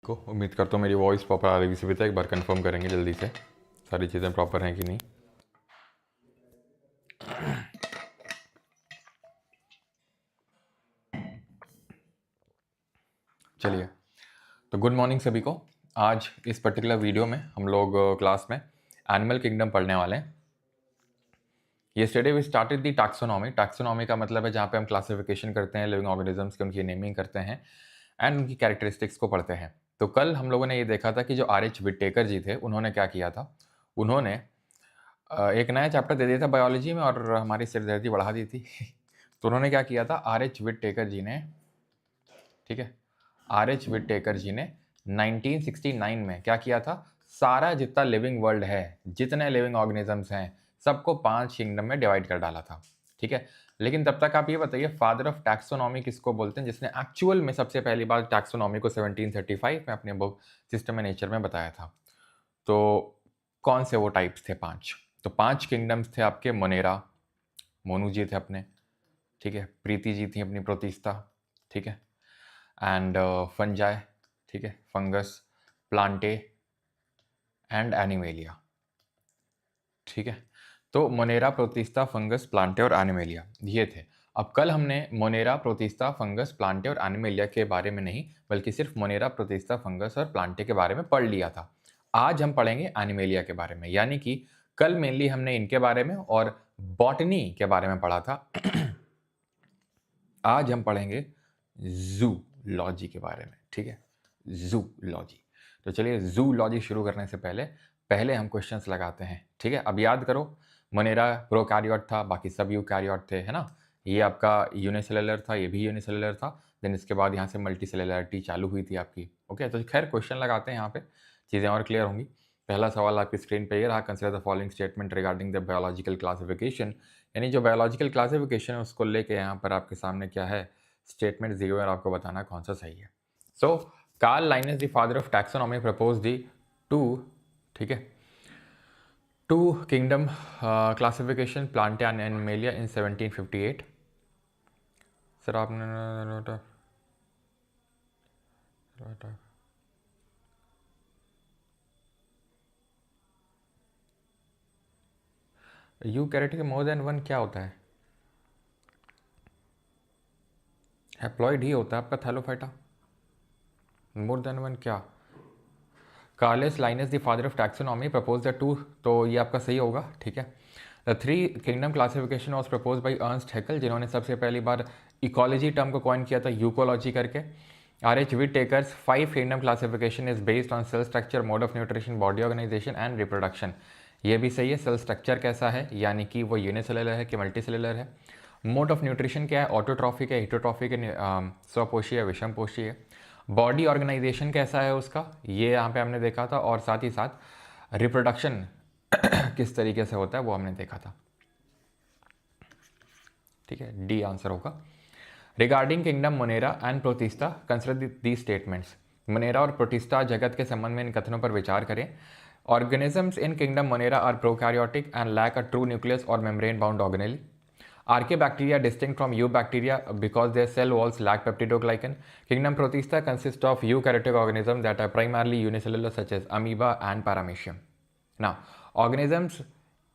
को उम्मीद करता हूँ मेरी वॉइस प्रॉपर आ रही है। भी एक बार कंफर्म करेंगे जल्दी से सारी चीज़ें प्रॉपर हैं कि नहीं। चलिए, तो गुड मॉर्निंग सभी को। आज इस पर्टिकुलर वीडियो में हम लोग क्लास में एनिमल किंगडम पढ़ने वाले हैं। Yesterday we started the taxonomy. Taxonomy का मतलब है जहाँ पे हम क्लासिफिकेशन करते हैं लिविंग ऑर्गेनिजम्स की, उनकी नेमिंग करते हैं एंड उनकी कैरेक्टरिस्टिक्स को पढ़ते हैं। तो कल हम लोगों ने ये देखा था कि जो R.H. विटेकर जी थे उन्होंने क्या किया था। उन्होंने एक नया चैप्टर दे दिया था बायोलॉजी में और हमारी सिरदर्दी बढ़ा दी थी। तो उन्होंने क्या किया था, R.H. विटेकर जी ने, ठीक है, R.H. विटेकर जी ने 1969 में क्या किया था, सारा जितना लिविंग वर्ल्ड है, जितने लिविंग ऑर्गेनिजम्स हैं, सबको 5 किंगडम में डिवाइड कर डाला था। ठीक है, लेकिन तब तक आप ये बताइए फादर ऑफ टैक्सोनॉमी किसको बोलते हैं, जिसने एक्चुअल में सबसे पहली बार टैक्सोनॉमी को 1735 में अपने बुक सिस्टम एंड नेचर में बताया था। तो कौन से वो टाइप्स थे 5? तो 5 किंगडम्स थे आपके। मोनेरा, मोनू जी थे अपने, ठीक है, प्रीति जी थी अपनी प्रोटिस्टा, ठीक है, एंड फंजाई, ठीक है, फंगस, प्लांटे एंड एनिमेलिया, ठीक है। तो मोनेरा, प्रोटिस्टा, फंगस, प्लांटे और एनिमेलिया ये थे। अब कल हमने मोनेरा, प्रोटिस्टा, फंगस, प्लांटे और एनिमेलिया के बारे में नहीं, बल्कि सिर्फ मोनेरा, प्रोटिस्टा, फंगस और प्लांटे के बारे में पढ़ लिया था। आज हम पढ़ेंगे एनिमेलिया के बारे में, यानी कि कल मेनली हमने इनके बारे में और बॉटनी के बारे में पढ़ा था। आज हम पढ़ेंगे जूलॉजी के बारे में, ठीक है, जूलॉजी। तो चलिए, जूलॉजी शुरू करने से पहले हम क्वेश्चंस लगाते हैं, ठीक है। अब याद करो, मोनेरा प्रोकैरियोट था, बाकी सब यूकैरियोट थे, है ना। ये आपका यूनिसेलुलर था, ये भी यूनिसेलुलर था। देन इसके बाद यहाँ से मल्टीसेलुलरिटी चालू हुई थी आपकी। ओके, तो खैर क्वेश्चन लगाते हैं, यहाँ पे चीज़ें और क्लियर होंगी। पहला सवाल आपकी स्क्रीन पे ये रहा, consider the following statement regarding the biological classification. यानी जो बायोलॉजिकल क्लासिफिकेशन है उसको लेके यहाँ पर आपके सामने क्या है, स्टेटमेंट दिए हुए और आपको बताना कौन सा सही है। So Carl Linnaeus the father of taxonomy propose the two, ठीक है, two kingdom classification plantae and animalia in 1758। Sir आपने यूकैरियोटिक मोर देन वन क्या होता है? हैप्लॉइड ही होता है आपका थैलोफाइटा। मोर देन वन क्या? Carolus Linnaeus the father of taxonomy propose the two, तो ये आपका सही होगा, ठीक है। The 3 kingdom classification was propose by Ernst Haeckel, जिन्होंने सबसे पहली बार इकोलॉजी टर्म को कॉइन किया था यूकोलॉजी करके। R.H. Whittaker's 5 kingdom classification is based on cell structure, mode of nutrition, body organisation and reproduction. ये भी सही है। सेल स्ट्रक्चर कैसा है, यानी कि वो यूनिसेलुलर है कि मल्टीसेलुलर है। मोड ऑफ न्यूट्रिशन क्या है, ऑटोट्रॉफिक है, हिटोट्रॉफिक है, स्वपोषी है, विषमपोषी है। बॉडी ऑर्गेनाइजेशन कैसा है उसका, ये यहाँ पे हमने देखा था, और साथ ही साथ रिप्रोडक्शन किस तरीके से होता है वो हमने देखा था, ठीक है, डी आंसर होगा। Regarding kingdom monera and protista consider the statements. Monera और प्रोटिस्टा जगत के संबंध में इन कथनों पर विचार करें। Organisms in kingdom monera are prokaryotic and lack a true nucleus और membrane bound organelle. Archaebacteria distinct from eubacteria because their cell walls lack peptidoglycan. Kingdom Protista consists of eukaryotic organisms that are primarily unicellular such as amoeba and paramecium. Now, organisms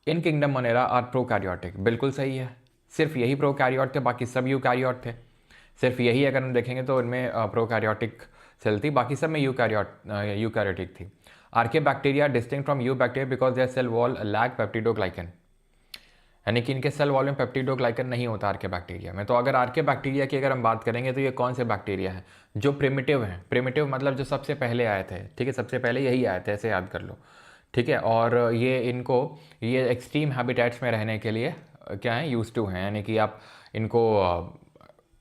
in Kingdom Monera are prokaryotic. बिल्कुल सही है। सिर्फ यही prokaryote थे, बाकी सब eukaryote थे। सिर्फ यही अगर हम देखेंगे तो इनमें प्रोकैरियोटिक सेल थी, बाकी सब में यूकैरियोटिक थी। Archaebacteria distinct from eubacteria because their cell wall lack peptidoglycan, यानी कि इनके सेल वॉल में पेप्टिडोग्लाइकन नहीं होता आर्कियोबैक्टीरिया में। तो अगर आर्कियोबैक्टीरिया की अगर हम बात करेंगे तो ये कौन से बैक्टीरिया हैं जो प्रिमिटिव हैं। प्रिमिटिव मतलब जो सबसे पहले आए थे, ठीक है, सबसे पहले यही आए थे, ऐसे याद कर लो, ठीक है। और ये एक्सट्रीम हैबिटेट्स में रहने के लिए क्या है, यूज टू हैं, यानी कि आप इनको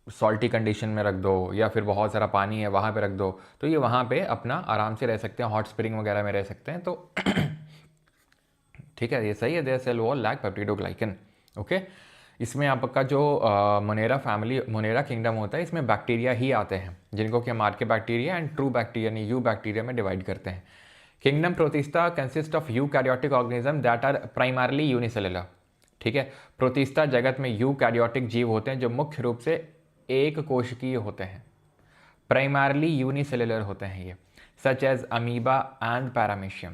सॉल्टी कंडीशन में रख दो या फिर बहुत सारा पानी है वहाँ पे रख दो, तो ये वहाँ पे अपना आराम से रह सकते हैं, हॉट स्प्रिंग वगैरह में रह सकते हैं। तो ठीक है, ये सही है। Their cell wall lack peptidoglycan. Okay, इसमें आपका जो मोनेरा फैमिली, मोनेरा किंगडम होता है, इसमें बैक्टीरिया ही आते हैं जिनको कि हम आर्कियोबैक्टीरिया एंड ट्रू बैक्टीरिया यानी यू बैक्टीरिया में डिवाइड करते हैं। Kingdom protista consist of eukaryotic organism that are primarily unicellular, ठीक है। प्रोटिस्टा जगत में यूकैरियोटिक जीव होते हैं जो मुख्य रूप से एक कोशिकीय होते हैं, प्राइमरली यूनिसेलुलर होते हैं ये। Such as amoeba and paramecium.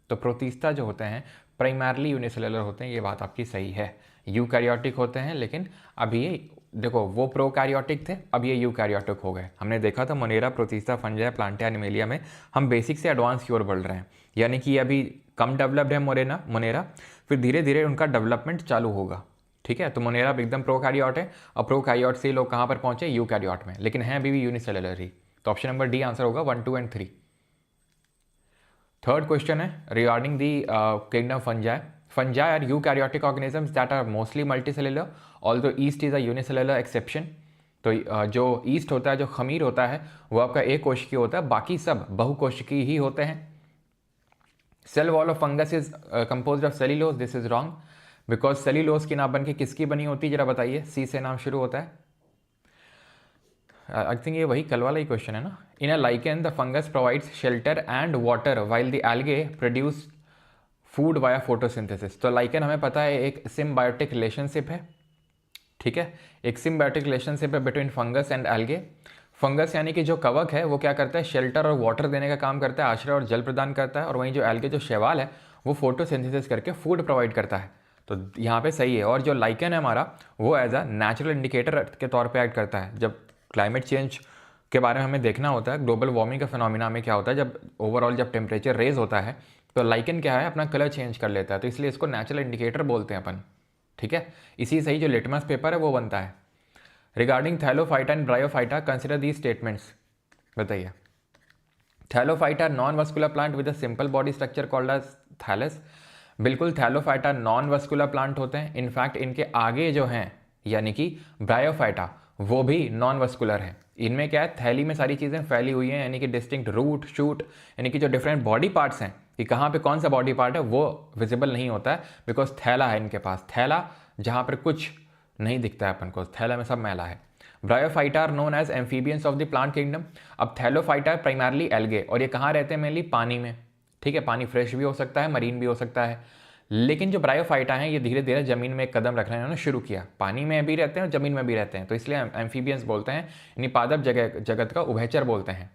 तो प्रोटिस्टा जो होते हैं प्राइमरली यूनिसेलुलर होते हैं, ये बात आपकी सही है। यूकैरियोटिक होते हैं, लेकिन अब ये देखो वो प्रोकैरियोटिक थे, अब ये यूकैरियोटिक हो गए। हमने देखा था मोनेरा, प्रोटिस्टा, फंजाई, प्लांटिया, एनिमेलिया में हम बेसिक से एडवांस की ओर बढ़ रहे हैं, यानी कि अभी कम डेवलप्ड है मोनेरा, फिर धीरे धीरे उनका डेवलपमेंट चालू होगा। ठीक है, तो मोनेरा एकदम प्रोकैरियोट है, और प्रोकैरियोट से लोग कहाँ पर पहुंचे, यूकैरियोट में, लेकिन हैं अभी भी यूनिसेलुलर ही। तो ऑप्शन नंबर डी आंसर होगा 1, 2 एंड 3। थर्ड क्वेश्चन है regarding the kingdom fungi. Fungi are eukaryotic organisms that are mostly multicellular, although yeast is a unicellular exception. तो जो ईस्ट होता है, जो खमीर होता है, वो आपका एक कोशिकीय होता है, बाकी सब बहुकोशिकीय ही होते हैं। Cell wall of fungus is composed of cellulose, this is wrong, because cellulose की नाम बन के किसकी बनी होती है, जरा बताइए। सी से नाम शुरू होता है। आई थिंक ये वही कल वाला ही क्वेश्चन है ना। In a lichen the fungus provides shelter and water while the algae produce food via photosynthesis. तो लाइकेन हमें पता है एक सिम्बायोटिक रिलेशनशिप है, ठीक है, एक सिम्बायोटिक रिलेशनशिप है between fungus and algae. Fungus यानी कि जो कवक है वो क्या करता है, शेल्टर और वाटर देने का काम करता है, आश्रय और जल प्रदान करता है, और वहीं जो एल्गे जो शैवाल है वो फोटोसिंथेसिस करके फूड प्रोवाइड करता है। तो यहाँ पे सही है। और जो लाइकेन है हमारा, वो एज अ नेचुरल इंडिकेटर के तौर पे एक्ट करता है। जब क्लाइमेट चेंज के बारे में हमें देखना होता है, ग्लोबल वार्मिंग का फिनोमिना में क्या होता है, जब ओवरऑल जब टेम्परेचर रेज होता है तो लाइकेन क्या है, अपना कलर चेंज कर लेता है, तो इसलिए इसको नेचुरल इंडिकेटर बोलते हैं अपन। ठीक है, इसी से ही जो लिटमस पेपर है वो बनता है। Regarding thallophyta and bryophyta consider these statements, बताइए। Thallophyta non vascular plant with a simple body structure called as thallus. बिल्कुल, थैलोफाइटा नॉन वस्कुलर प्लांट होते हैं। इनफैक्ट इनके आगे जो हैं यानी कि ब्रायोफाइटा, वो भी नॉन वस्कुलर है। इनमें क्या है, थैली में सारी चीज़ें फैली हुई हैं, यानी कि डिस्टिंक्ट रूट, शूट, यानी कि जो डिफरेंट बॉडी पार्ट्स हैं कि कहाँ पे कौन सा बॉडी पार्ट है वो विजिबल नहीं होता है, बिकॉज थैला है इनके पास। थैला जहाँ पर कुछ नहीं दिखता है अपन को, थैला में सब मैला है। Bryophyta are known as amphibians of the plant kingdom. अब थैलोफाइटा प्राइमरली एल्गे, और ये कहाँ रहते हैं, मेनली पानी में। ठीक है, पानी फ्रेश भी हो सकता है, मरीन भी हो सकता है, लेकिन जो ब्रायोफाइटा हैं ये धीरे धीरे जमीन में एक कदम रखना इन्होंने शुरू किया। पानी में भी रहते हैं और जमीन में भी रहते हैं, तो इसलिए एम्फीबियंस बोलते हैं, यानी पादप जगत का उभयचर बोलते हैं।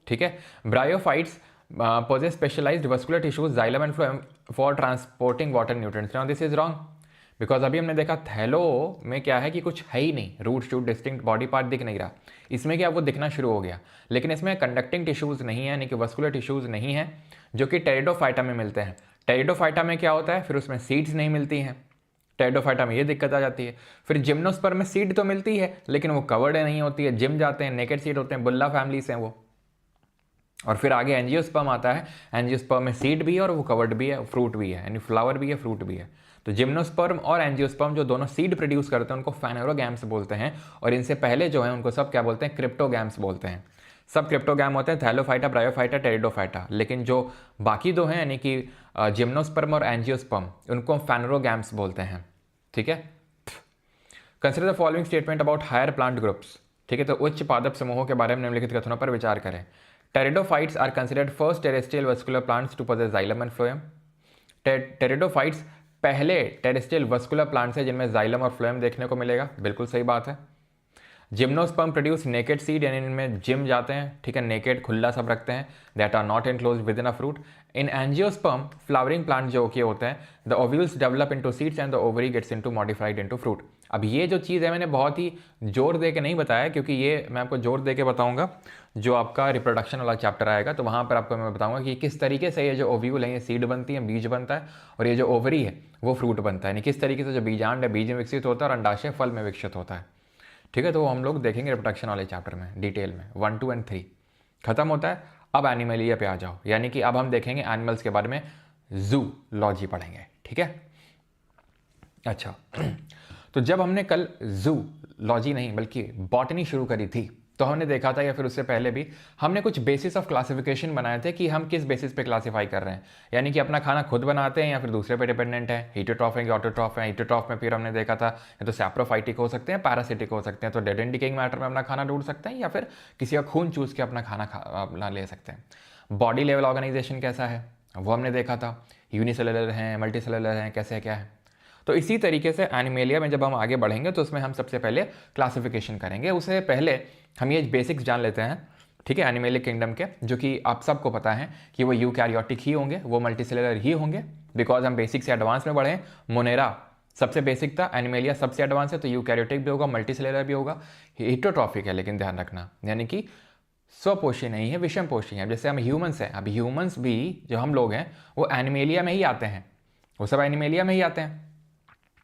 ठीक है, bryophytes possess specialized vascular tissues, xylem and phloem for transporting water nutrients. Now this is wrong, because अभी हमने देखा थैलो में क्या है कि कुछ है ही नहीं, root shoot distinct body part दिख नहीं रहा। इसमें क्या वो दिखना शुरू हो गया, लेकिन इसमें कंडक्टिंग टिश्यूज़ नहीं है, यानी कि वस्कुलर टिश्यूज़ नहीं है, जो कि टेरिडोफाइटा में मिलते हैं। टेरिडोफाइटा में क्या होता है, फिर उसमें सीड्स नहीं मिलती हैं, टेरिडोफाइटा में ये दिक्कत आ जाती है। फिर जिम्नोस्पर्म में सीड तो मिलती है, लेकिन वो कवर्ड नहीं होती है, जिम जाते हैं, नेकेड सीड होते हैं, बुल्ला फैमिली से हैं वो। और फिर आगे एंजियोस्पर्म आता है, एंजियोस्पर्म में सीड भी है और वो कवर्ड भी है, फ्रूट भी है, यानी फ्लावर भी है, फ्रूट भी है। तो जिम्नोस्पर्म और एंजियोस्पर्म जो दोनों सीड प्रोड्यूस करते हैं उनको फेनेरोगैम्स बोलते हैं, और इनसे पहले जो है उनको सब क्या बोलते हैं, क्रिप्टोगैम्स बोलते हैं। सब क्रिप्टोगैम होते हैं, थैलोफाइटा, ब्रायोफाइटा, टेरिडोफाइटा, लेकिन जो बाकी दो हैं यानी कि जिम्नोस्पर्म और एंजियोस्पर्म, उनको फेनेरोगैम्स बोलते हैं। ठीक है, consider the following statement about higher plant groups. ठीक है, तो उच्च पादप समूहों के बारे में निम्नलिखित कथनों पर विचार करें। Pteridophytes are considered first terrestrial vascular plants to possess xylem and phloem. Pteridophytes पहले टेरेस्ट्रियल वस्कुलर प्लांट्स है जिनमें जाइलम और फ्लोएम देखने को मिलेगा, बिल्कुल सही बात है। जिम्नोस्पर्म प्रोड्यूस नेकेड सीड, यानी इनमें जिम जाते हैं, ठीक है, नेकेड खुला सब रखते हैं, that are not enclosed within a fruit. In angiosperm flowering plant जो के होते हैं, the ovules develop into seeds and the ovary gets into modified into fruit. अब ये जो चीज़ है मैंने बहुत ही जोर दे के नहीं बताया, क्योंकि ये मैं आपको जोर दे के बताऊंगा जो आपका रिप्रोडक्शन वाला चैप्टर आएगा, तो वहाँ पर आपको मैं बताऊंगा कि किस तरीके से ये जो ओव्यूल है ये सीड बनती है, बीज बनता है, और ये जो ओवरी है वो फ्रूट बनता है, यानी किस तरीके से जो बीजांड है बीज में विकसित होता है और अंडाशय फल में विकसित होता है। ठीक है, तो हम लोग देखेंगे रिप्रोडक्शन वाले चैप्टर में डिटेल में। 1, 2 एंड 3 खत्म होता है। अब एनिमलिया पे आ जाओ, यानी कि अब हम देखेंगे एनिमल्स के बारे में, जूलॉजी पढ़ेंगे। ठीक है, अच्छा तो जब हमने कल जूलॉजी नहीं बल्कि बॉटनी शुरू करी थी, तो हमने देखा था, या फिर उससे पहले भी हमने कुछ बेसिस ऑफ क्लासिफिकेशन बनाए थे कि हम किस बेसिस पे क्लासीफाई कर रहे हैं, यानी कि अपना खाना खुद बनाते हैं या फिर दूसरे पे डिपेंडेंट है, हीटोट्रॉफ है कि ऑटोट्रॉफ है। हीटोट्रॉफ में फिर हमने देखा था या तो सैप्रोफाइटिक हो सकते हैं, पैरासिटिक हो सकते हैं, तो डेड एंड डिकेइंग मैटर में अपना खाना ढूंढ सकते हैं, या फिर किसी का खून चूस के अपना खाना अपना ले सकते हैं। बॉडी लेवल ऑर्गेनाइजेशन कैसा है वो हमने देखा था, यूनिसेलुलर हैं, मल्टीसेलुलर हैं, कैसे क्या है। तो इसी तरीके से एनिमेलिया में जब हम आगे बढ़ेंगे तो उसमें हम सबसे पहले क्लासिफिकेशन करेंगे। उससे पहले हम ये बेसिक्स जान लेते हैं ठीक है, एनिमलिक किंगडम के, जो कि आप सबको पता है कि वो यूकैरियोटिक ही होंगे, वो मल्टीसेलुलर ही होंगे, बिकॉज हम बेसिक से एडवांस में बढ़े हैं। मोनेरा सबसे बेसिक था, एनिमेलिया सबसे एडवांस है, तो यूकैरियोटिक भी होगा, मल्टीसेलुलर भी होगा, हिटोट्रॉफिक है, लेकिन ध्यान रखना, यानी कि स्वपोषी नहीं है, विषमपोषी है। जैसे हम ह्यूमंस हैं, अब ह्यूमंस भी जो हम लोग हैं वो एनिमेलिया में ही आते हैं, वो सब एनिमेलिया में ही आते हैं।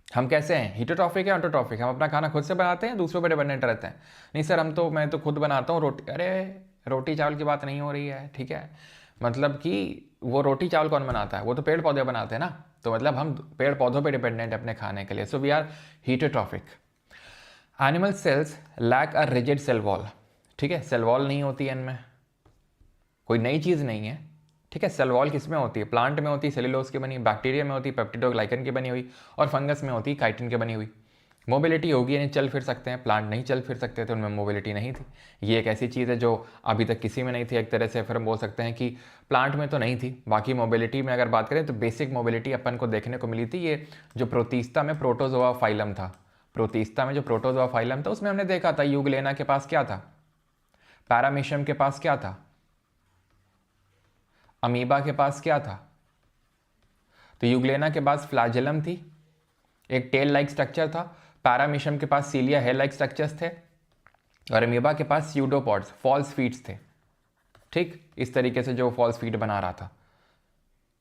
हम कैसे हैं, हिटोट्रॉफिक है, ऑटोट्रॉफिक, हम अपना खाना खुद से बनाते हैं, दूसरों पर डिपेंडेंट रहते हैं। नहीं सर, मैं तो खुद बनाता हूँ रोटी। अरे रोटी चावल की बात नहीं हो रही है, ठीक है, मतलब कि वो रोटी चावल कौन बनाता है, वो तो पेड़ पौधे बनाते हैं ना, तो मतलब हम पेड़ पौधों पे डिपेंडेंट है अपने खाने के लिए। So we are heterotrophic. Animal cells lack a rigid cell wall, ठीक है, सेल वॉल नहीं होती है इनमें, कोई नई चीज़ नहीं है, ठीक है। सेल वॉल किस में होती है, प्लांट में होती है, सेल्यूलोज की बनी, बैक्टीरिया में होती है, पेप्टिडोग्लाइकन की बनी हुई, और फंगस में होती है, काइटिन की बनी हुई। मोबिलिटी होगी, यानी चल फिर सकते हैं, प्लांट नहीं चल फिर सकते थे, उनमें मोबिलिटी नहीं थी। ये एक ऐसी चीज़ है जो अभी तक किसी में नहीं थी एक तरह से, फिर हम बोल सकते हैं कि प्लांट में तो नहीं थी। बाकी मोबिलिटी में अगर बात करें तो बेसिक मोबिलिटी अपन को देखने को मिली थी ये जो प्रोटीस्ता में प्रोटोजोआ फाइलम था, प्रोटीस्ता में जो प्रोटोजोआ फाइलम था उसमें हमने देखा था यूग्लेना के पास क्या था, पैरामीशियम के पास क्या था, अमीबा के पास क्या था। तो यूग्लेना के पास फ्लैजेलम थी, एक टेल लाइक स्ट्रक्चर था, पैरामीशियम के पास सीलिया हेयर लाइक स्ट्रक्चर्स थे, और अमीबा के पास स्यूडोपॉड्स फॉल्स फीट्स थे, ठीक, इस तरीके से जो फॉल्स फीट बना रहा था।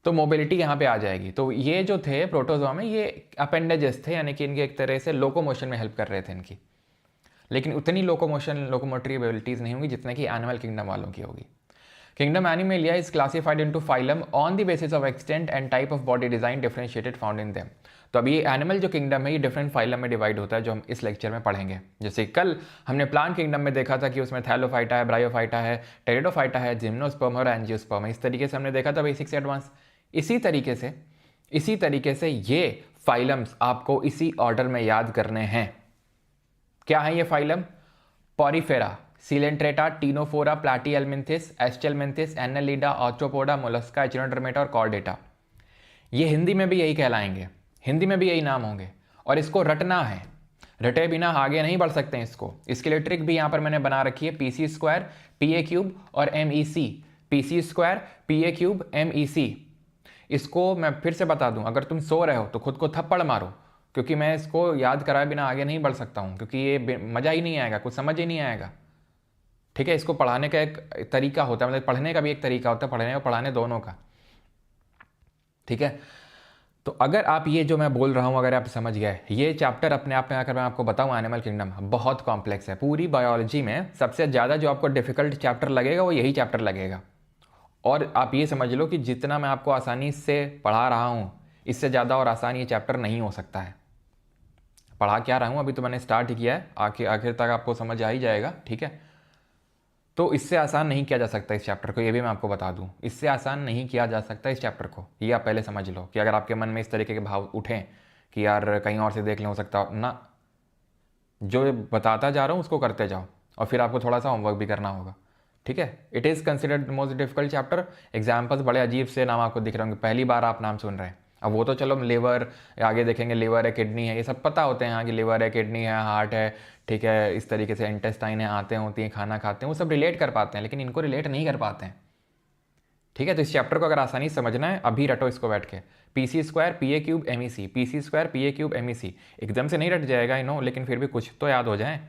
तो मोबिलिटी यहाँ पे आ जाएगी। तो ये जो थे प्रोटोजोआ में, ये अपेंडेजेस थे, यानी कि इनके एक तरह से लोकोमोशन में हेल्प कर रहे थे इनकी, लेकिन उतनी लोकोमोटरी एबिलिटीज़ नहीं होंगी जितने कि एनिमल किंगडम वालों की होगी। Kingdom Animalia is classified into phylum on the basis of extent and type of body design differentiated found in them. तो अभी ये एनिमल जो किंगडम है ये डिफरेंट फाइलम में डिवाइड होता है, जो हम इस लेक्चर में पढ़ेंगे। जैसे कल हमने प्लांट किंगडम में देखा था कि उसमें थैलोफाइटा है, ब्रायोफाइटा है, टेरिडोफाइटा है, जिम्नोस्पर्म और एंजियोस्पर्म है, इस तरीके से हमने देखा था बेसिक से एडवांस। इसी तरीके से ये फाइलम्स आपको इसी ऑर्डर में याद करने हैं। क्या है ये phylum, porifera, coelenterata, ctenophora, platyhelminthes, aschelminthes, annelida, arthropoda, mollusca, echinodermata और कॉर्डेटा। ये हिंदी में भी यही कहलाएंगे, हिंदी में भी यही नाम होंगे, और इसको रटना है, रटे बिना आगे नहीं बढ़ सकते हैं इसको। इसके लिए ट्रिक भी यहाँ पर मैंने बना रखी है, पीसी स्क्वायर, पीए क्यूब और MEC, PC square, PA cube, MEC। इसको मैं फिर से बता दूं, अगर तुम सो रहे हो तो खुद को थप्पड़ मारो, क्योंकि मैं इसको याद कराए बिना आगे नहीं बढ़ सकता हूँ, क्योंकि ये मज़ा ही नहीं आएगा, कुछ समझ ही नहीं आएगा, ठीक है। इसको पढ़ाने का एक तरीका होता है, मतलब पढ़ने का भी एक तरीका होता है, पढ़ने और पढ़ाने दोनों का, ठीक है। तो अगर आप ये जो मैं बोल रहा हूँ अगर आप समझ गए, ये चैप्टर अपने आप में अगर मैं आपको बताऊँ, एनिमल किंगडम बहुत कॉम्प्लेक्स है। पूरी बायोलॉजी में सबसे ज़्यादा जो आपको डिफिकल्ट चैप्टर लगेगा वो यही चैप्टर लगेगा। और आप ये समझ लो कि जितना मैं आपको आसानी से पढ़ा रहा हूँ, इससे ज़्यादा और आसान ये चैप्टर नहीं हो सकता है। पढ़ा क्या रहा हूँ, अभी तो मैंने स्टार्ट ही किया है, आखिर तक आपको समझ आ ही जाएगा, ठीक है। तो इससे आसान नहीं किया जा सकता इस चैप्टर को, ये भी मैं आपको बता दूं, इससे आसान नहीं किया जा सकता इस चैप्टर को, ये आप पहले समझ लो। कि अगर आपके मन में इस तरीके के भाव उठें कि यार कहीं और से देख लें, हो सकता ना, जो बताता जा रहा हूँ उसको करते जाओ, और फिर आपको थोड़ा सा होमवर्क भी करना होगा, ठीक है। It is considered most difficult chapter. Examples बड़े अजीब से नाम आपको दिख रहे होंगे, पहली बार आप नाम सुन रहे हैं। अब वो तो चलो लिवर आगे देखेंगे, लिवर है, किडनी है, ये सब पता होते हैं हाँ कि लिवर है, किडनी है, हार्ट है, ठीक है, इस तरीके से इंटेस्टाइन है, आते होती हैं, खाना खाते हैं, वो सब रिलेट कर पाते हैं, लेकिन इनको रिलेट नहीं कर पाते हैं, ठीक है। तो इस चैप्टर को अगर आसानी से समझना है, अभी रटो इसको बैठ के, PC square, PA cube, MEC, PC square, PA cube, MEC। एकदम से नहीं रट जाएगा, नो, लेकिन फिर भी कुछ तो याद हो जाए।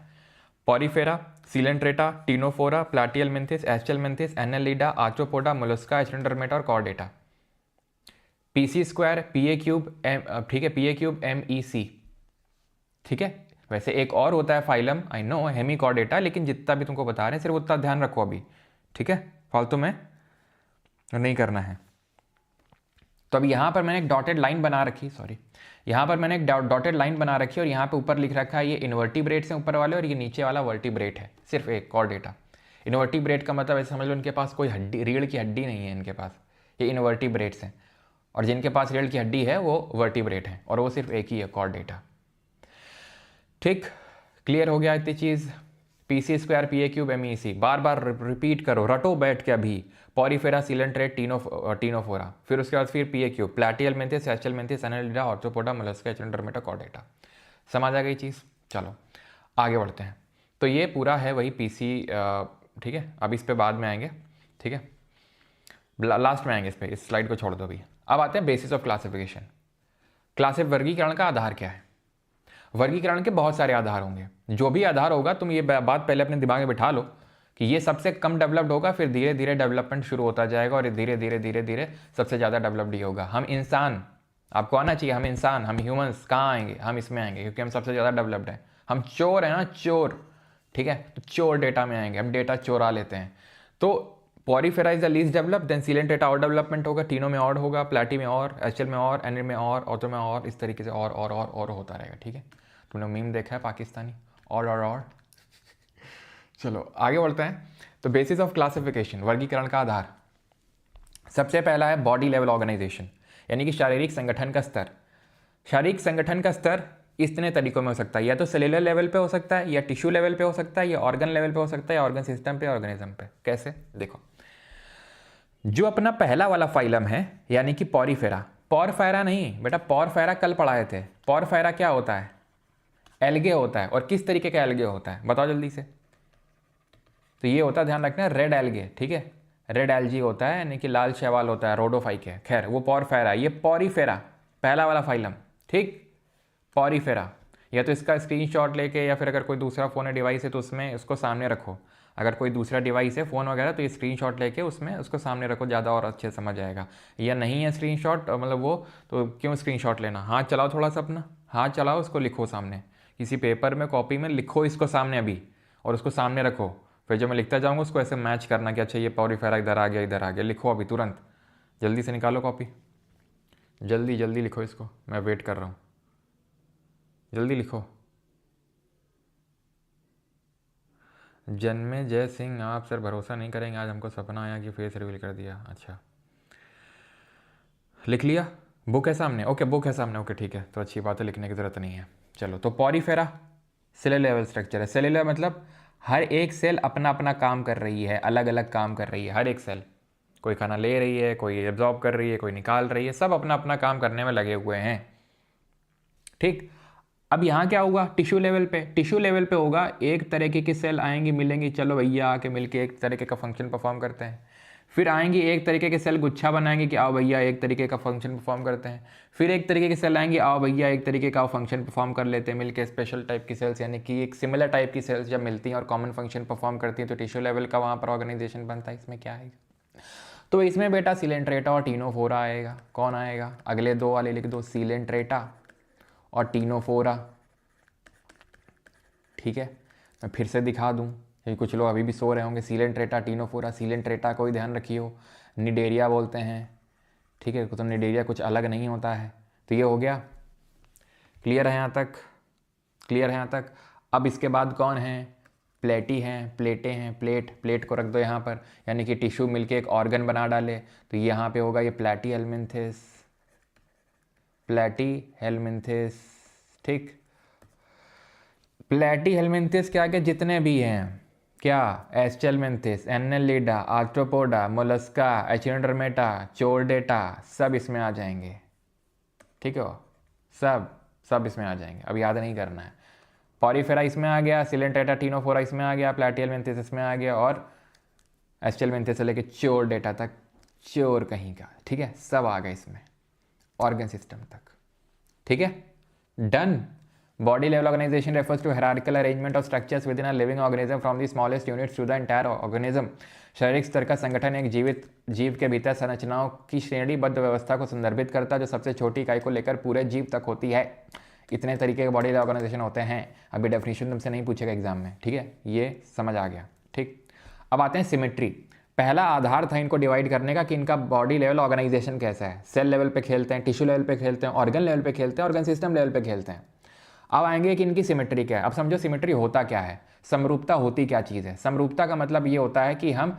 Porifera, coelenterata, ctenophora, platyhelminthes, aschelminthes, annelida, arthropoda, mollusca, echinodermata और chordata. PC square, PA cube, ठीक है, पीए क्यूब, MEC, ठीक है। वैसे एक और होता है फाइलम, आई नो, हेमिकॉर्डेटा, लेकिन जितना भी तुमको बता रहे हैं सिर्फ उतना ध्यान रखो अभी, ठीक है, फालतू में नहीं करना है। तो अभी यहाँ पर मैंने एक डॉटेड लाइन बना रखी, सॉरी, यहाँ पर मैंने एक डॉटेड लाइन बना रखी और यहाँ पे ऊपर लिख रखा है ये इनवर्टिब्रेट्स हैं ऊपर वाले और ये नीचे वाला वर्टिब्रेट है, सिर्फ एक कॉर्डेटा। इनवर्टिब्रेट का मतलब ऐसे समझ लो इनके पास कोई हड्डी, रीढ़ की हड्डी नहीं है इनके पास, ये इनवर्टिब्रेट्स हैं, और जिनके पास रीढ़ की हड्डी है वो वर्टिब्रेट है, और वो सिर्फ एक ही है, कॉर्डेटा, ठीक। क्लियर हो गया इतनी चीज़। PC square, PA cube, MEC, बार बार रिपीट करो, रटो बैठ के अभी। पॉरीफेरा, सिलेंट्रेट, टीनोफोरा, फिर उसके बाद फिर PA cube, platyhelminthes, aschelminthes, annelida, arthropoda, mollusca, echinodermata, chordata. समझ आ गई चीज़। चलो आगे बढ़ते हैं। तो ये पूरा है वही पीसी ठीक है, अब इस पे बाद में आएंगे, ठीक है, लास्ट में आएंगे इस पे, इस स्लाइड को छोड़ दो अभी। अब आते हैं बेसिस ऑफ क्लासिफिकेशन। वर्गीकरण का आधार क्या है? वर्गीकरण के बहुत सारे आधार होंगे, जो भी आधार होगा तुम ये बात पहले अपने दिमाग में बिठा लो कि ये सबसे कम डेवलप्ड होगा, फिर धीरे धीरे डेवलपमेंट शुरू होता जाएगा और धीरे धीरे धीरे धीरे सबसे ज़्यादा डेवलप्ड ही होगा। हम इंसान, आपको आना चाहिए, हम इंसान, हम ह्यूमंस कहाँ आएंगे? हम इसमें आएंगे क्योंकि हम सबसे ज़्यादा डेवलप्ड हैं। हम चोर हैं ना, चोर, ठीक है, तो चोर डेटा में आएंगे, हम डेटा चोरा लेते हैं। तो porifera is the least developed, then coelenterata और डेवलपमेंट होगा, टीनो में और होगा, प्लेटी में और, एचएल में और, एनएल में और, ऑर्थो में और, इस तरीके से और होता रहेगा, ठीक है। तुमने मीम देखा है पाकिस्तानी, और चलो आगे बढ़ते हैं। तो बेसिस ऑफ क्लासिफिकेशन, वर्गीकरण का आधार, सबसे पहला है बॉडी लेवल ऑर्गेनाइजेशन, यानी कि शारीरिक संगठन का स्तर। शारीरिक संगठन का स्तर इतने तरीकों में हो सकता है, या तो सेलुलर लेवल पे हो सकता है, या टिश्यू लेवल पे हो सकता है, या ऑर्गन लेवल पे हो सकता है, या ऑर्गन सिस्टम पे, ऑर्गेनिज्म पे। कैसे? देखो, जो अपना पहला वाला फाइलम है यानी कि पॉरीफेरा, पॉरफेरा नहीं बेटा, पॉरफेरा कल पढ़ाए थे। पॉरफेरा क्या होता है? एल्गे होता है। और किस तरीके का एल्गे होता है बताओ जल्दी से? तो ये होता है, ध्यान रखना, रेड एल्गे, ठीक है, रेड एल्जी होता है, यानी कि लाल शैवाल होता है, रोडोफाइक है, खैर वो पॉरफेरा, ये पॉरीफेरा पहला वाला फाइलम, ठीक, पॉरीफेरा। या तो इसका स्क्रीनशॉट लेके, या फिर अगर कोई दूसरा फ़ोन है, डिवाइस है, तो उसमें उसको सामने रखो। अगर कोई दूसरा डिवाइस है, फ़ोन वगैरह, तो ये स्क्रीनशॉट लेके उसमें उसको सामने रखो, ज़्यादा और अच्छे समझ आएगा। या नहीं है स्क्रीनशॉट, मतलब वो, तो क्यों स्क्रीनशॉट लेना? हाथ चलाओ थोड़ा सा अपना, हाथ चलाओ, उसको लिखो सामने, किसी पेपर में, कॉपी में लिखो इसको सामने अभी, और उसको सामने रखो। फिर जब मैं लिखता जाऊँगा उसको ऐसे मैच करना कि अच्छा ये पॉरीफेरा इधर आ गया, इधर आ गया। लिखो अभी तुरंत, जल्दी से निकालो कॉपी, जल्दी जल्दी लिखो इसको, मैं वेट कर रहा हूँ, जल्दी लिखो। जन्मेजय सिंह, आप सर भरोसा नहीं करेंगे, आज हमको सपना आया कि फेस रिवील कर दिया। अच्छा, लिख लिया? बुक है सामने? ओके, बुक है सामने, ओके ठीक है, तो अच्छी बात है, लिखने की ज़रूरत नहीं है। चलो, तो पॉरीफेरा सेलुलर लेवल स्ट्रक्चर है। सेलुलर मतलब हर एक सेल अपना अपना काम कर रही है, अलग अलग काम कर रही है हर एक सेल। कोई खाना ले रही है, कोई एब्जॉर्ब कर रही है, कोई निकाल रही है, सब अपना अपना काम करने में लगे हुए हैं, ठीक। अब यहाँ क्या होगा? टिश्यू लेवल पे, टिश्यू लेवल पे होगा, एक तरीके की सेल आएंगी, मिलेंगी, चलो भैया आके मिलके एक तरीके का फंक्शन परफॉर्म करते हैं। फिर आएंगी एक तरीके के सेल, गुच्छा बनाएंगे कि आओ भैया एक तरीके का फंक्शन परफॉर्म करते हैं। फिर एक तरीके की सेल आएंगी, आओ भैया एक तरीके का फंक्शन परफॉर्म कर लेते हैं मिलके। स्पेशल टाइप की सेल्स, यानी कि एक सिमिलर टाइप की सेल्स जब मिलती हैं और कॉमन फंक्शन परफॉर्म करती हैं, तो टिश्यू लेवल का वहाँ पर ऑर्गेनाइजेशन बनता है। इसमें क्या है? तो इसमें बेटा सीलेंट्रेटा और टीनोफोरा आएगा। कौन आएगा? अगले दो वाले लिख दो, सीलेंट्रेटा और टीनोफोरा, ठीक है। मैं फिर से दिखा दूं, क्योंकि कुछ लोग अभी भी सो रहे होंगे। सीलेंट्रेटा, टीनोफोरा, सीलेंट्रेटा को ही ध्यान रखियो, निडेरिया बोलते हैं, ठीक है, तो निडेरिया कुछ अलग नहीं होता है। तो ये हो गया, क्लियर है यहाँ तक? क्लियर है यहाँ तक? अब इसके बाद कौन है? प्लेटी हैं, प्लेटें हैं, प्लेट को रख दो यहाँ पर, यानी कि टिश्यू मिलके एक ऑर्गन बना डाले, तो यहाँ पे होगा ये प्लेटी हेलमिन्थिस, प्लेटी हेलमिन्थिस, ठीक। प्लेटी हेलमिन्थिस क्या क्या जितने भी हैं, क्या? एस्चेलमिन्थिस, एन्नेलिडा, आर्थ्रोपोडा, मोलस्का, एचिनोडर्मेटा, चोरडेटा, सब इसमें आ जाएंगे, ठीक है, सब इसमें आ जाएंगे। अब याद नहीं करना है। पॉरीफेरा इसमें आ गया, सीलेंट्रेटा, टीनोफोरा इसमें आ गया, प्लेटिहेलमिन्थिस इसमें आ गया, और एस्चेलमिन्थिस से लेके चोरडेटा तक, चोर कहीं का, ठीक है, सब आ गए इसमें, ऑर्गन सिस्टम तक, ठीक है, done. Body level organization refers to hierarchical arrangement of structures within a living organism from the smallest units to the entire organism. शारीरिक स्तर का संगठन एक जीवित जीव के भीतर संरचनाओं की श्रेणीबद्ध व्यवस्था को संदर्भित करता है, जो सबसे छोटी इकाई को लेकर पूरे जीव तक होती है। इतने तरीके के बॉडी लेवल ऑर्गेनाइजेशन होते हैं। अभी डेफिनेशन तुमसे नहीं पूछेगा एग्जाम में, ठीक है, ये समझ आ गया, ठीक। अब आते हैं सिमेट्री। पहला आधार था इनको डिवाइड करने का कि इनका बॉडी लेवल ऑर्गेनाइजेशन कैसा है। सेल लेवल पे खेलते हैं, टिश्यू लेवल पे खेलते हैं, ऑर्गन लेवल पे खेलते हैं, ऑर्गन सिस्टम लेवल पे खेलते हैं। अब आएंगे कि इनकी सिमेट्री क्या है। अब समझो सिमेट्री होता क्या है, समरूपता होती क्या चीज़ है। समरूपता का मतलब ये होता है कि हम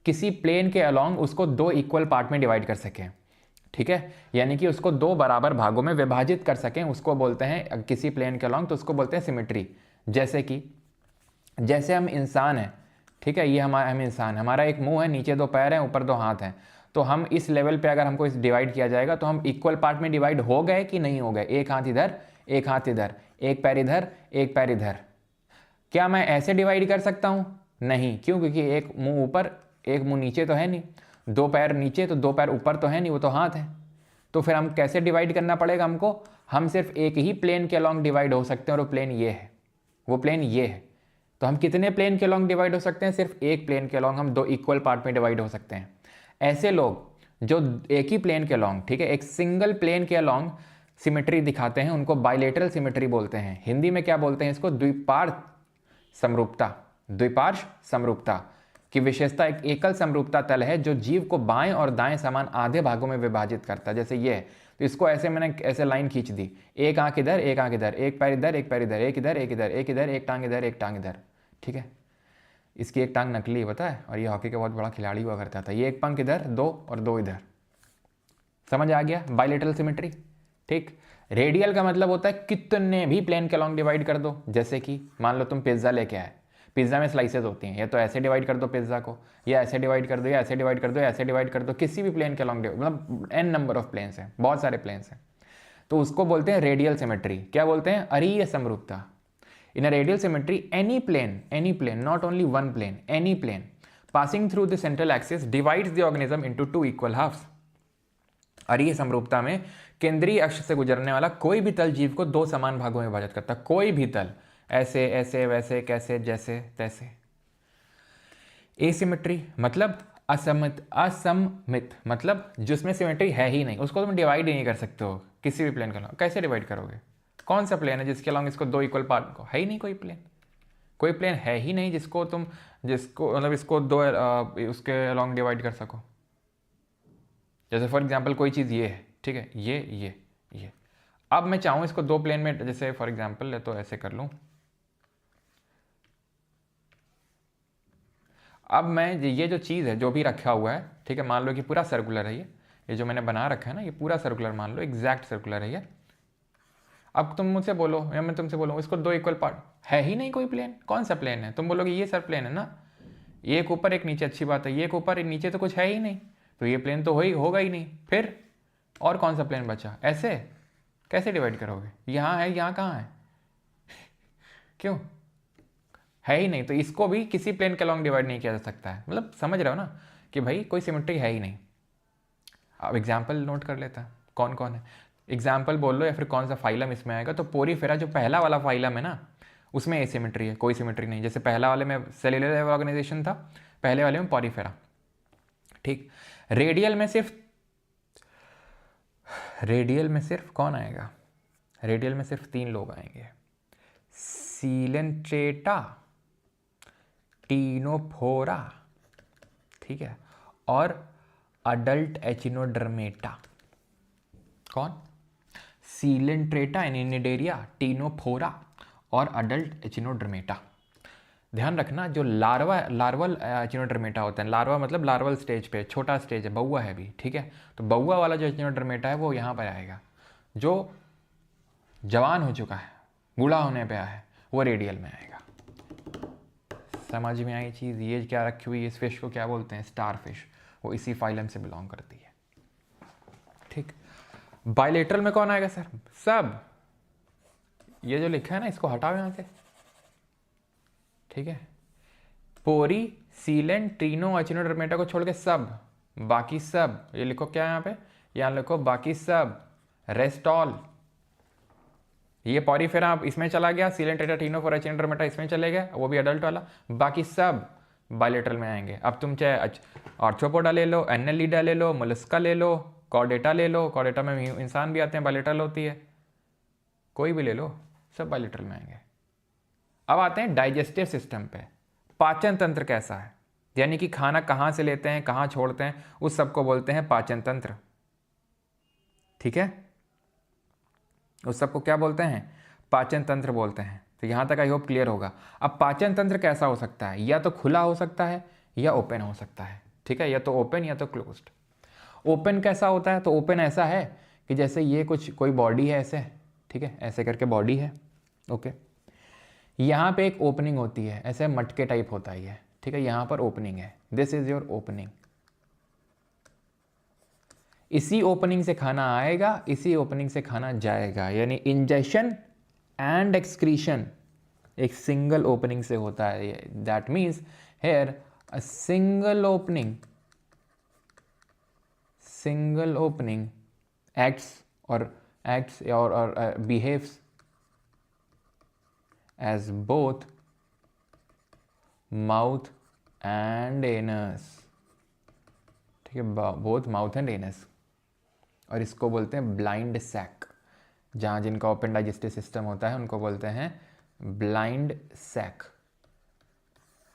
किसी प्लेन के अलोंग उसको दो इक्वल पार्ट में डिवाइड कर सकें, ठीक है, यानी कि उसको दो बराबर भागों में विभाजित कर सकें, उसको बोलते हैं किसी प्लेन के अलोंग, तो उसको बोलते हैं सिमेट्री। जैसे हम इंसान हैं, ठीक है, ये हम इंसान, हमारा एक मुंह है, नीचे दो पैर हैं, ऊपर दो हाथ हैं, तो हम इस लेवल पे अगर हमको इस डिवाइड किया जाएगा तो हम इक्वल पार्ट में डिवाइड हो गए कि नहीं हो गए। एक हाथ इधर, एक हाथ इधर, एक पैर इधर, एक पैर इधर। क्या मैं ऐसे डिवाइड कर सकता हूँ? नहीं, क्यों? क्योंकि एक मुंह ऊपर एक मुंह नीचे तो है नहीं, दो पैर नीचे तो दो पैर ऊपर तो है नहीं, वो तो हाथ है। तो फिर हम कैसे डिवाइड करना पड़ेगा हमको? हम सिर्फ एक ही प्लेन के अलॉन्ग डिवाइड हो सकते हैं और वो प्लेन ये है, वो प्लेन ये है। तो हम कितने प्लेन के अलॉन्ग डिवाइड हो सकते हैं? सिर्फ एक प्लेन के अलॉन्ग हम दो इक्वल पार्ट में डिवाइड हो सकते हैं। ऐसे लोग जो एक ही प्लेन के अलॉन्ग, ठीक है, एक सिंगल प्लेन के अलॉन्ग सिमेट्री दिखाते हैं, उनको बाइलेटरल सिमेट्री बोलते हैं। हिंदी में क्या बोलते हैं इसको? द्विपार्श्व समरूपता। द्विपार्श्व समरूपता की विशेषता एक एकल समरूपता तल है जो जीव को बाएं और दाएं समान आधे भागों में विभाजित करता है। जैसे ये है, तो इसको ऐसे मैंने ऐसे लाइन खींच दी, एक आंख इधर, एक आंख इधर, एक पैर इधर, एक पैर इधर, एक इधर, एक इधर, एक इधर, एक टांग इधर, एक टांग इधर, ठीक है। इसकी एक टांग नकली है, पता है, और ये हॉकी का बहुत बड़ा खिलाड़ी हुआ करता था। ये एक पंख इधर, दो और दो इधर। समझ आ गया? बाइलेटरल सिमेट्री, ठीक। रेडियल का मतलब होता है कितने भी प्लेन के अलॉन्ग डिवाइड कर दो। जैसे कि मान लो तुम पिज्ज़ा लेके आए, पिज्ज़ा में स्लाइसेस होती हैं, या तो ऐसे डिवाइड कर दो पिज्ज़ा को, या ऐसे डिवाइड कर दो, या ऐसे डिवाइड कर दो, या ऐसे डिवाइड कर दो, किसी भी प्लेन के अलॉन्ग, मतलब n नंबर ऑफ प्लेन्स हैं, बहुत सारे प्लेन्स हैं, तो उसको बोलते हैं रेडियल सिमेट्री। क्या बोलते हैं? अरीय समरूपता। In a radial symmetry any plane, not only one plane, any plane passing through the central axis divides the organism into two equal halves. अरीय समरूपता में केंद्रीय अक्ष से गुजरने वाला कोई भी तल जीव को दो समान भागों में विभाजित करता है। कोई भी तल, ऐसे ऐसे वैसे कैसे जैसे तैसे। एसिमेट्री मतलब असममित मतलब जिसमें सिमेट्री है ही नहीं, उसको तुम डिवाइड ही नहीं कर सकते हो किसी भी प्लेन के अलॉन्ग। कैसे डिवाइड करोगे? कौन सा प्लेन है जिसके अलॉन्ग इसको दो इक्वल पार्ट को? है ही नहीं कोई प्लेन, कोई प्लेन है ही नहीं जिसको तुम, जिसको मतलब इसको दो उसके अलॉन्ग डिवाइड कर सको। जैसे फॉर एग्जांपल कोई चीज़ ये है, ठीक है, ये अब मैं चाहूँ इसको दो प्लेन में, जैसे फॉर एग्जांपल तो ऐसे कर लूँ, अब मैं ये जो चीज़ है जो भी रखा हुआ है, ठीक है, मान लो कि पूरा सर्कुलर है, ये जो मैंने बना रखा है ना, ये पूरा सर्कुलर मान लो, एग्जैक्ट सर्कुलर है ये। अब तुम मुझसे बोलो या मैं तुमसे बोलूँ इसको दो इक्वल पार्ट, है ही नहीं कोई प्लेन। कौन सा प्लेन है? तुम बोलोगे ये सर प्लेन है ना, ये एक ऊपर एक नीचे, अच्छी बात है, ये एक ऊपर एक नीचे तो कुछ है ही नहीं, तो ये प्लेन तो होगा ही नहीं। फिर और कौन सा प्लेन बचा? ऐसे कैसे डिवाइड करोगे? यहाँ है, यहाँ कहाँ है? क्यों? है ही नहीं, तो इसको भी किसी प्लेन के अलॉन्ग डिवाइड नहीं किया जा सकता है। मतलब समझ रहे हो ना कि भाई कोई सिमेट्री है ही नहीं। अब एग्जाम्पल नोट कर लेता है कौन कौन है, एग्जाम्पल बोल लो या फिर कौन सा फाइलम इसमें आएगा। तो पोरीफेरा जो पहला वाला फाइलम है ना, उसमें एसिमेट्री है, कोई सिमेट्री नहीं। जैसे पहला वाले में सेल्यूलर ऑर्गेनाइजेशन था, पहले वाले में पोरीफेरा, ठीक। रेडियल में सिर्फ कौन आएगा? रेडियल में सिर्फ तीन लोग आएंगे, सीलेंट्रेटा, टीनोफोरा, ठीक है, और अडल्ट एचिनोडर्मेटा। कौन? सीलेंट्रेटा एनिडेरिया, टीनोफोरा और अडल्ट एचिनोडर्मेटा। ध्यान रखना जो लार्वल एचिनोडर्मेटा होता है, लार्वा मतलब लार्वल स्टेज पे, छोटा स्टेज है, बउआ है भी, ठीक है, तो बउआ वाला जो एचिनोडर्मेटा है वो यहाँ पर आएगा। जो जवान हो चुका है, बूढ़ा होने पे आया है, वो रेडियल में आएगा। समझ में आई चीज़? ये क्या रखी हुई है, इस फिश को क्या बोलते हैं? स्टार फिश, वो इसी फाइलम से बिलोंग करती है, ठीक। बाइलेटरल में कौन आएगा सर? सब, ये जो लिखा है ना इसको हटाओ यहाँ से, ठीक है। पोरी, सीलेंट, ट्रीनो, एचिनोडर्मेटा को छोड़ के सब, बाकी सब, ये लिखो क्या यहाँ पे, यहाँ लिखो बाकी सब, रेस्ट ऑल। ये पोरीफेरा इसमें चला गया, सीलेंट्रेटा, टीनोफोरा, एचिनोडर्मेटा इसमें चले गए, वो भी अडल्ट वाला, बाकी सब बाइलेटरल में आएंगे। अब तुम चाहे आर्थ्रोपोडा ले लो, एनेलिडा ले लो, मोलस्का ले लो, कॉर्डेटा ले लो, कॉर्डेटा में इंसान भी आते हैं, बाइलेटरल होती है, कोई भी ले लो, सब बाइलेटरल में आएंगे। अब आते हैं डाइजेस्टिव सिस्टम पे। पाचन तंत्र कैसा है, यानी कि खाना कहाँ से लेते हैं, कहाँ छोड़ते हैं, उस सबको बोलते हैं पाचन तंत्र, ठीक है। उस सबको क्या बोलते हैं? पाचन तंत्र बोलते हैं। तो यहाँ तक आई होप क्लियर होगा। अब पाचन तंत्र कैसा हो सकता है? या तो खुला हो सकता है या ओपन हो सकता है, ठीक है, या तो ओपन या तो क्लोज्ड। ओपन कैसा होता है? तो ओपन ऐसा है कि जैसे ये कोई बॉडी है ऐसे, ठीक है, ऐसे करके बॉडी है, ओके, यहाँ पे एक ओपनिंग होती है, ऐसे मटके टाइप होता है ये, ठीक है, यहाँ पर ओपनिंग है, दिस इज योर ओपनिंग। इसी ओपनिंग से खाना आएगा, इसी ओपनिंग से खाना जाएगा, यानी इंजेक्शन एंड एक्सक्रीशन एक सिंगल ओपनिंग से होता है। That means here a single opening acts or behaves as both mouth and anus, ठीक है, बोथ माउथ एंड एनस। और इसको बोलते हैं ब्लाइंड सैक। जहाँ जिनका ओपन डाइजेस्टिव सिस्टम होता है उनको बोलते हैं ब्लाइंड सैक,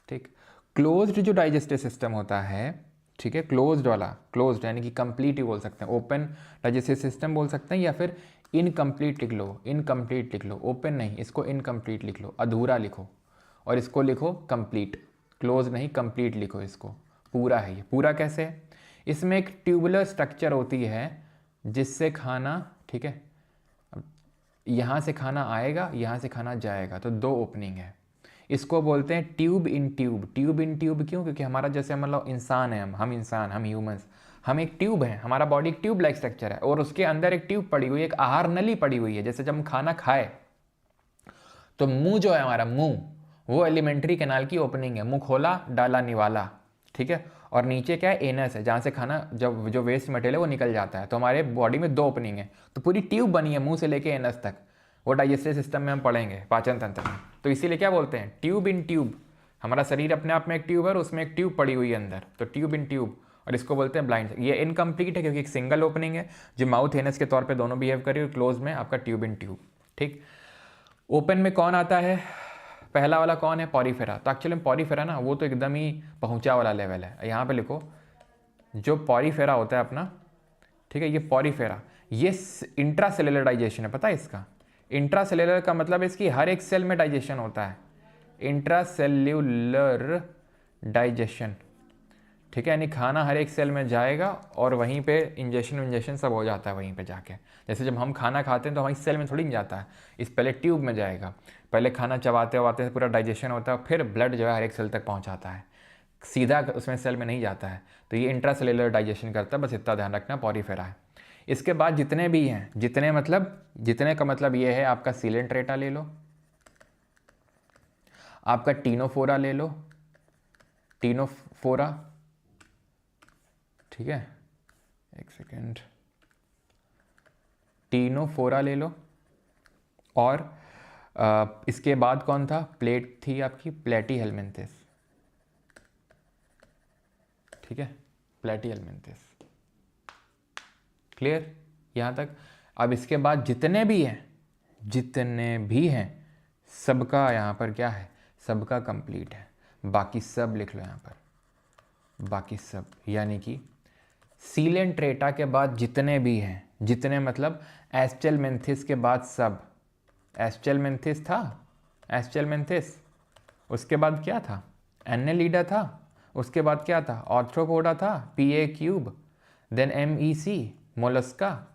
ठीक। क्लोज्ड जो डाइजेस्टिव सिस्टम होता है, ठीक है, क्लोज्ड वाला, क्लोज्ड यानी कि कंप्लीट ही बोल सकते हैं, ओपन डाइजेस्टिव सिस्टम बोल सकते हैं, या फिर इनकम्प्लीट लिख लो, इनकम्प्लीट लिख लो, ओपन नहीं, इसको इनकम्प्लीट लिख लो, अधूरा लिखो, और इसको लिखो कंप्लीट, क्लोज नहीं कंप्लीट लिखो, इसको पूरा है। ये पूरा कैसे है? इसमें एक ट्यूबुलर स्ट्रक्चर होती है जिससे खाना, ठीक है, यहाँ से खाना आएगा, यहाँ से खाना जाएगा, तो दो ओपनिंग है। इसको बोलते हैं ट्यूब इन ट्यूब। ट्यूब इन ट्यूब क्यों? क्योंकि हमारा जैसे मतलब इंसान है, हम इंसान, हम ह्यूमंस, हम एक ट्यूब है, हमारा बॉडी एक ट्यूब लाइक स्ट्रक्चर है, और उसके अंदर एक ट्यूब पड़ी हुई है, एक आहार नली पड़ी हुई है। जैसे जब हम खाना खाए तो मुंह जो है हमारा, मुंह, वो एलिमेंट्री कैनाल की ओपनिंग है, मुंह खोला डाला निवाला, ठीक है, और नीचे क्या है, एनस है, जहाँ से खाना, जब जो वेस्ट मटेरियल है वो निकल जाता है। तो हमारे बॉडी में दो ओपनिंग है, तो पूरी ट्यूब बनी है मुंह से लेके एनस तक। वो डाइजेस्टिव सिस्टम में हम पढ़ेंगे, पाचन तंत्र में। तो इसीलिए क्या बोलते हैं, ट्यूब इन ट्यूब। हमारा शरीर अपने आप में एक ट्यूब है और उसमें एक ट्यूब पड़ी हुई है अंदर, तो ट्यूब इन ट्यूब। और इसको बोलते हैं ब्लाइंड। ये इनकम्प्लीट है क्योंकि एक सिंगल ओपनिंग है जो माउथ एनस के तौर पे दोनों बिहेव करी, और क्लोज में आपका ट्यूब इन ट्यूब, ठीक। ओपन में कौन आता है? पहला वाला कौन है? पॉरीफेरा। तो एक्चुअली में पॉरीफेरा ना, वो तो एकदम ही पहुंचा वाला लेवल है। यहाँ पे लिखो, जो पॉरीफेरा होता है अपना, ठीक है, ये पॉरीफेरा, ये इंट्रासेल्युलर डाइजेशन है, पता है इसका? इंट्रासेल्युलर का मतलब इसकी हर एक सेल में डाइजेशन होता है, इंट्रासेल्युलर डाइजेशन, ठीक है, यानी खाना हर एक सेल में जाएगा और वहीं पे इंजेक्शन सब हो जाता है वहीं पे जाके। जैसे जब हम खाना खाते हैं तो हमारी सेल में थोड़ी नहीं जाता है, इस पहले ट्यूब में जाएगा, पहले खाना चबाते चबाते पूरा डाइजेशन होता है, फिर ब्लड जो है हर एक सेल तक पहुँचाता है, सीधा उसमें सेल में नहीं जाता है। तो ये इंट्रासेल्युलर डाइजेशन करता है, बस इतना ध्यान रखना, पॉरीफेरा है। इसके बाद जितने भी हैं, जितने का मतलब ये है, आपका सीलेंट्रेटा ले लो, आपका टीनोफोरा ले लो, टीनोफोरा, ठीक है, एक सेकेंड, टीनोफोरा ले लो। और इसके बाद कौन था? प्लेट थी आपकी प्लेटीहेल्मिन्थिस, ठीक है, प्लेटीहेल्मिन्थिस, क्लियर यहाँ तक? अब इसके बाद जितने भी हैं सबका यहाँ पर क्या है, सबका कंप्लीट है। बाकी सब लिख लो यहाँ पर, बाकी सब, यानी कि सीलेंट्रेटा के बाद जितने भी हैं, जितने मतलब एस्चेल्मेंथिस के बाद सब, एस्चेल्मेंथिस था, एस्चेल्मेंथिस, उसके बाद क्या था, एनेलिडा था, उसके बाद क्या था, ऑर्थ्रोपोडा था, PA3, देन MEC मोलस्का,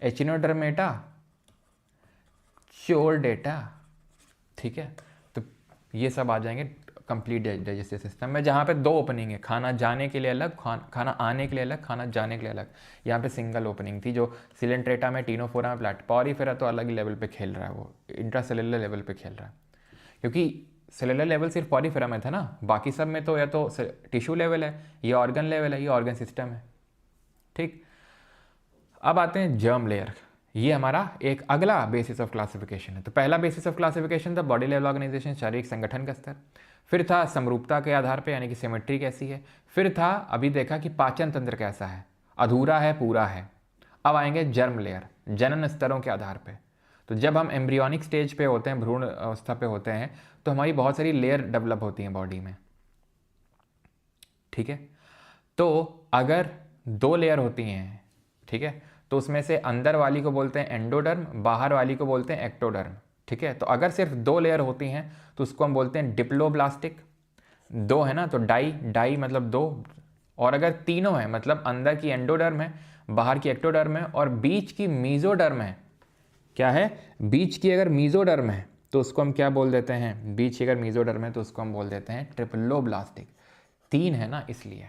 एचिनोडर्मेटा, चोरडेटा, ठीक है। तो ये सब आ जाएंगे कंप्लीट डाइजेस्टिव सिस्टम में, जहाँ पे दो ओपनिंग है, खाना जाने के लिए अलग, खाना आने के लिए अलग, खाना जाने के लिए अलग। यहाँ पे सिंगल ओपनिंग थी, जो सिलेंट्रेटा में, टीनोफोरा में, प्लेट, पॉरीफेरा तो अलग ही लेवल पे खेल रहा है, वो इंट्रासेलुलर लेवल पे खेल रहा है, क्योंकि सेलुलर लेवल सिर्फ पॉरीफेरा में था ना, बाकी सब में तो या तो टिश्यू लेवल है, ये ऑर्गन लेवल है, ये ऑर्गन सिस्टम है, ठीक। अब आते हैं जर्म लेयर। ये हमारा एक अगला बेसिस ऑफ क्लासिफिकेशन है। तो पहला बेसिस ऑफ क्लासिफिकेशन था बॉडी लेवल ऑर्गेनाइजेशन, शारीरिक संगठन का स्तर। फिर था समरूपता के आधार पे, यानी कि सिमेट्री कैसी है। फिर था अभी देखा कि पाचन तंत्र कैसा है, अधूरा है, पूरा है। अब आएंगे जर्म लेयर, जनन स्तरों के आधार पे। तो जब हम एम्ब्रियोनिक स्टेज पे होते हैं, भ्रूण अवस्था पे होते हैं, तो हमारी बहुत सारी लेयर डेवलप होती हैं बॉडी में, ठीक है। तो अगर दो लेयर होती हैं, ठीक है, तो उसमें से अंदर वाली को बोलते हैं एंडोडर्म, बाहर वाली को बोलते हैं एक्टोडर्म, ठीक है। तो अगर सिर्फ दो लेयर होती हैं तो उसको हम बोलते हैं डिप्लोब्लास्टिक, दो है ना तो डाई मतलब दो, और अगर तीनों है मतलब अंदर की एंडोडर्म है, बाहर की एक्टोडर्म है, और बीच की मीजोडर्म है, क्या है, बीच की अगर मीजोडर्म है तो उसको हम क्या बोल देते हैं, बीच की अगर मीजोडर्म है तो उसको हम बोल देते हैं ट्रिप्लोब्लास्टिक। तीन है ना इसलिए।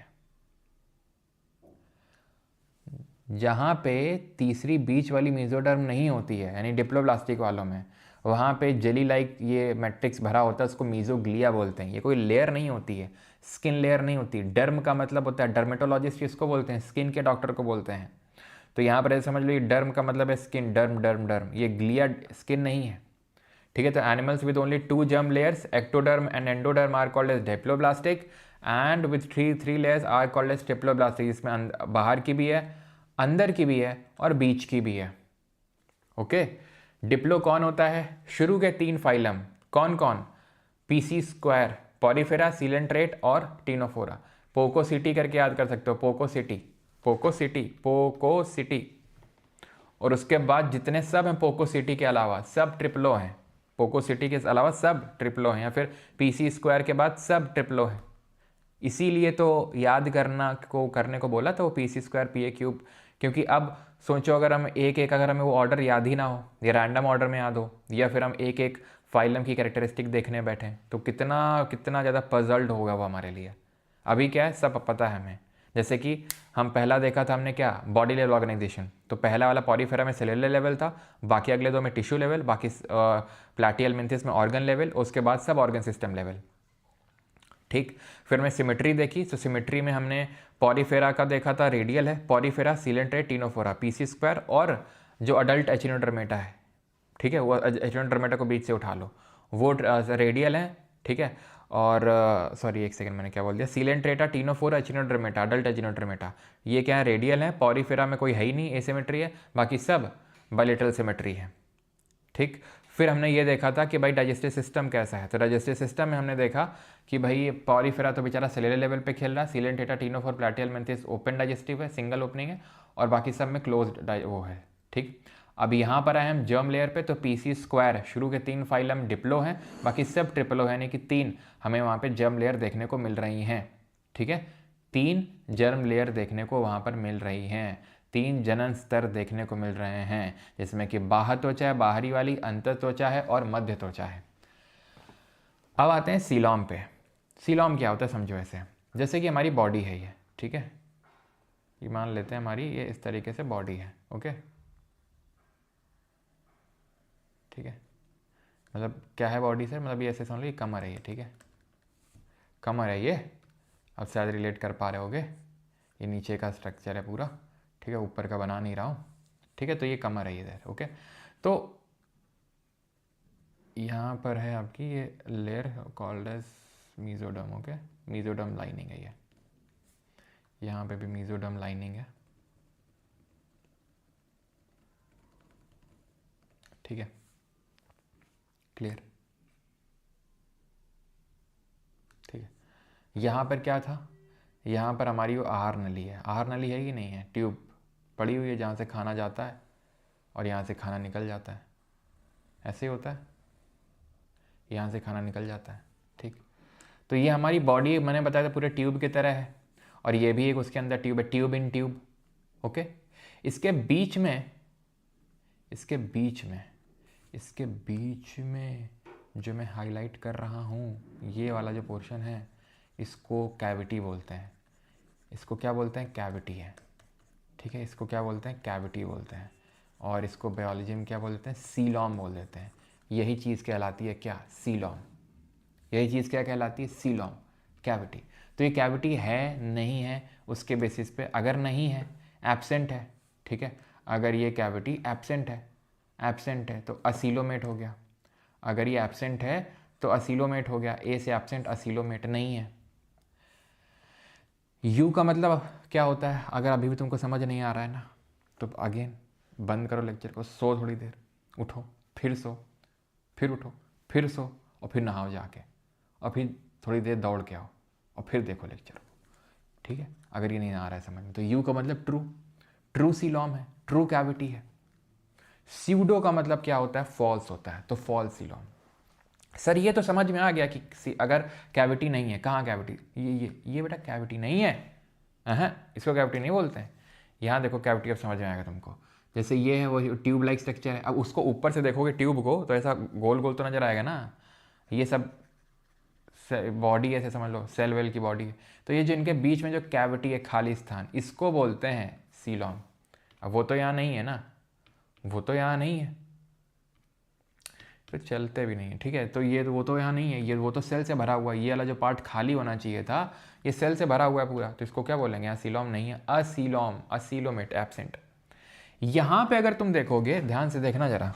जहाँ पे तीसरी बीच वाली मीजोडर्म नहीं होती है, यानी डिप्लोब्लास्टिक वालों में, वहाँ पे जेली लाइक ये मैट्रिक्स भरा होता है, उसको मीजोग्लिया बोलते हैं। ये कोई लेयर नहीं होती है, स्किन लेयर नहीं होती। डर्म का मतलब होता है, डर्मेटोलॉजिस्ट किसको बोलते हैं, स्किन के डॉक्टर को बोलते हैं। तो यहाँ पर ऐसे समझ लो, ये डर्म का मतलब है स्किन, डर्म डर्म डर्म, ये ग्लिया स्किन नहीं है, ठीक है। तो animals with only 2 germ layers, ectoderm and endoderm, are called as diploblastic, and with three layers are called as triploblastic. इसमें बाहर की भी है, अंदर की भी है और बीच की भी है। ओके, डिप्लो कौन होता है, शुरू के 3 फाइलम कौन कौन, पीसी स्क्वायर, पॉरीफेरा, सीलेंट्रेट और टीनोफोरा। पोकोसिटी करके याद कर सकते हो, पोकोसिटी, पोकोसिटी, पोकोसिटी। और उसके बाद जितने सब हैं पोकोसिटी के अलावा सब ट्रिप्लो हैं, पोकोसिटी के अलावा सब ट्रिप्लो हैं, या फिर पीसी स्क्वायर के बाद सब ट्रिप्लो हैं। इसीलिए तो याद करने को बोला था वो PC square P A cube, क्योंकि अब सोचो अगर हम एक एक, अगर हमें वो ऑर्डर याद ही ना हो, या रैंडम ऑर्डर में याद हो, या फिर हम एक एक फाइलम की कैरेक्टरिस्टिक देखने बैठे, तो कितना कितना ज़्यादा पजल्ड होगा वो हमारे लिए। अभी क्या है, सब पता है हमें। जैसे कि हम पहला देखा था हमने क्या, बॉडी लेवल ऑर्गेनाइजेशन। तो पहला वाला पॉरीफेरा में सेलुलर लेवल था, बाकी अगले 2 में टिश्यू लेवल, बाकी प्लाटियल मेंथिस में ऑर्गन लेवल, उसके बाद सब ऑर्गन सिस्टम लेवल, ठीक। फिर मैं सिमेट्री देखी, तो सिमेट्री में हमने पॉरीफेरा का देखा था, रेडियल है, Porifera, coelenterate, Ctenophora, PC square, और जो अडल्ट एचिनोडर्मेटा है, ठीक है, वो एचिनोडर्मेटा को बीच से उठा लो, वो रेडियल है, ठीक है। और सॉरी एक सेकंड, मैंने क्या बोल दिया, सीलेंट्रेटा, टीनोफोरा, एचिनोडर्मेटा, अडल्ट एचिनोडर्मेटा, ये क्या है, रेडियल है। पॉरीफेरा में कोई है ही नहीं, एसिमेट्री है, बाकी सब बायलेटरल सिमेट्री है, ठीक। फिर हमने ये देखा था कि भाई डाइजेस्टिव सिस्टम कैसा है, तो डाइजेस्टिव सिस्टम में हमने देखा कि भाई पॉरीफेरा तो बेचारा सेलुलर लेवल पे खेल रहा है, सीलेंट्रेटा, टीनोफोर, प्लाटियल मेंथिस ओपन डाइजेस्टिव है, सिंगल ओपनिंग है, और बाकी सब में क्लोज्ड वो है, ठीक। अब यहाँ पर आए हम जर्म लेयर पे, तो पीसी स्क्वायर, शुरू के 3 फाइलम डिप्लो हैं, बाकी सब ट्रिप्लो है, यानी कि 3 हमें वहाँ पे जर्म लेयर देखने को मिल रही हैं, ठीक है। 3 जर्म लेयर देखने को वहाँ पर मिल रही हैं, 3 जनन स्तर देखने को मिल रहे हैं, जिसमें कि बाह्य त्वचा है, बाहरी वाली, अंतर त्वचा है और मध्य त्वचा है। अब आते हैं सीलॉम पे। सीलॉम क्या होता है समझो ऐसे, जैसे कि हमारी बॉडी है ये, ठीक है, ये मान लेते हैं हमारी ये इस तरीके से बॉडी है, ओके, ठीक है। मतलब क्या है बॉडी सर, मतलब ये ऐसे समझ लो, ये कमर है ये, ठीक है, कमर है ये, अब शायद रिलेट कर पा रहे होगे, ये नीचे का स्ट्रक्चर है पूरा, ठीक है, ऊपर का बना नहीं रहा हूँ, ठीक है। तो ये कमर है इधर, ओके। तो यहाँ पर है आपकी ये layer called as mesoderm, okay, mesoderm lining है ये, यहाँ पे भी मीजोडर्म लाइनिंग है, ठीक है, क्लियर, ठीक है। यहाँ पर क्या था, यहाँ पर हमारी वो आहार नली है, आहार नली है कि नहीं है, ट्यूब पड़ी हुई है जहाँ से खाना जाता है और यहाँ से खाना निकल जाता है, ऐसे ही होता है, यहाँ से खाना निकल जाता है, ठीक। तो ये हमारी बॉडी मैंने बताया था पूरे ट्यूब की तरह है, और ये भी एक उसके अंदर ट्यूब है, ट्यूब इन ट्यूब, ओके। इसके बीच में, इसके बीच में, इसके बीच में जो मैं हाईलाइट कर रहा हूँ, ये वाला जो पोर्शन है, इसको कैविटी बोलते हैं। इसको क्या बोलते हैं, कैविटी है, ठीक है, इसको क्या बोलते हैं, कैविटी बोलते हैं, और इसको बायोलॉजी में क्या बोलते हैं, सीलॉम बोल देते हैं। यही चीज़ कहलाती है क्या, सीलॉम, यही चीज़ क्या कहलाती है, सीलॉम, कैविटी। तो ये कैविटी है नहीं है उसके बेसिस पे, अगर नहीं है, एब्सेंट है, ठीक है, अगर ये कैविटी एब्सेंट है, एब्सेंट है तो असीलोमेट हो गया, अगर ये एब्सेंट है तो असीलोमेट हो गया, ए से एब्सेंट असीलोमेट नहीं है। यू का मतलब क्या होता है, अगर अभी भी तुमको समझ नहीं आ रहा है ना, तो अगेन बंद करो लेक्चर को, सो थोड़ी देर, उठो, फिर सो, फिर उठो, फिर सो, और फिर नहाओ जाके, और फिर थोड़ी देर दौड़ के आओ, और फिर देखो लेक्चर को, ठीक है, अगर ये नहीं आ रहा है समझ में। तो यू का मतलब ट्रू, ट्रू सीलॉम है, ट्रू कैविटी है। स्यूडो का मतलब क्या होता है, फॉल्स होता है, तो फॉल्स सीलॉम। सर ये तो समझ में आ गया कि अगर कैविटी नहीं है, कहाँ कैविटी, ये बेटा कैविटी नहीं है, इसको कैविटी नहीं बोलते हैं। यहाँ देखो कैविटी, अब समझ में आएगा तुमको। जैसे ये है वो ट्यूब लाइक स्ट्रक्चर है, अब उसको ऊपर से देखोगे ट्यूब को, तो ऐसा गोल गोल तो नजर आएगा ना, ये सब बॉडी ऐसे समझ लो, सेल वेल की बॉडी है। तो ये जो इनके बीच में जो कैविटी है, खाली स्थान, इसको बोलते हैं सीलॉम। अब वो तो यहाँ नहीं है ना, वो तो यहाँ नहीं है, तो चलते भी नहीं है, ठीक है। तो ये वो तो यहाँ नहीं है, ये वो तो सेल से भरा हुआ है, ये वाला जो पार्ट खाली होना चाहिए था ये सेल से भरा हुआ है पूरा, तो इसको क्या बोलेंगे, असीलोम नहीं है, असीलोम, असीलोमेट, एब्सेंट। यहाँ पे अगर तुम देखोगे, ध्यान से देखना जरा,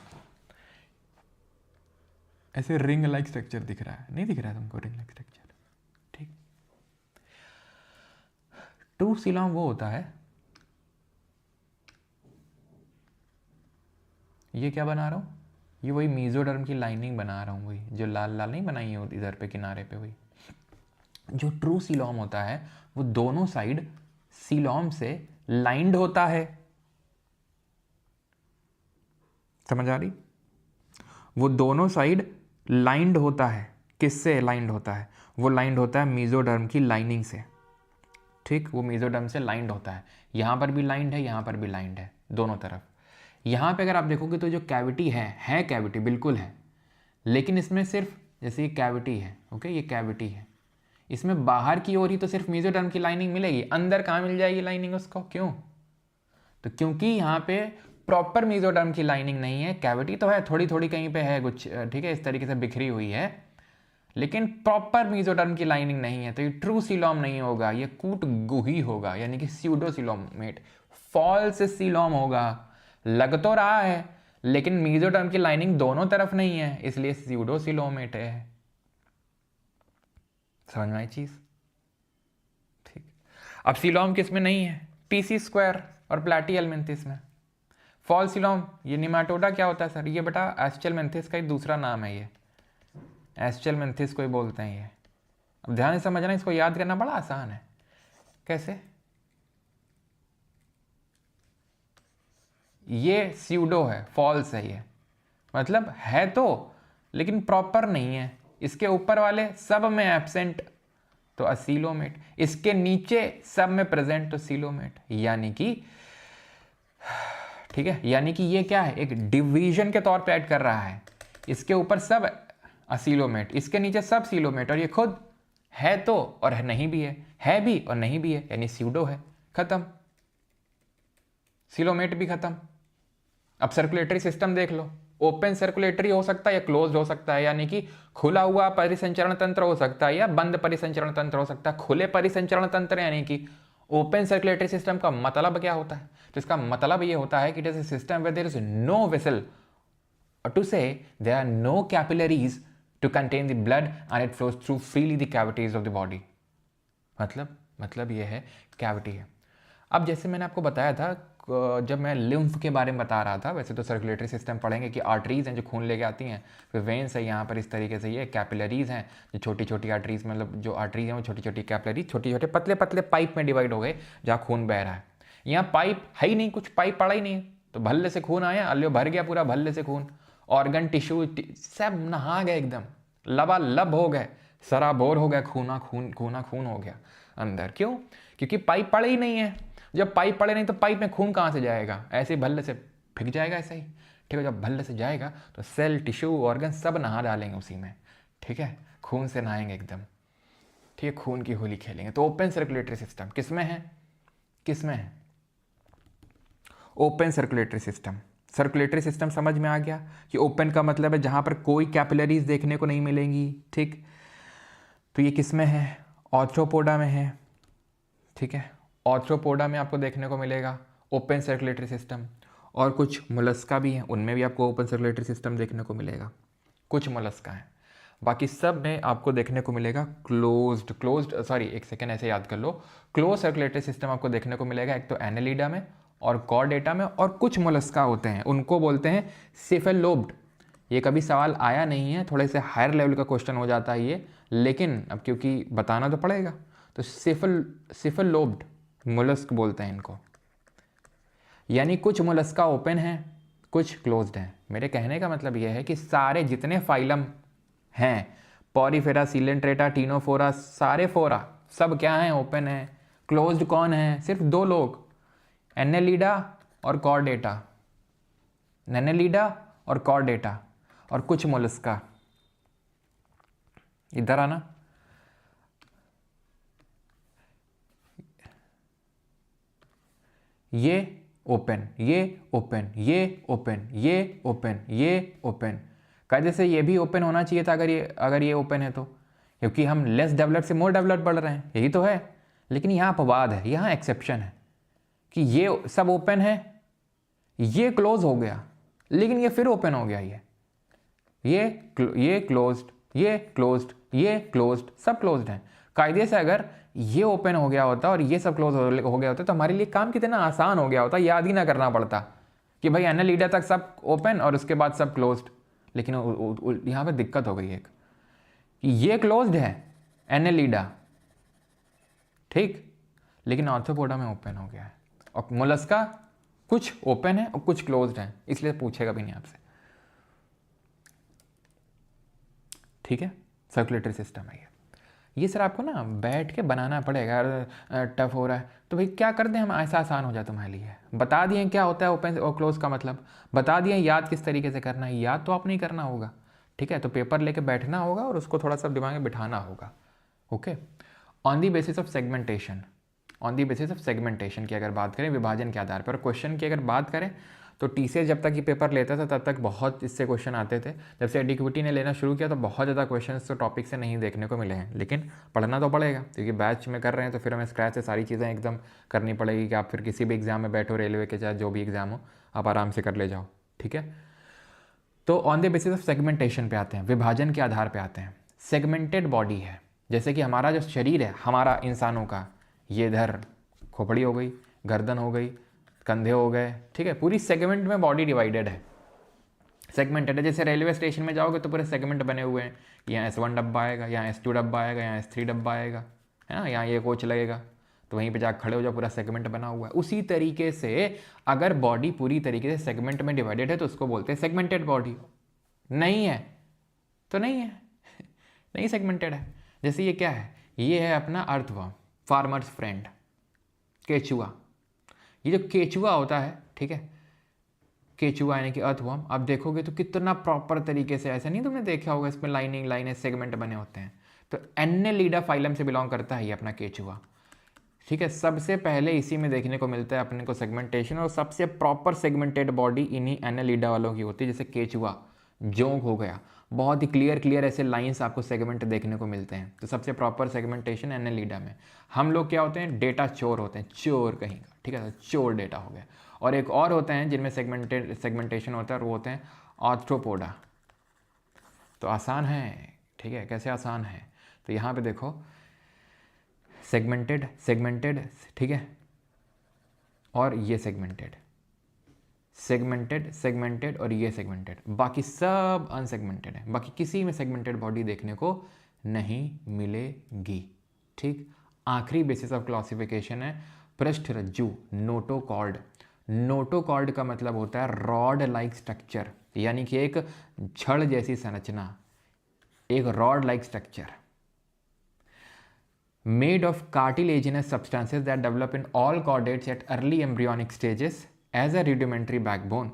ऐसे रिंग लाइक स्ट्रक्चर दिख रहा है, नहीं दिख रहा है तुमको रिंग लाइक स्ट्रक्चर, ठीक। टू सीलोम वो होता है, ये क्या बना रहा हूँ, ये वही मीजोडर्म की लाइनिंग बना रहा हूँ, वही जो लाल लाल नहीं बनाई है इधर पे किनारे पे, वही। जो ट्रू सीलोम होता है वो दोनों साइड सीलोम से लाइंड होता है, समझ आ रही, वो दोनों साइड लाइंड होता है, किससे लाइंड होता है, वो लाइंड होता है मीजोडर्म की लाइनिंग से, ठीक, वो मीजोडर्म से लाइंड होता है, यहाँ पर भी लाइंड है, यहाँ पर भी लाइंड है, दोनों तरफ। यहाँ पे अगर आप देखोगे तो जो कैविटी है कैविटी बिल्कुल है, लेकिन इसमें सिर्फ, जैसे ये कैविटी है, ओके, ये कैविटी है, इसमें बाहर की ओर ही तो सिर्फ मीजोडर्म की लाइनिंग मिलेगी, अंदर कहाँ मिल जाएगी लाइनिंग उसको, क्यों, तो क्योंकि यहाँ पे प्रॉपर मीजोडर्म की लाइनिंग नहीं है, कैविटी तो है थोड़ी थोड़ी कहीं पे है कुछ, ठीक है, इस तरीके से बिखरी हुई है, लेकिन प्रॉपर मीजोडर्म की लाइनिंग नहीं है, तो ये ट्रू सीलोम नहीं होगा, ये कूट गुही होगा, यानी कि स्यूडो सीलोमेट, फॉल्स सीलोम होगा। लग तो रहा है लेकिन मीजोडर्म की लाइनिंग दोनों तरफ नहीं है, इसलिए स्यूडो सीलोमेट है। समझ में आई चीज, ठीक। अब सीलोम किसमें नहीं है, पीसी स्क्वायर और प्लैटीहेल्मिन्थिस में। फॉल सीलोम, ये निमाटोडा क्या होता है सर, ये बेटा एस्चेल्मिन्थिस का ही दूसरा नाम है, ये एस्चेल्मिन्थिस को ही बोलते हैं ये। अब ध्यान से समझना, इसको याद करना बड़ा आसान है। कैसे, ये स्यूडो है, फॉल्स है, ये मतलब है तो लेकिन प्रॉपर नहीं है, इसके ऊपर वाले सब में एब्सेंट तो असीलोमेट, इसके नीचे सब में प्रेजेंट तो सीलोमेट, यानी कि, ठीक है, यानी कि ये क्या है, एक डिवीजन के तौर पे ऐड कर रहा है, इसके ऊपर सब असीलोमेट, इसके नीचे सब सीलोमेट, और ये खुद है तो और है नहीं भी है भी और नहीं भी है, यानी स्यूडो है, खत्म, सीलोमेट भी खत्म। अब सर्कुलेटरी सिस्टम देख लो, ओपन सर्कुलेटरी हो सकता है या क्लोज्ड हो सकता है, यानी कि खुला हुआ परिसंचरण तंत्र हो सकता है या बंद परिसंचरण तंत्र हो सकता है। खुले परिसंचरण तंत्र यानी कि ओपन सर्कुलेटरी सिस्टम का मतलब क्या होता है, तो इसका मतलब ये होता है कि it is a system where there is no vessel, or to say there are no capillaries to contain the blood and it flows through freely the cavities of the body। मतलब ये है कैविटी है। अब जैसे मैंने आपको बताया था जब मैं लिम्फ के बारे में बता रहा था, वैसे तो सर्कुलेटरी सिस्टम पढ़ेंगे कि आर्टरीज हैं जो खून लेके आती हैं, फिर वेन्स है यहाँ पर इस तरीके से, ये कैपिलरीज हैं जो छोटी छोटी आर्टरीज, मतलब जो आर्टरीज हैं वो छोटी छोटी कैपिलरीज, छोटे छोटे पतले पतले पाइप में डिवाइड हो गए जहाँ खून बह रहा है। यहाँ पाइप है ही नहीं, कुछ पाइप पड़ा ही नहीं, तो भल्ले से खून आया, अल्यो भर गया पूरा भल्ले से खून, ऑर्गन टिश्यू सब नहा गए, एकदम लबालब हो गए, सराबोर हो गया, खूना खून हो गया अंदर। क्यों, क्योंकि पाइप पड़े ही नहीं है। जब पाइप पड़े नहीं तो पाइप में खून कहाँ से जाएगा, ऐसे ही भल्ले से फेंक जाएगा, ऐसे ही, ठीक है। जब भल्ले से जाएगा तो सेल, टिश्यू, ऑर्गन सब नहा डालेंगे उसी में, ठीक है, खून से नहाएंगे एकदम, ठीक है, खून की होली खेलेंगे। तो ओपन सर्कुलेटरी सिस्टम किसमें है, open circulatory system. Circulatory system समझ में आ गया कि ओपन का मतलब है जहाँ पर कोई कैपिलरीज देखने को नहीं मिलेंगी, ठीक। तो ये किस में है, ऑर्थ्रोपोडा में है, ठीक है, ऑर्थ्रोपोडा में आपको देखने को मिलेगा ओपन सर्कुलेटरी सिस्टम, और कुछ मोलस्का भी हैं, उनमें भी आपको ओपन सर्कुलेटरी सिस्टम देखने को मिलेगा, कुछ मोलस्का हैं, बाकी सब में आपको देखने को मिलेगा क्लोज्ड, सॉरी एक सेकेंड, ऐसे याद कर लो, क्लोज सर्कुलेटरी सिस्टम आपको देखने को मिलेगा एक तो एनेलिडा में और कॉर्डेटा में, और कुछ मोलस्का होते हैं उनको बोलते हैं सेफेलोब्ड। ये कभी सवाल आया नहीं है, थोड़े से हायर लेवल का क्वेश्चन हो जाता है ये, लेकिन अब क्योंकि बताना तो पड़ेगा, तो सेफेलोब्ड मोलस्क बोलते हैं इनको, यानी कुछ मोलस्का ओपन हैं, कुछ क्लोज्ड हैं। मेरे कहने का मतलब यह है कि सारे जितने फाइलम हैं, पॉरीफेरा, सीलेंट्रेटा, टीनोफोरा, सारे फोरा सब क्या हैं, ओपन हैं। क्लोज्ड कौन है, सिर्फ दो लोग, एनेलिडा और कॉर्डेटा, नेनेलिडा और कॉर्डेटा, और कुछ मोलस्का। इधर आना, ये ओपन, ये ओपन, ये ओपन, ये ओपन, ये ओपन, कायदे से ये भी ओपन होना चाहिए था अगर ये ओपन है तो, क्योंकि हम लेस डेवलप्ड से मोर डेवलप्ड पढ़ रहे हैं, यही तो है। लेकिन यहाँ अपवाद है, यहाँ एक्सेप्शन है कि ये सब ओपन है, ये क्लोज हो गया, लेकिन ये फिर ओपन हो गया, ये क्लोज्ड, ये क्लोज्ड, ये क्लोज्ड, सब क्लोज्ड हैं। कायदे से अगर ये ओपन हो गया होता और ये सब क्लोज हो गया होता तो हमारे लिए काम कितना आसान हो गया होता, याद ही ना करना पड़ता कि भाई एनएल लीडा तक सब ओपन और उसके बाद सब क्लोज्ड। लेकिन यहाँ पे दिक्कत हो गई एक कि ये क्लोज्ड है एनएल लीडा, ठीक, लेकिन आर्थ्रोपोडा में ओपन हो गया है, और मोलस्का कुछ ओपन है और कुछ क्लोज्ड है, इसलिए पूछेगा भी नहीं आपसे, ठीक है। सर्कुलेटरी सिस्टम है ये सर आपको ना बैठ के बनाना पड़ेगा, टफ हो रहा है तो भाई क्या कर दें हम, ऐसा आसान हो जाए तुम्हारे लिए। बता दिए क्या होता है ओपन और क्लोज का मतलब, बता दिए याद किस तरीके से करना है, याद तो आप नहीं करना होगा, ठीक है। तो पेपर लेके बैठना होगा और उसको थोड़ा सा दिमाग में बिठाना होगा, okay. On the basis of segmentation, on the basis of segmentation की अगर बात करें, विभाजन के आधार पर, क्वेश्चन की अगर बात करें तो टीसीएस जब तक ये पेपर लेता था तब तक बहुत इससे क्वेश्चन आते थे। जब से एडिक्विटी ने लेना शुरू किया तो बहुत ज़्यादा क्वेश्चन तो टॉपिक से नहीं देखने को मिले हैं, लेकिन पढ़ना तो पड़ेगा क्योंकि बैच में कर रहे हैं तो फिर हमें स्क्रैच से सारी चीज़ें एकदम करनी पड़ेगी कि आप फिर किसी भी एग्जाम में बैठो, रेलवे के चाहे जो भी एग्जाम हो आप आराम से कर ले जाओ, ठीक है। तो on the basis of segmentation पे आते हैं, विभाजन के आधार पे आते हैं। सेगमेंटेड बॉडी है, जैसे कि हमारा जो शरीर है हमारा इंसानों का, ये इधर खोपड़ी हो गई, गर्दन हो गई, कंधे हो गए, ठीक है, पूरी सेगमेंट में बॉडी डिवाइडेड है, सेगमेंटेड है। जैसे रेलवे स्टेशन में जाओगे तो पूरे सेगमेंट बने हुए हैं, यहाँ S1 डब्बा आएगा, यहाँ S2 डब्बा आएगा, यहाँ S3 डब्बा आएगा, है ना, यहाँ ये कोच लगेगा, तो वहीं पे जाकर खड़े हो जाओ, पूरा सेगमेंट बना हुआ है। उसी तरीके से अगर बॉडी पूरी तरीके से सेगमेंट में डिवाइडेड है तो उसको बोलते हैं सेगमेंटेड बॉडी। नहीं है तो नहीं है, नहीं सेगमेंटेड है। जैसे ये क्या है, ये है अपना अर्थवर्म, फार्मर्स फ्रेंड, केचुआ। ये जो केचुआ होता है, ठीक है, केचुआ यानी कि अर्थवर्म, आप देखोगे तो कितना प्रॉपर तरीके से, ऐसा नहीं तुमने देखा होगा इसमें लाइनिंग लाइनें सेगमेंट बने होते हैं, तो एनेलिडा फाइलम से बिलोंग करता है ये अपना केचुआ, ठीक है। सबसे पहले इसी में देखने को मिलता है अपने को सेगमेंटेशन, और सबसे प्रॉपर सेगमेंटेड बॉडी इन्हीं एनेलिडा वालों की होती है। जैसे केचुआ, जोंक हो गया, बहुत ही क्लियर ऐसे लाइंस आपको सेगमेंट देखने को मिलते हैं। तो सबसे प्रॉपर सेगमेंटेशन एनेलिडा में। हम लोग क्या होते हैं, डेटा चोर होते हैं, चोर कहीं का, ठीक है, चोर डेटा हो गया। और एक और होते हैं जिनमें सेगमेंटेशन होता है और वो होते हैं आर्थ्रोपोडा। तो आसान है, ठीक है, कैसे आसान है, तो यहाँ पे देखो सेगमेंटेड, ठीक है, और ये सेगमेंटेड और ये सेगमेंटेड, बाकी सब अनसेगमेंटेड है, बाकी किसी में सेगमेंटेड बॉडी देखने को नहीं मिलेगी, ठीक। आखिरी बेसिस ऑफ क्लासिफिकेशन है पृष्ठरज्जु, नोटोकॉर्ड। नोटोकॉर्ड का मतलब होता है रॉड लाइक स्ट्रक्चर, यानी कि एक छड़ जैसी संरचना, एक rod like structure, made of cartilaginous substances that develop in all chordates at early embryonic stages as a rudimentary backbone,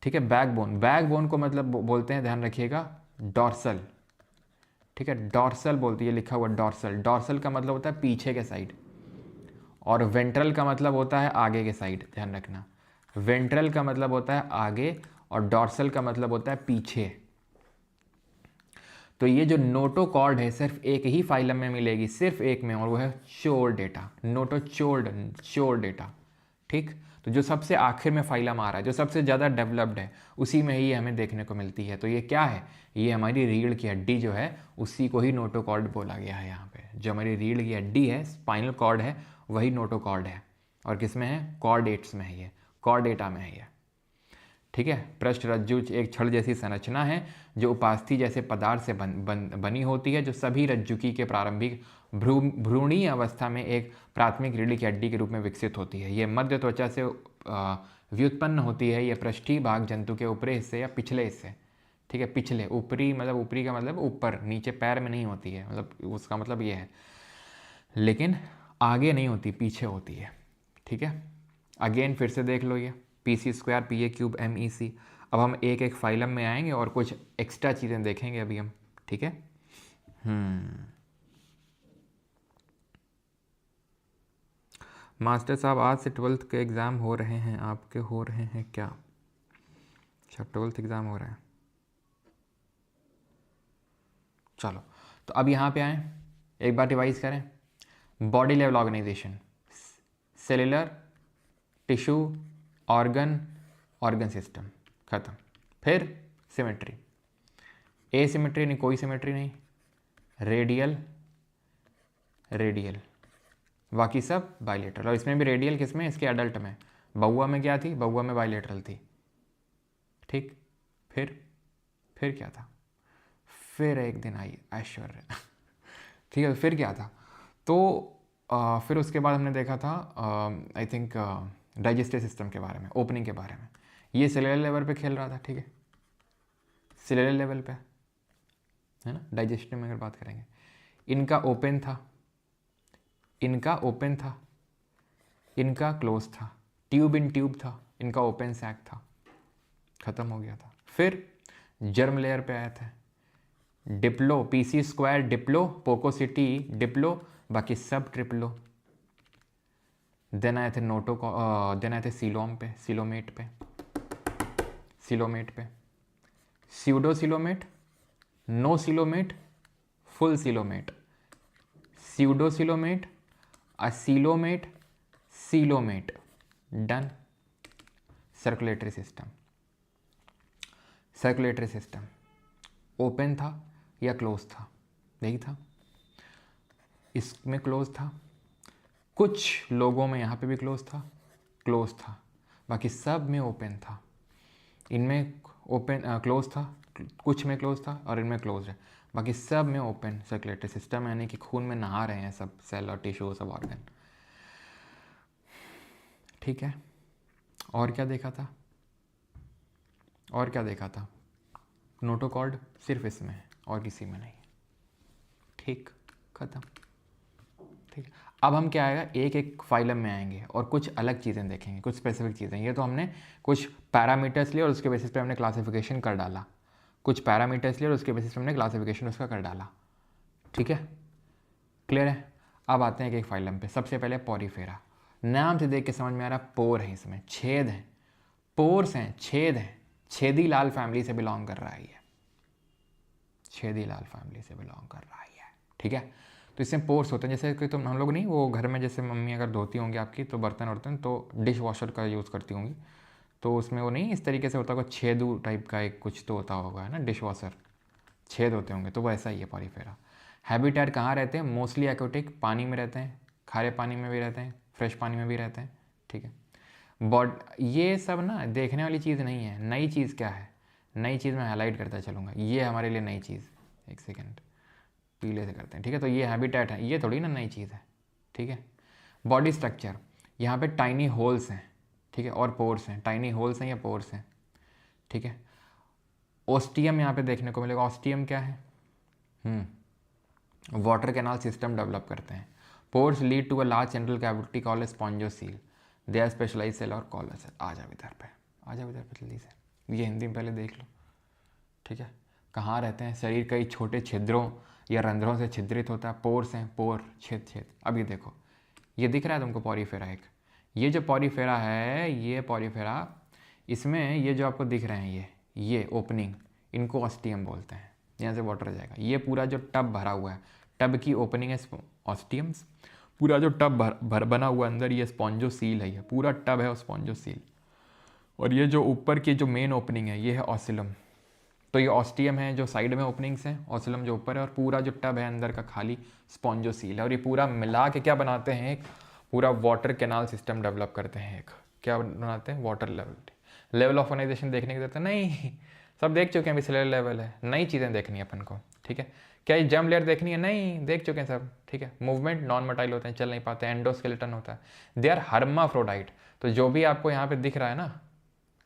ठीक है। बैकबोन को मतलब बोलते हैं, ध्यान रखिएगा, डॉर्सल, ठीक है, डॉर्सल बोलती है, लिखा हुआ डॉर्सल। डॉर्सल का मतलब होता है पीछे के साइड, और वेंट्रल का मतलब होता है आगे के साइड, ध्यान रखना। वेंट्रल का मतलब होता है आगे और डॉर्सल का मतलब होता है पीछे। तो ये जो नोटोकॉर्ड है सिर्फ एक ही फाइलम में मिलेगी, सिर्फ एक में, और वो है चोरडेटा, चोरडेटा, ठीक। तो जो सबसे आखिर में फाइलम आ रहा है, जो सबसे ज़्यादा डेवलप्ड है, उसी में ही हमें देखने को मिलती है। तो ये क्या है, ये हमारी रीढ़ की हड्डी जो है उसी को ही नोटोकॉर्ड बोला गया है। यहाँ पे जो हमारी रीढ़ की हड्डी है, स्पाइनल कॉर्ड है, वही नोटोकॉर्ड है। और किस में है, कॉर्डेट्स में है, ये कॉर्डेटा में है ये, ठीक है। पृष्ठरज्जु एक छड़ जैसी संरचना है जो उपास्थि जैसे पदार्थ से बनी होती है, जो सभी रज्जुकी के प्रारंभिक भ्रूणीय अवस्था में एक प्राथमिक रीढ़ की हड्डी के रूप में विकसित होती है। ये मध्य त्वचा से व्युत्पन्न होती है। ये पृष्ठीय भाग जंतु के ऊपरी हिस्से या पिछले हिस्से, ठीक है, पिछले, ऊपरी मतलब ऊपरी का मतलब ऊपर, नीचे पैर में नहीं होती है, मतलब उसका मतलब ये है, लेकिन आगे नहीं होती, पीछे होती है, ठीक है। अगेन फिर से देख लो, ये PC² PA³ MEC। अब हम एक एक फाइलम में आएंगे और कुछ एक्स्ट्रा चीज़ें देखेंगे अभी हम, ठीक है। मास्टर साहब आज से 12th के एग्ज़ाम हो रहे हैं, आपके हो रहे हैं क्या? अच्छा 12th एग्ज़ाम हो रहा है, चलो, तो अब यहाँ पे आए, एक बार रिवाइज करें। Body level organisation, cellular, tissue, organ system, ख़त्म। फिर सिमेट्री, ए सिमेट्री नहीं, कोई सिमेट्री नहीं, रेडियल, बाकी सब बाइलेटरल। और इसमें भी रेडियल किसमें, इसके एडल्ट में। बउआ में क्या थी, बउआ में बाइलेटरल थी, ठीक। फिर क्या था, फिर एक दिन आई ऐश्वर्या ठीक है, फिर क्या था, तो फिर उसके बाद हमने देखा था आई थिंक डाइजेस्टिव सिस्टम के बारे में, ओपनिंग के बारे में। ये सेलुलर लेवल पे खेल रहा था, ठीक है, सेलुलर लेवल पे है ना। डाइजेस्टिव में अगर बात करेंगे, इनका ओपन था, इनका क्लोज था, ट्यूब इन ट्यूब था, इनका ओपन सैक था, ख़त्म हो गया था। फिर जर्म लेयर पे आए थे, डिप्लो, पीसी स्क्वायर डिप्लो, पोकोसिटी डिप्लो, बाकी सब ट्रिप्लो। देन आए थे देन आए थे सीलोम पे, सिलोमेट पे, pseudo coelomate, no coelomate, full coelomate, pseudo coelomate, acoelomate, coelomate, done. Circulatory system open था या क्लोज था, यही था, इसमें क्लोज था, कुछ लोगों में यहाँ पे भी क्लोज था, बाकी सब में ओपन था। इनमें ओपन क्लोज था, कुछ में क्लोज था और इनमें क्लोज है, बाकी सब में ओपन सर्कुलेटरी सिस्टम, यानी कि खून में नहा रहे हैं सब सेल और टिश्यू, सब ऑर्गन, ठीक है। और क्या देखा था, नोटोकॉर्ड सिर्फ इसमें है और किसी में नहीं, ठीक, ख़त्म, ठीक। अब हम क्या आएगा, एक फाइलम में आएंगे और कुछ अलग चीज़ें देखेंगे, कुछ स्पेसिफिक चीज़ें। ये तो हमने कुछ पैरामीटर्स लिए और उसके बेसिस पे हमने क्लासिफिकेशन कर डाला, उसका कर डाला, ठीक है, क्लियर है। अब आते हैं एक फाइलम पे। सबसे पहले पॉरीफेरा, नाम से देख के समझ में आ रहा है पोर है, इसमें छेद हैं, पोर्स हैं, छेद हैं, छेदी लाल फैमिली से बिलोंग कर रहा है ये, ठीक है। तो इसमें पोर्स होते हैं, जैसे कि तुम हम लोग नहीं, वो घर में जैसे मम्मी अगर धोती होंगी आपकी तो बर्तन तो डिश वॉशर का यूज़ करती होंगी, तो उसमें वो नहीं इस तरीके से होता होगा, छेदू टाइप का एक कुछ तो होता होगा, है ना, डिश वॉशर, छेद होते होंगे, तो वो ऐसा ही है पॉरीफेरा। हैबिटेट कहाँ रहते हैं, मोस्टली एक्वेटिक, पानी में रहते हैं, खारे पानी में भी रहते हैं, फ्रेश पानी में भी रहते हैं, ठीक है। ये सब ना देखने वाली चीज़ नहीं है। नई चीज़ क्या है, नई चीज़ मैं हाईलाइट करता चलूँगा, ये हमारे लिए नई चीज़, एक सेकेंड, पीले से करते हैं, ठीक है। तो ये हैबिटेट है, ये थोड़ी ना नई चीज़ है, ठीक है। बॉडी स्ट्रक्चर, यहाँ पे टाइनी होल्स हैं, ठीक है, और पोर्स हैं, टाइनी होल्स हैं या पोर्स हैं, ठीक है। ऑस्टियम यहाँ पे देखने को मिलेगा। ऑस्टियम क्या है, वाटर कैनाल सिस्टम डेवलप करते हैं। Pores lead to a large central cavity called spongocoel, they are specialise cell और कॉलर सेल। आ जाओ इधर पे जल्दी से, ये हिंदी में पहले देख लो, ठीक है। कहाँ रहते हैं, शरीर कई छोटे छिद्रों या रंध्रों से छिद्रित होता है। पोर्स हैं, पोर, छेद। अब ये देखो, ये दिख रहा है तुमको पॉरीफेरा एक, ये जो पॉरीफेरा है, ये पॉरीफेरा, इसमें ये जो आपको दिख रहे हैं ये ओपनिंग, इनको ऑस्टियम बोलते हैं। यहाँ से वाटर जाएगा, ये पूरा जो टब भरा हुआ है, टब की ओपनिंग है ऑस्टियम्स, पूरा जो टब बना हुआ अंदर, ये स्पॉन्जोसील है, ये पूरा टब है स्पॉन्जोसील। और ये जो ऊपर की जो मेन ओपनिंग है, ये है ऑसिलम। तो ये ऑस्टियम है जो साइड में ओपनिंग्स हैं, ऑसिलम जो ऊपर है, और पूरा जो टब है अंदर का खाली स्पॉन्जोसील है। और ये पूरा मिला के क्या बनाते हैं, एक पूरा वाटर कैनाल सिस्टम डेवलप करते हैं। एक क्या बनाते हैं, वाटर लेवल ऑफ ऑर्गेनाइजेशन देखने की जरूरत है नहीं, सब देख चुके हैं, अभी सेलुलर लेवल है, नई चीज़ें देखनी है अपन को, ठीक है। क्या ये जर्म लेयर देखनी है, नहीं, देख चुके हैं सब, ठीक है। मूवमेंट नॉन मोटाइल होते हैं, चल नहीं पाते, एंडोस्केलेटन होता है, दे आर हर्माफ्रोडाइट। तो जो भी आपको यहाँ पे दिख रहा है ना,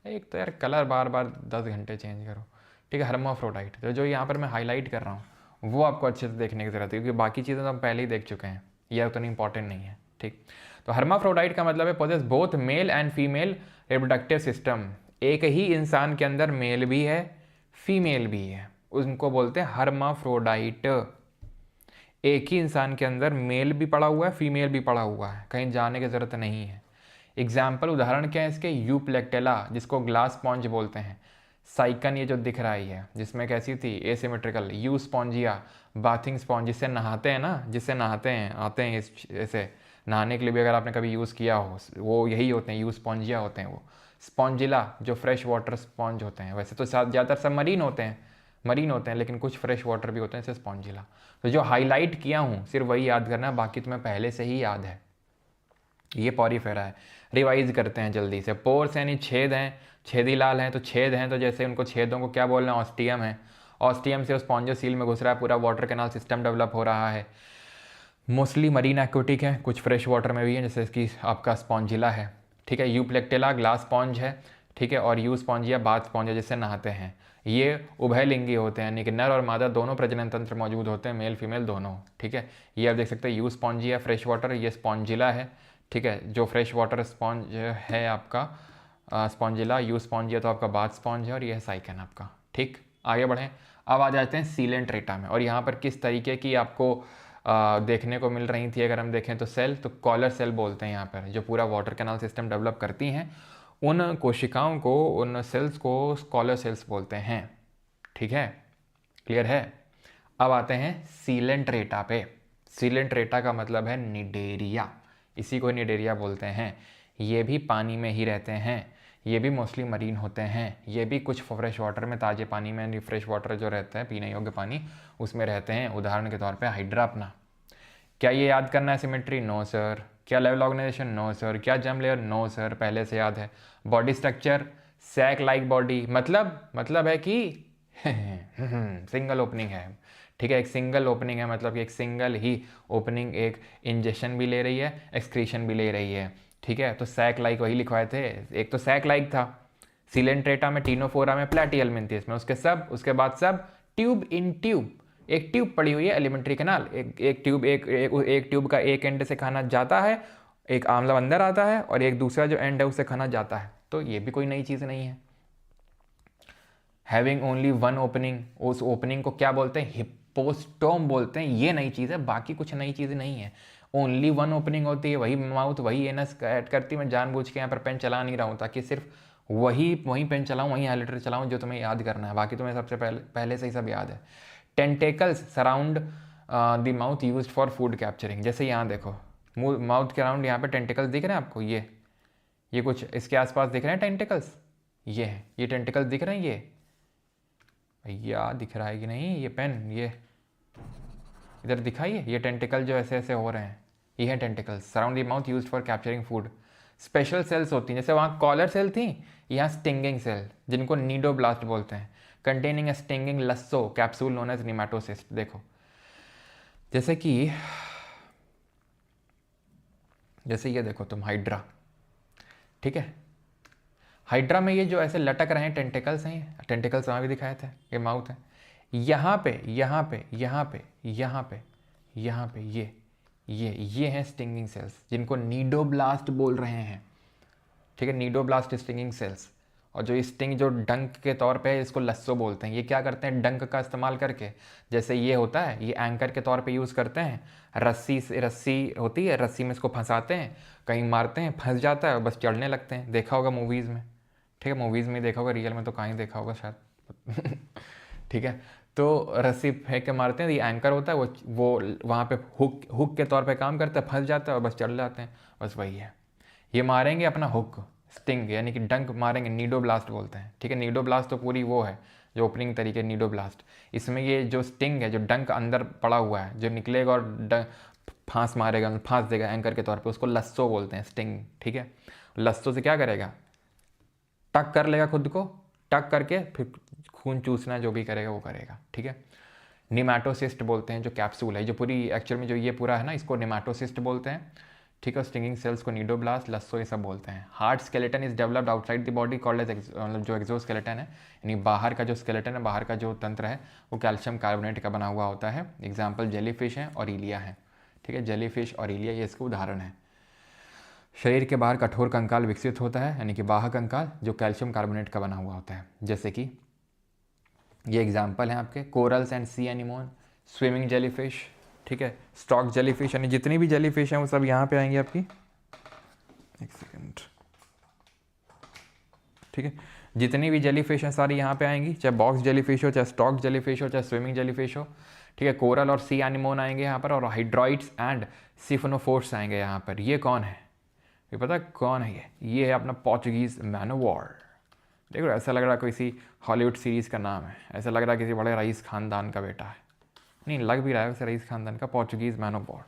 एक तो यार कलर बार 10 घंटे चेंज करो, ठीक है, हर्माफ्रोडाइट। तो जो यहाँ पर मैं हाईलाइट कर रहा हूँ वो आपको अच्छे से देखने की जरूरत है, क्योंकि बाकी चीज़ें तो हम पहले ही देख चुके हैं, ये उतनी इंपॉर्टेंट नहीं है, ठीक। तो हर्माफ्रोडाइट का मतलब है possess both male and female reproductive system. एक ही इंसान के अंदर मेल भी है, फीमेल भी है, उनको बोलते हैं हर्माफ्रोडाइट। एक ही इंसान के अंदर मेल भी पड़ा हुआ है, फीमेल भी पड़ा हुआ है, कहीं जाने की ज़रूरत नहीं है। एग्जाम्पल, उदाहरण क्या है इसके, यूप्लेक्टेला, जिसको ग्लास स्पॉन्ज बोलते हैं, साइकन ये जो दिख रहा है जिसमें कैसी थी asymmetrical, you Spongia bathing sponge, जिससे नहाते हैं ना, जिससे नहाते हैं आते हैं इस ऐसे नहाने के लिए भी अगर आपने कभी यूज़ किया हो, वो यही होते हैं, यू स्पॉन्जिया होते हैं वो। स्पॉन्जिला जो फ्रेश वाटर स्पॉन्ज होते हैं, वैसे तो ज़्यादातर सब मरीन होते हैं, लेकिन कुछ फ्रेश वाटर भी होते हैं, जैसे स्पॉन्जिला। तो जो हाईलाइट किया हूँ सिर्फ वही याद करना है, बाकी तुम्हें पहले से ही याद है। ये पॉरीफेरा है। रिवाइज करते हैं जल्दी से। पोर्स यानी छेद हैं, छेदी लाल हैं, तो छेद हैं तो जैसे उनको छेदों को क्या बोलना है, ऑस्टियम है। ऑस्टियम से स्पॉन्जोसील में घुस रहा है, पूरा वाटर कैनाल सिस्टम डेवलप हो रहा है। मोस्टली मरीन एक्वेटिक है, कुछ फ्रेश वाटर में भी है, जैसे कि आपका स्पॉन्जिला है, ठीक है। यूप्लेक्टेला ग्लास स्पॉन्ज है, ठीक है, और यू स्पॉन्जिया बाथ स्पॉन्ज है, जिससे नहाते हैं। ये उभयलिंगी होते हैं, यानी कि नर और मादा दोनों प्रजनन तंत्र मौजूद होते हैं, मेल फीमेल दोनों, ठीक है। ये आप देख सकते हैं यू स्पॉन्जिया फ्रेश वाटर, ये स्पॉन्जिला है, ठीक है, जो फ्रेश वाटर स्पॉन्ज है आपका स्पॉन्जिला। यू स्पॉन्जिया तो आपका बाथ स्पॉन्ज है, और ये है साइकन आपका, ठीक। आगे बढ़ें, अब आ जाते हैं सीलेंट्रेटा में, और यहाँ पर किस तरीके की आपको देखने को मिल रही थी अगर हम देखें तो सेल, तो कॉलर सेल बोलते हैं यहाँ पर, जो पूरा वाटर कैनाल सिस्टम डेवलप करती हैं, उन कोशिकाओं को, उन सेल्स को कॉलर सेल्स बोलते हैं, ठीक है, क्लियर है। अब आते हैं सीलेंट्रेटा पे। सीलेंट्रेटा का मतलब है निडेरिया, इसी को निडेरिया बोलते हैं। ये भी पानी में ही रहते हैं, ये भी मोस्टली मरीन होते हैं, ये भी कुछ फ्रेश वाटर में, ताजे पानी में, फ्रेश वाटर जो रहता है पीने योग्य पानी, उसमें रहते हैं। उदाहरण के तौर पे हाइड्रा अपना। क्या ये याद करना है सिमेट्री? No sir. क्या लेवल ऑर्गेनाइजेशन? No sir. क्या जम लेयर? नो सर, पहले से याद है। Body structure sac like body, मतलब है कि सिंगल ओपनिंग है, ठीक है, एक सिंगल ओपनिंग है, मतलब कि एक सिंगल ही ओपनिंग, एक इंजेक्शन भी ले रही है, एक्सक्रीशन भी ले रही है, ठीक है। तो सैक लाइक वही लिखवाए थे, एक तो सैक लाइक था सीलेंट्रेटा में, टीनोफोरा में, प्लैटिहेल्मिन्थेस में, उसके बाद सब ट्यूब इन ट्यूब, एक ट्यूब पड़ी हुई है एलिमेंट्री कैनाल, एक ट्यूब का एक एंड से खाना जाता है, एक मतलब अंदर आता है, और एक दूसरा जो एंड है उससे खाना जाता है। तो ये भी कोई नई चीज़ नहीं है। हैविंग ओनली वन ओपनिंग, उस ओपनिंग को क्या बोलते हैं? हिप्पोस्टोम बोलते हैं। ये नई चीज़ है, बाकी कुछ नई चीज़ नहीं है। ओनली वन ओपनिंग होती है, वही माउथ, वही एनस ऐड करती है। मैं जानबूझ के यहाँ पर पेन चला नहीं रहा हूँ, ताकि सिर्फ वही पेन चलाऊँ, वही हाइलाइटर चलाऊँ जो तुम्हें याद करना है, बाकी तुम्हें सबसे पहले से ही सब याद है। Tentacles surround the mouth used for food capturing, जैसे यहाँ देखो माउथ के अराउंड यहाँ पे टेंटिकल्स दिख रहे हैं आपको, ये कुछ इसके आसपास दिख रहे हैं टेंटिकल्स, ये है, ये टेंटिकल्स दिख रहे हैं, ये भैया दिख रहा है कि नहीं, ये पेन, ये इधर दिखाइए, ये टेंटिकल जो ऐसे ऐसे हो रहे हैं, ये है tentacles surround the mouth used for capturing food. Special cells होती हैं, जैसे वहाँ कॉलर सेल थी, यहाँ स्टिंगिंग सेल, जिनको नीडोब्लास्ट बोलते हैं, containing a stinging lasso capsule known as nematocyst. देखो जैसे ये देखो तुम हाइड्रा, ठीक है, हाइड्रा में ये जो ऐसे लटक रहे हैं टेंटिकल्स हैं, टेंटिकल्स वहाँ भी दिखाए थे, ये माउथ है, यहाँ पे ये हैं स्टिंगिंग सेल्स, जिनको नीडोब्लास्ट बोल रहे हैं, ठीक है, नीडोब्लास्ट स्टिंगिंग सेल्स। और जो स्टिंग जो डंक के तौर पे है, इसको लस्सो बोलते हैं। ये क्या करते हैं? डंक का इस्तेमाल करके, जैसे ये होता है, ये एंकर के तौर पे यूज़ करते हैं, रस्सी होती है, रस्सी में इसको फंसाते हैं, कहीं मारते हैं, फंस जाता है और बस चढ़ने लगते हैं। देखा होगा मूवीज़ में, ठीक है, मूवीज़ में देखा होगा, रियल में तो कहीं देखा होगा शायद ठीक है, तो रस्सी फेंक के मारते हैं, ये एंकर होता है, वो वहाँ पे हुक के तौर पे काम करता है, फंस जाता है और बस चढ़ जाते हैं, बस वही है। ये मारेंगे अपना हुक, स्टिंग यानी कि डंक मारेंगे, नीडोब्लास्ट बोलते हैं, ठीक है। नीडोब्लास्ट तो पूरी वो है जो ओपनिंग तरीके, नीडोब्लास्ट। इसमें ये जो स्टिंग है, जो डंक अंदर पड़ा हुआ है, जो निकलेगा और फांस मारेगा, फांस देगा एंकर के तौर पे, उसको लस्सो बोलते हैं, स्टिंग, ठीक है। लस्सो से क्या करेगा? टक कर लेगा खुद को, टक करके फिर खून चूसना जो भी करेगा वो करेगा, ठीक है। निमेटोसिस्ट बोलते हैं जो कैप्सूल है, जो पूरी एक्चुअल में जो ये पूरा है ना, इसको निमेटोसिस्ट बोलते हैं, ठीक है। स्टिंगिंग सेल्स को नीडोब्लास्ट, लस्सो, ये सब बोलते हैं। Hard skeleton is developed outside the body called as, मतलब जो एक्सोस्केलेटन है, यानी बाहर का जो स्केलेटन है, बाहर का जो तंत्र है, वो कैल्शियम कार्बोनेट का बना हुआ होता है। एग्जाम्पल जेलीफिश है और इलिया है, ठीक है, जेलीफिश और इलिया ये इसके उदाहरण है। शरीर के बाहर कठोर कंकाल विकसित होता है, यानी कि बाह्य कंकाल, जो कैल्शियम कार्बोनेट का बना हुआ होता है, जैसे कि ये एग्जाम्पल हैं आपके corals and C anemone, swimming jellyfish, ठीक है, स्टॉक जेलीफिश, यानी जितनी भी जेलीफिश हैं वो सब यहाँ पे आएंगी आपकी, एक सेकेंड, ठीक है। जितनी भी जेली फिश हैं सारी यहाँ पे आएंगी, चाहे बॉक्स जेली फिश हो, चाहे स्टॉक जेली फिश हो, चाहे स्विमिंग जेली फिश हो, ठीक है। कोरल और सी एनिमोन आएंगे यहाँ पर, और हाइड्रॉइड्स एंड सिफोनोफोर्स आएंगे यहाँ पर। ये कौन है, ये पता कौन है? ये है अपना पोर्चुगीज़ मैनोवॉर। देखो ऐसा लग रहा है किसी हॉलीवुड सीरीज़ का नाम है, ऐसा लग रहा है किसी बड़े रईस ख़ानदान का बेटा है, नहीं लग भी रहा है वैसे रईस ख़ानदान का। Portuguese man of war.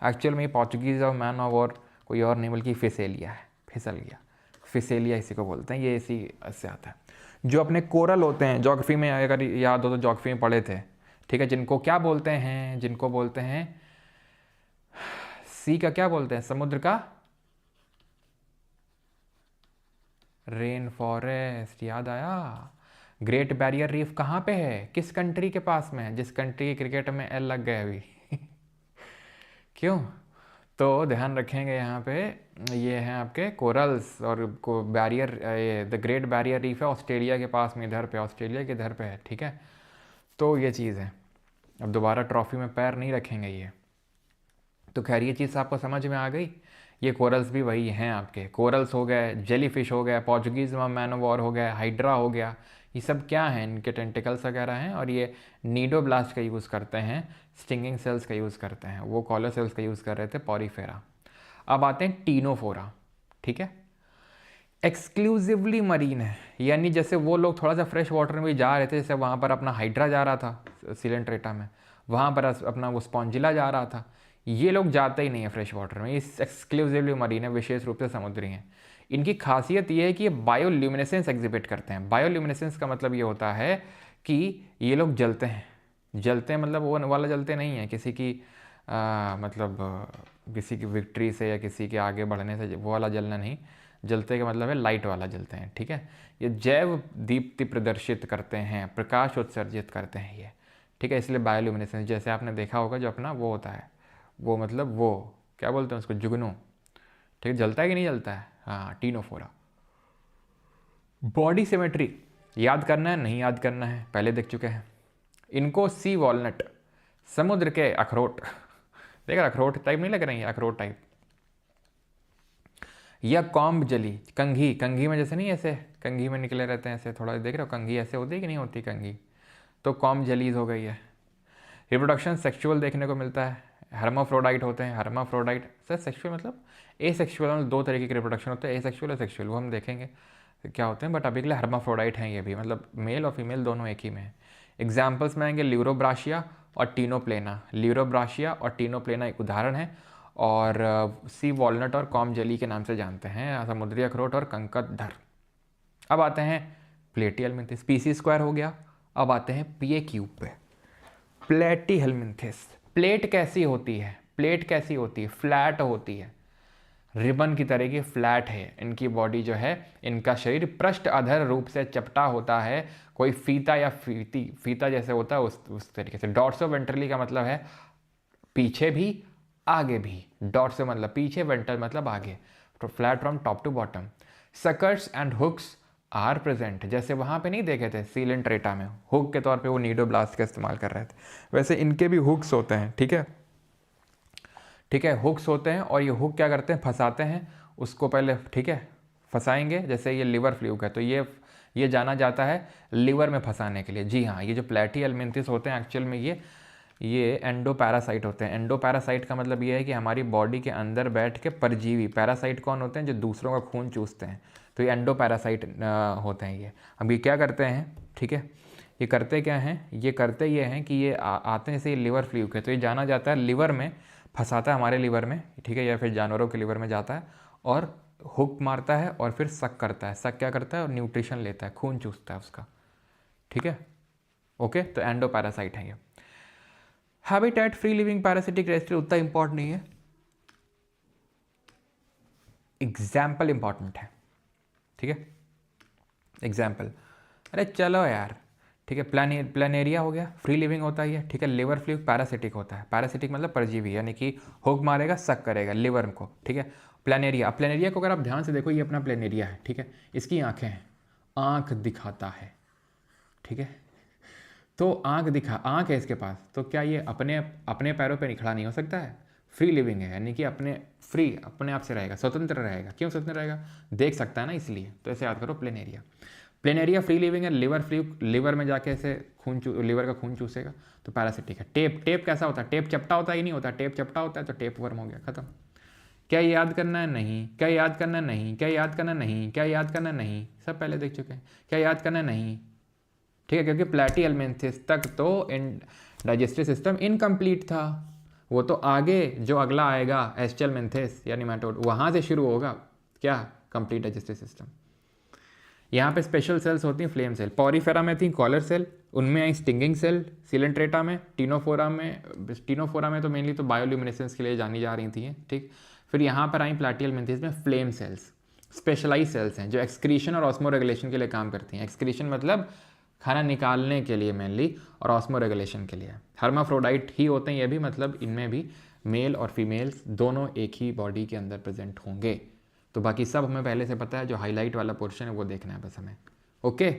Actual में ये पोर्चुगीज़ और मैन ऑफ वॉर कोई और नहीं बल्कि फिसेलिया है, फिसल गया, फिसेलिया इसी को बोलते हैं, ये इसी से आता है। जो अपने कोरल होते हैं, ज्योग्राफी में अगर याद हो तो ज्योग्राफी में पढ़े थे, ठीक है, जिनको क्या बोलते हैं, जिनको बोलते हैं सी का क्या बोलते हैं, समुद्र का रेन फॉरेस्ट, याद आया। ग्रेट बैरियर रीफ कहाँ पे है, किस कंट्री के पास में है, जिस कंट्री के क्रिकेट में एल लग गए अभी क्यों? तो ध्यान रखेंगे यहाँ पे, ये हैं आपके कोरल्स और को बैरियर, ये द ग्रेट बैरियर रीफ है ऑस्ट्रेलिया के पास में, इधर पे ऑस्ट्रेलिया के इधर पे है, ठीक है। तो ये चीज़ है, अब दोबारा ट्रॉफी में पैर नहीं रखेंगे ये। तो खैर ये चीज़ आपको समझ में आ गई। ये कोरल्स भी वही हैं आपके, कोरल्स हो गए, जेली फिश हो गया, पोर्चुगीज़ मैन ऑफ वॉर हो गया, हाइड्रा हो गया, ये सब क्या हैं, इनके टेंटिकल्स वगैरह हैं। और ये नीडोब्लास्ट का यूज़ करते हैं, स्टिंगिंग सेल्स का यूज़ करते हैं, वो कॉलर सेल्स का यूज़ कर रहे थे पॉरीफेरा। अब आते हैं टीनोफोरा, ठीक है। एक्सक्लूसिवली मरीन है, यानी जैसे वो लोग थोड़ा सा फ्रेश वाटर में भी जा रहे थे, जैसे वहाँ पर अपना हाइड्रा जा रहा था सिलेंट्रेटा में, वहाँ पर अपना वो स्पॉन्जिला जा रहा था, ये लोग जाते ही नहीं है फ्रेश वाटर में, इस एक्सक्लूसिवली मरीन है, विशेष रूप से समुद्री हैं। इनकी खासियत ये है कि ये बायोल्यूमिनेसेंस एग्जिबिट करते हैं। बायोल्यूमिनेसेंस का मतलब ये होता है कि ये लोग जलते हैं, जलते हैं मतलब वो वाला जलते नहीं है किसी की मतलब किसी की विक्ट्री से या किसी के आगे बढ़ने से, वो वाला जलना नहीं, जलते का मतलब है लाइट वाला जलते हैं, ठीक है। ये जैव दीप्ति प्रदर्शित करते हैं, प्रकाश उत्सर्जित करते हैं ये, ठीक है, इसलिए बायोल्यूमिनेसेंस। जैसे आपने देखा होगा जो अपना वो होता है, वो मतलब वो क्या बोलते हैं उसको, जुगनू, ठीक है, जलता है कि नहीं जलता है, हाँ, टीनोफोरा। बॉडी सिमेट्री याद करना है, नहीं याद करना है, पहले देख चुके हैं इनको। सी वॉलनट, समुद्र के अखरोट, देख रहा अखरोट टाइप नहीं लग रही है, अखरोट टाइप। या कॉम्ब जली, कंघी, कंघी में जैसे नहीं ऐसे कंघी में निकले रहते हैं ऐसे, थोड़ा देख रहे हो कंघी ऐसे होती है कि नहीं होती कंघी, तो कॉम्ब जलीज हो गई है। रिप्रोडक्शन सेक्सुअल देखने को मिलता है, हर्माफ्रोडाइट होते हैं, हर्माफ्रोडाइट सर सेक्सुअल मतलब एसेक्सुअल, मतलब दो तरीके के रिप्रोडक्शन होते हैं, एसेक्सुअल और सेक्सुअल, वो हम देखेंगे क्या होते हैं, बट अभी के लिए हर्माफ्रोडाइट हैं ये भी, मतलब मेल और फीमेल दोनों एक ही में है। एग्जाम्पल्स में आएंगे ल्यूरोब्राशिया और टीनोप्लेना। ल्यूरोब्राशिया और टीनोप्लेना एक उदाहरण है, और सी वॉलनट और कॉम जेली के नाम से जानते हैं, समुद्री अखरोट और कंकतधर। अब आते हैं प्लेटीहेलमिंथिस, पीसी स्क्वायर हो गया। अब आते हैं पीए क्यूब पे, प्लेटीहेलमिंथिस। प्लेट कैसी होती है, प्लेट कैसी होती है, फ्लैट होती है, रिबन की तरह की फ्लैट है इनकी बॉडी जो है, इनका शरीर पृष्ठ अधर रूप से चपटा होता है, कोई फीता या फीता जैसे होता है उस तरीके से। डॉर्सो वेंट्रली का मतलब है पीछे भी आगे भी, डॉर्सो मतलब पीछे, वेंट्रल मतलब आगे, तो flat from top to bottom. Suckers and hooks are present, जैसे वहाँ पे नहीं देखे थे सीलेंट्रेटा में, हुक के तौर पे वो नीडोब्लास्ट का इस्तेमाल कर रहे थे, वैसे इनके भी हुक्स होते हैं, ठीक है, ठीक है, हुक्स होते हैं। और ये हुक क्या करते हैं, फंसाते हैं उसको पहले, ठीक है, फंसाएंगे, जैसे ये लिवर फ्लूक है तो ये जाना जाता है लिवर में फंसाने के लिए। जी हाँ, ये जो प्लेटीहेलमिंथिस होते हैं एक्चुअल में ये एंडोपैरासाइट होते हैं। एंडोपैरासाइट का मतलब ये है कि हमारी बॉडी के अंदर बैठ के परजीवी, पैरासाइट कौन होते हैं, जो दूसरों का खून चूसते हैं, तो ये एंडोपैरासाइट होते हैं ये। अब ये क्या करते हैं, ठीक है, ये करते क्या हैं, ये करते ये हैं कि ये आते हैं, जैसे ये लिवर फ्लूक है तो ये जाना जाता है लिवर में, फंसाता है हमारे लिवर में, ठीक है, या फिर जानवरों के लिवर में जाता है और हुक मारता है और फिर सक करता है। सक क्या करता है, और न्यूट्रिशन लेता है, खून चूसता है उसका, ठीक है, ओके। तो एंडोपैरासाइट है ये। हैबिटेट फ्री लिविंग पैरासिटिक रेस्टरी उतना इंपॉर्टेंट नहीं है, एग्जाम्पल इंपॉर्टेंट है, ठीक है, एग्जाम्पल, अरे चलो यार, ठीक है, प्लानेरिया हो गया, फ्री लिविंग होता है, ठीक है। लिवर फ्लूक पैरासिटिक होता है, पैरासिटिक मतलब परजीवी, यानी कि हुक मारेगा, सक करेगा लिवर को, ठीक है। प्लानेरिया, प्लानेरिया को अगर आप ध्यान से देखो, ये अपना प्लानेरिया है, ठीक है, इसकी आंखें हैं, आंख दिखाता है, ठीक है, तो आंख है इसके पास, तो क्या ये अपने पैरों पे खड़ा नहीं हो सकता है, फ्री लिविंग है, यानी कि अपने आप से रहेगा, स्वतंत्र रहेगा। क्यों स्वतंत्र रहेगा? देख सकता है ना, इसलिए। तो ऐसे याद करो, प्लेनेरिया। प्लेनेरिया फ्री लिविंग है, लिवर में जाके ऐसे लिवर का खून चूसेगा, तो पैरासिटिक है। टेप कैसा होता है? टेप चपटा होता है ही नहीं होता? टेप चपटा होता है तो टेप वर्म हो गया, खत्म। क्या याद करना है? नहीं। क्या याद करना है? नहीं। क्या याद करना? नहीं। क्या याद करना? नहीं। सब पहले देख चुके हैं। क्या याद करना? नहीं। ठीक है, क्योंकि प्लैटिहेल्मिन्थेस तक तो डाइजेस्टिव सिस्टम इनकम्प्लीट था। वो तो आगे जो अगला आएगा एस्चेलमेंथेस या निमेटोड, वहाँ से शुरू होगा क्या? Complete digestive system. यहाँ पे स्पेशल सेल्स होती हैं, फ्लेम सेल। पॉरीफेरा में थी कॉलर सेल, उनमें आई स्टिंगिंग सेल। सिलेंट्रेटा में, टीनोफोरा में तो मेनली तो बायोल्यूमिनेसेंस के लिए जानी जा रही थी, ठीक। फिर यहाँ पर आई प्लैटिहेल्मिन्थेस में फ्लेम सेल्स। स्पेशलाइज सेल्स हैं जो एक्सक्रीशन और ऑस्मो रेगुलेशन के लिए काम करती हैं। एक्सक्रीशन मतलब खाना निकालने के लिए मेनली, और ऑस्मो रेगुलेशन के लिए। हर्माफ्रोडाइट ही होते हैं ये भी, मतलब इनमें भी मेल और फीमेल्स दोनों एक ही बॉडी के अंदर प्रेजेंट होंगे। तो बाकी सब हमें पहले से पता है, जो हाईलाइट वाला पोर्शन है वो देखना है बस हमें। ओके,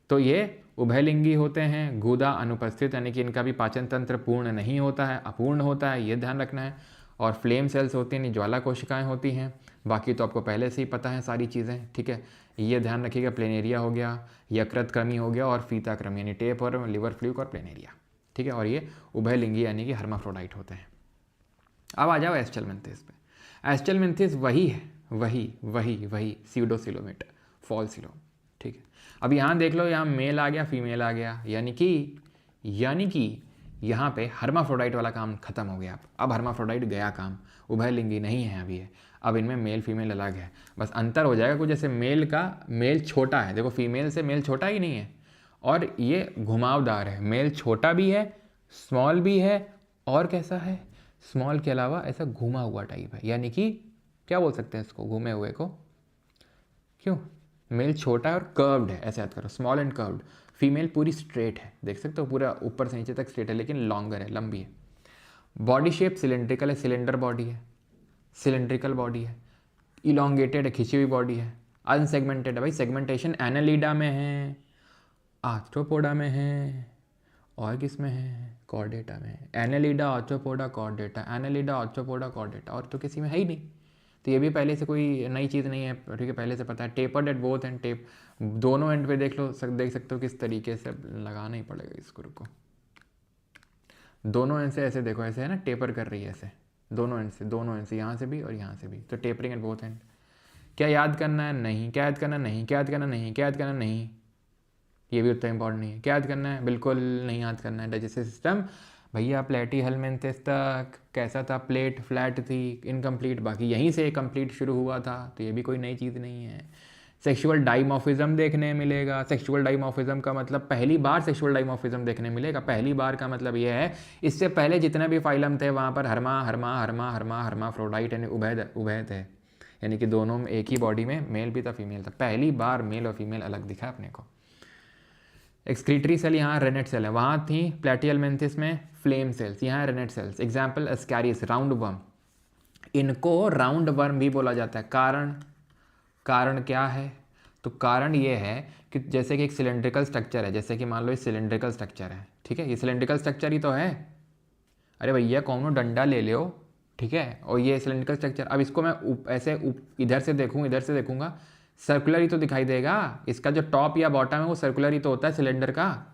तो ये उभयलिंगी होते हैं, गुदा अनुपस्थित, यानी कि इनका भी पाचन तंत्र पूर्ण नहीं होता है, अपूर्ण होता है, ये ध्यान रखना है। और फ्लेम सेल्स होती हैं, ज्वाला कोशिकाएं होती हैं। बाकी तो आपको पहले से ही पता है सारी चीज़ें, ठीक है। ये ध्यान रखिएगा, प्लेनेरिया हो गया, यकृत क्रमी हो गया, और फीता क्रमी यानी टेप और लिवर फ्लूक और प्लेनेरिया, ठीक है। और ये उभयलिंगी यानी कि हर्माफ्रोडाइट होते हैं। अब आ जाओ एस्चेलमेंथेस पे। एस्चेलमेंथेस वही है, वही सीडोसिलोमेट, फॉल्सिलो, ठीक है। अब यहाँ देख लो, यहाँ मेल आ गया, फीमेल आ गया, यानी कि यहाँ पे हर्माफ्रोडाइट वाला काम खत्म हो गया। अब हर्माफ्रोडाइट गया काम, उभयलिंगी नहीं है अभी है। अब इनमें मेल फीमेल अलग है, बस अंतर हो जाएगा कुछ, जैसे मेल छोटा है, देखो फीमेल से मेल छोटा ही नहीं है, और ये घुमावदार है। मेल छोटा भी है, स्मॉल भी है, और कैसा है? स्मॉल के अलावा ऐसा घुमा हुआ टाइप है, यानी कि क्या बोल सकते हैं इसको, घूमे हुए को? क्यों? मेल छोटा है और कर्व्ड है, ऐसे याद करो, स्मॉल एंड कर्व्ड। फीमेल पूरी स्ट्रेट है, देख सकते हो, पूरा ऊपर से नीचे तक स्ट्रेट है, लेकिन लॉन्गर है, लंबी है। बॉडी शेप सिलेंड्रिकल है, सिलेंडर बॉडी है, सिलेंड्रिकल बॉडी है। इलोंगेटेड है, खिंची हुई बॉडी है। अनसेगमेंटेड है, भाई सेगमेंटेशन एनालिडा में है, आर्थ्रोपोडा में है, और किस में है? कॉर्डेटा में है। Annelida, arthropoda, Chordata, Annelida, arthropoda, Chordata, और तो किसी में है ही नहीं। तो ये भी पहले से कोई नई चीज़ नहीं है, ठीक है, पहले से पता है। Tapered at both and, tape दोनों एंड पे देख सकते हो किस तरीके से लगाना ही पड़ेगा इसको। रुको, दोनों एंड से ऐसे देखो, ऐसे है ना, टेपर कर रही है ऐसे, दोनों एंड से, यहाँ से भी और यहाँ से भी, तो टेपरिंग एट बोथ एंड। क्या याद करना है? नहीं। क्या याद करना? नहीं। क्या याद करना? नहीं। क्या याद करना? नहीं। ये भी उतना इंपॉर्टेंट नहीं है। क्या याद करना है? बिल्कुल नहीं याद करना है। डाइजेस्टिव सिस्टम भैया प्लेटिहेल्मिन्थेस तक कैसा था? प्लेट फ्लैट थी, इनकम्प्लीट, बाकी यहीं से कंप्लीट शुरू हुआ था, तो ये भी कोई नई चीज़ नहीं है। सेक्सुअल डाइमॉर्फिज्म देखने मिलेगा। सेक्सुअल डाइमॉर्फिज्म का मतलब पहली बार सेक्सुअल डाइमॉर्फिज्म देखने मिलेगा। पहली बार का मतलब ये है, इससे पहले जितने भी फाइलम थे वहाँ पर हर्माफ्रोडाइट यानी उभय थे, यानी कि दोनों में एक ही बॉडी में मेल भी था, फीमेल था। पहली बार मेल और फीमेल अलग दिखा अपने को। एक्सक्रीटरी सेल यहाँ रेनेट सेल है, वहाँ थी प्लैटिहेल्मिन्थेस में फ्लेम सेल्स, यहाँ renette cells. Example ascaris, round worm, इनको राउंड वर्म भी बोला जाता है। कारण क्या है? तो कारण ये है कि जैसे कि एक सिलेंड्रिकल स्ट्रक्चर है, जैसे कि मान लो ये सिलेंड्रिकल स्ट्रक्चर है, ठीक है, ये सिलेंड्रिकल स्ट्रक्चर ही तो है। अरे भैया कौनो डंडा ले लो, ठीक है, और ये सिलेंड्रिकल स्ट्रक्चर, अब इसको मैं ऐसे इधर से देखूंगा, सर्कुलर ही तो दिखाई देगा। इसका जो टॉप या बॉटम है वो सर्कुलर ही तो होता है सिलेंडर का,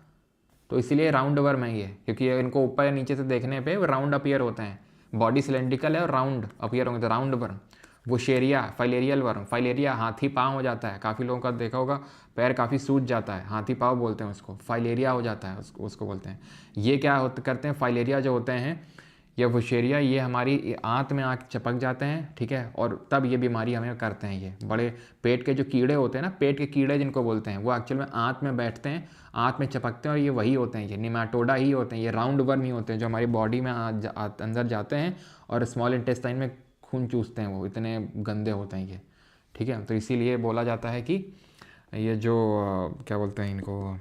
तो इसलिए राउंड वर्म है ये, क्योंकि इनको ऊपर या नीचे से देखने पे राउंड अपीयर होते हैं। बॉडी सिलेंड्रिकल है और राउंड अपीयर होंगे, तो round worm. Wuchereria, filarial worm, filaria हाथी पाँव हो जाता है, काफ़ी लोगों का देखा होगा पैर काफ़ी सूज जाता है, हाथी पाँव बोलते हैं उसको, फाइलेरिया हो जाता है उसको बोलते हैं। ये क्या करते हैं, फाइलेरिया जो होते हैं या वुशेरिया, ये हमारी आंत में आँख चपक जाते हैं, ठीक है, और तब ये बीमारी हमें करते हैं। ये बड़े पेट के जो कीड़े होते हैं ना, पेट के कीड़े जिनको बोलते हैं, वो एक्चुअल में आंत में बैठते हैं, आंत में चपकते हैं, और ये वही होते हैं, ये निमेटोडा ही होते हैं, ये राउंड वर्म ही होते हैं, जो हमारी बॉडी में अंदर जाते हैं और स्मॉल इंटेस्टाइन में खून चूसते हैं, वो इतने गंदे होते हैं ये, ठीक है। तो इसीलिए बोला जाता है कि ये जो क्या बोलते हैं इनको,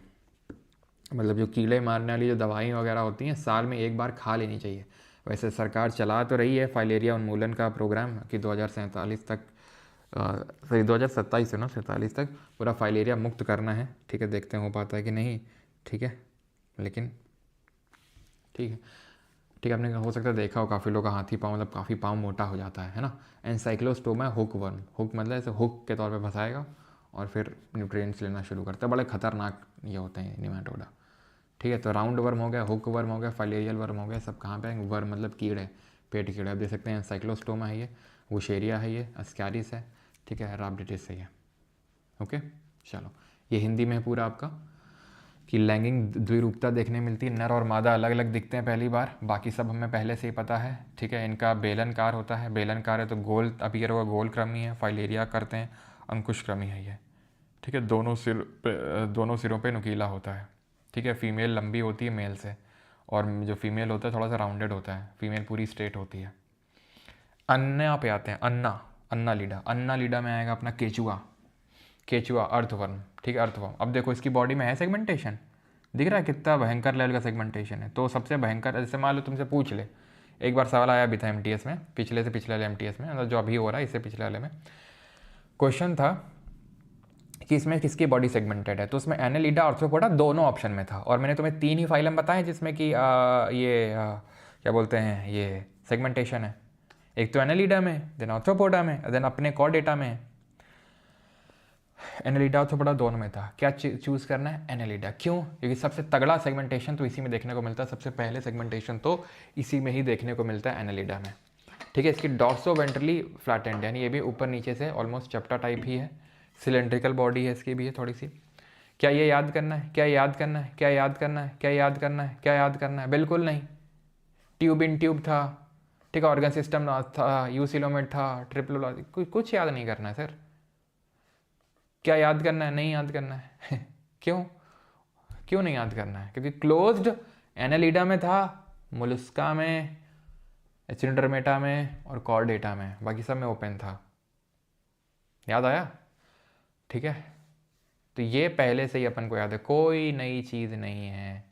मतलब जो कीड़े मारने वाली जो दवाई वगैरह होती हैं, साल में एक बार खा लेनी चाहिए। वैसे सरकार चला तो रही है फाइलेरिया उन्मूलन का प्रोग्राम कि 2047 तक, सॉरी 2027 से ना 47 तक पूरा फाइलेरिया मुक्त करना है, ठीक है। देखते हैं हो पाता है कि नहीं, ठीक है, लेकिन ठीक है, ठीक है, आपने हो सकता है देखा हो काफ़ी लोग का हाथी पाँव मतलब काफ़ी पाँव मोटा हो जाता है ना। एनसाइक्लोस्टोमा हुक वर्म, हुक मतलब ऐसे हुक के तौर पे फंसाएगा और फिर न्यूट्रिएंट्स लेना शुरू करता है। बड़े खतरनाक ये होते हैं निमेटोडा। ठीक है, तो राउंड वर्म हो गया, हुक वर्म हो गया, फाइलेरियल वर्म हो गया, सब कहाँ पे आएंगे? वर्म मतलब कीड़े, पेट कीड़े। आप देख सकते हैं एनसाइक्लोस्टोमा है ये, वुशेरिया है ये, अस्कैरिस है, ठीक है, राबिडिटिस है ये। ओके, चलो ये हिंदी में है पूरा आपका कि लैंगिक द्विरूपता देखने मिलती है, नर और मादा अलग अलग दिखते हैं पहली बार, बाकी सब हमें पहले से ही पता है। ठीक है, इनका बेलनकार होता है, बेलनकार है तो गोल अपीयर होगा, गोल क्रमी है। फाइलेरिया करते हैं, अंकुश क्रमी है ये। ठीक है, दोनों सिरों पे नुकीला होता है। ठीक है, फीमेल लंबी होती है मेल से, और जो फीमेल होता है थोड़ा सा राउंडेड होता है, फीमेल पूरी स्ट्रेट होती है। अन्ना पे आते हैं, अन्ना लीडा में आएगा अपना केचुआ अर्थवर्म। ठीक है, अर्थवर्म। अब देखो इसकी बॉडी में है सेगमेंटेशन, दिख रहा है कितना भयंकर लेवल का सेगमेंटेशन है। तो सबसे भयंकर, जैसे मान लो तुमसे पूछ ले, एक बार सवाल आया भी था एमटीएस में, पिछले से पिछले वाले एमटीएस में, मतलब जो अभी हो रहा है इससे पिछले वाले में क्वेश्चन था कि इसमें किसकी बॉडी सेगमेंटेड है। तो उसमें एनेलिडा आर्थ्रोपोडा दोनों ऑप्शन में था, और मैंने तुम्हें 3 ही फाइलम बताए जिसमें कि क्या बोलते हैं ये सेगमेंटेशन है। एक तो एनेलिडा में, देन आर्थ्रोपोडा में, देन अपने कॉर्डेटा में। एनेलिडा आर्थ्रोपोडा दोनों में था। क्या चूज करना है? एनेलिडा। क्यों? क्योंकि सबसे तगड़ा सेगमेंटेशन तो इसी में देखने को मिलता है, सबसे पहले सेगमेंटेशन तो इसी में ही देखने को मिलता है, एनेलिडा में। ठीक है, इसकी डॉर्सो वेंट्रली फ्लैटेंड, यानी ये भी ऊपर नीचे से ऑलमोस्ट चपटा टाइप ही है, सिलेंड्रिकल बॉडी है इसकी भी है थोड़ी सी। क्या ये याद करना है? क्या याद करना है? क्या याद करना है? क्या याद करना है? क्या याद करना है? बिल्कुल नहीं। ट्यूब इन ट्यूब था, ठीक है, ऑर्गन सिस्टम था, यूसिलोमेट था, ट्रिप्लोलॉजी, कुछ याद नहीं करना है सर। क्या याद करना है? नहीं याद करना है। क्यों नहीं याद करना है? क्योंकि क्लोज्ड एनेलिडा में था, मोलस्का में, एचिनोडर्मेटा में और कॉर्डेटा में, बाकी सब में ओपन था। याद आया? ठीक है, तो ये पहले से ही अपन को याद है, कोई नई चीज़ नहीं है।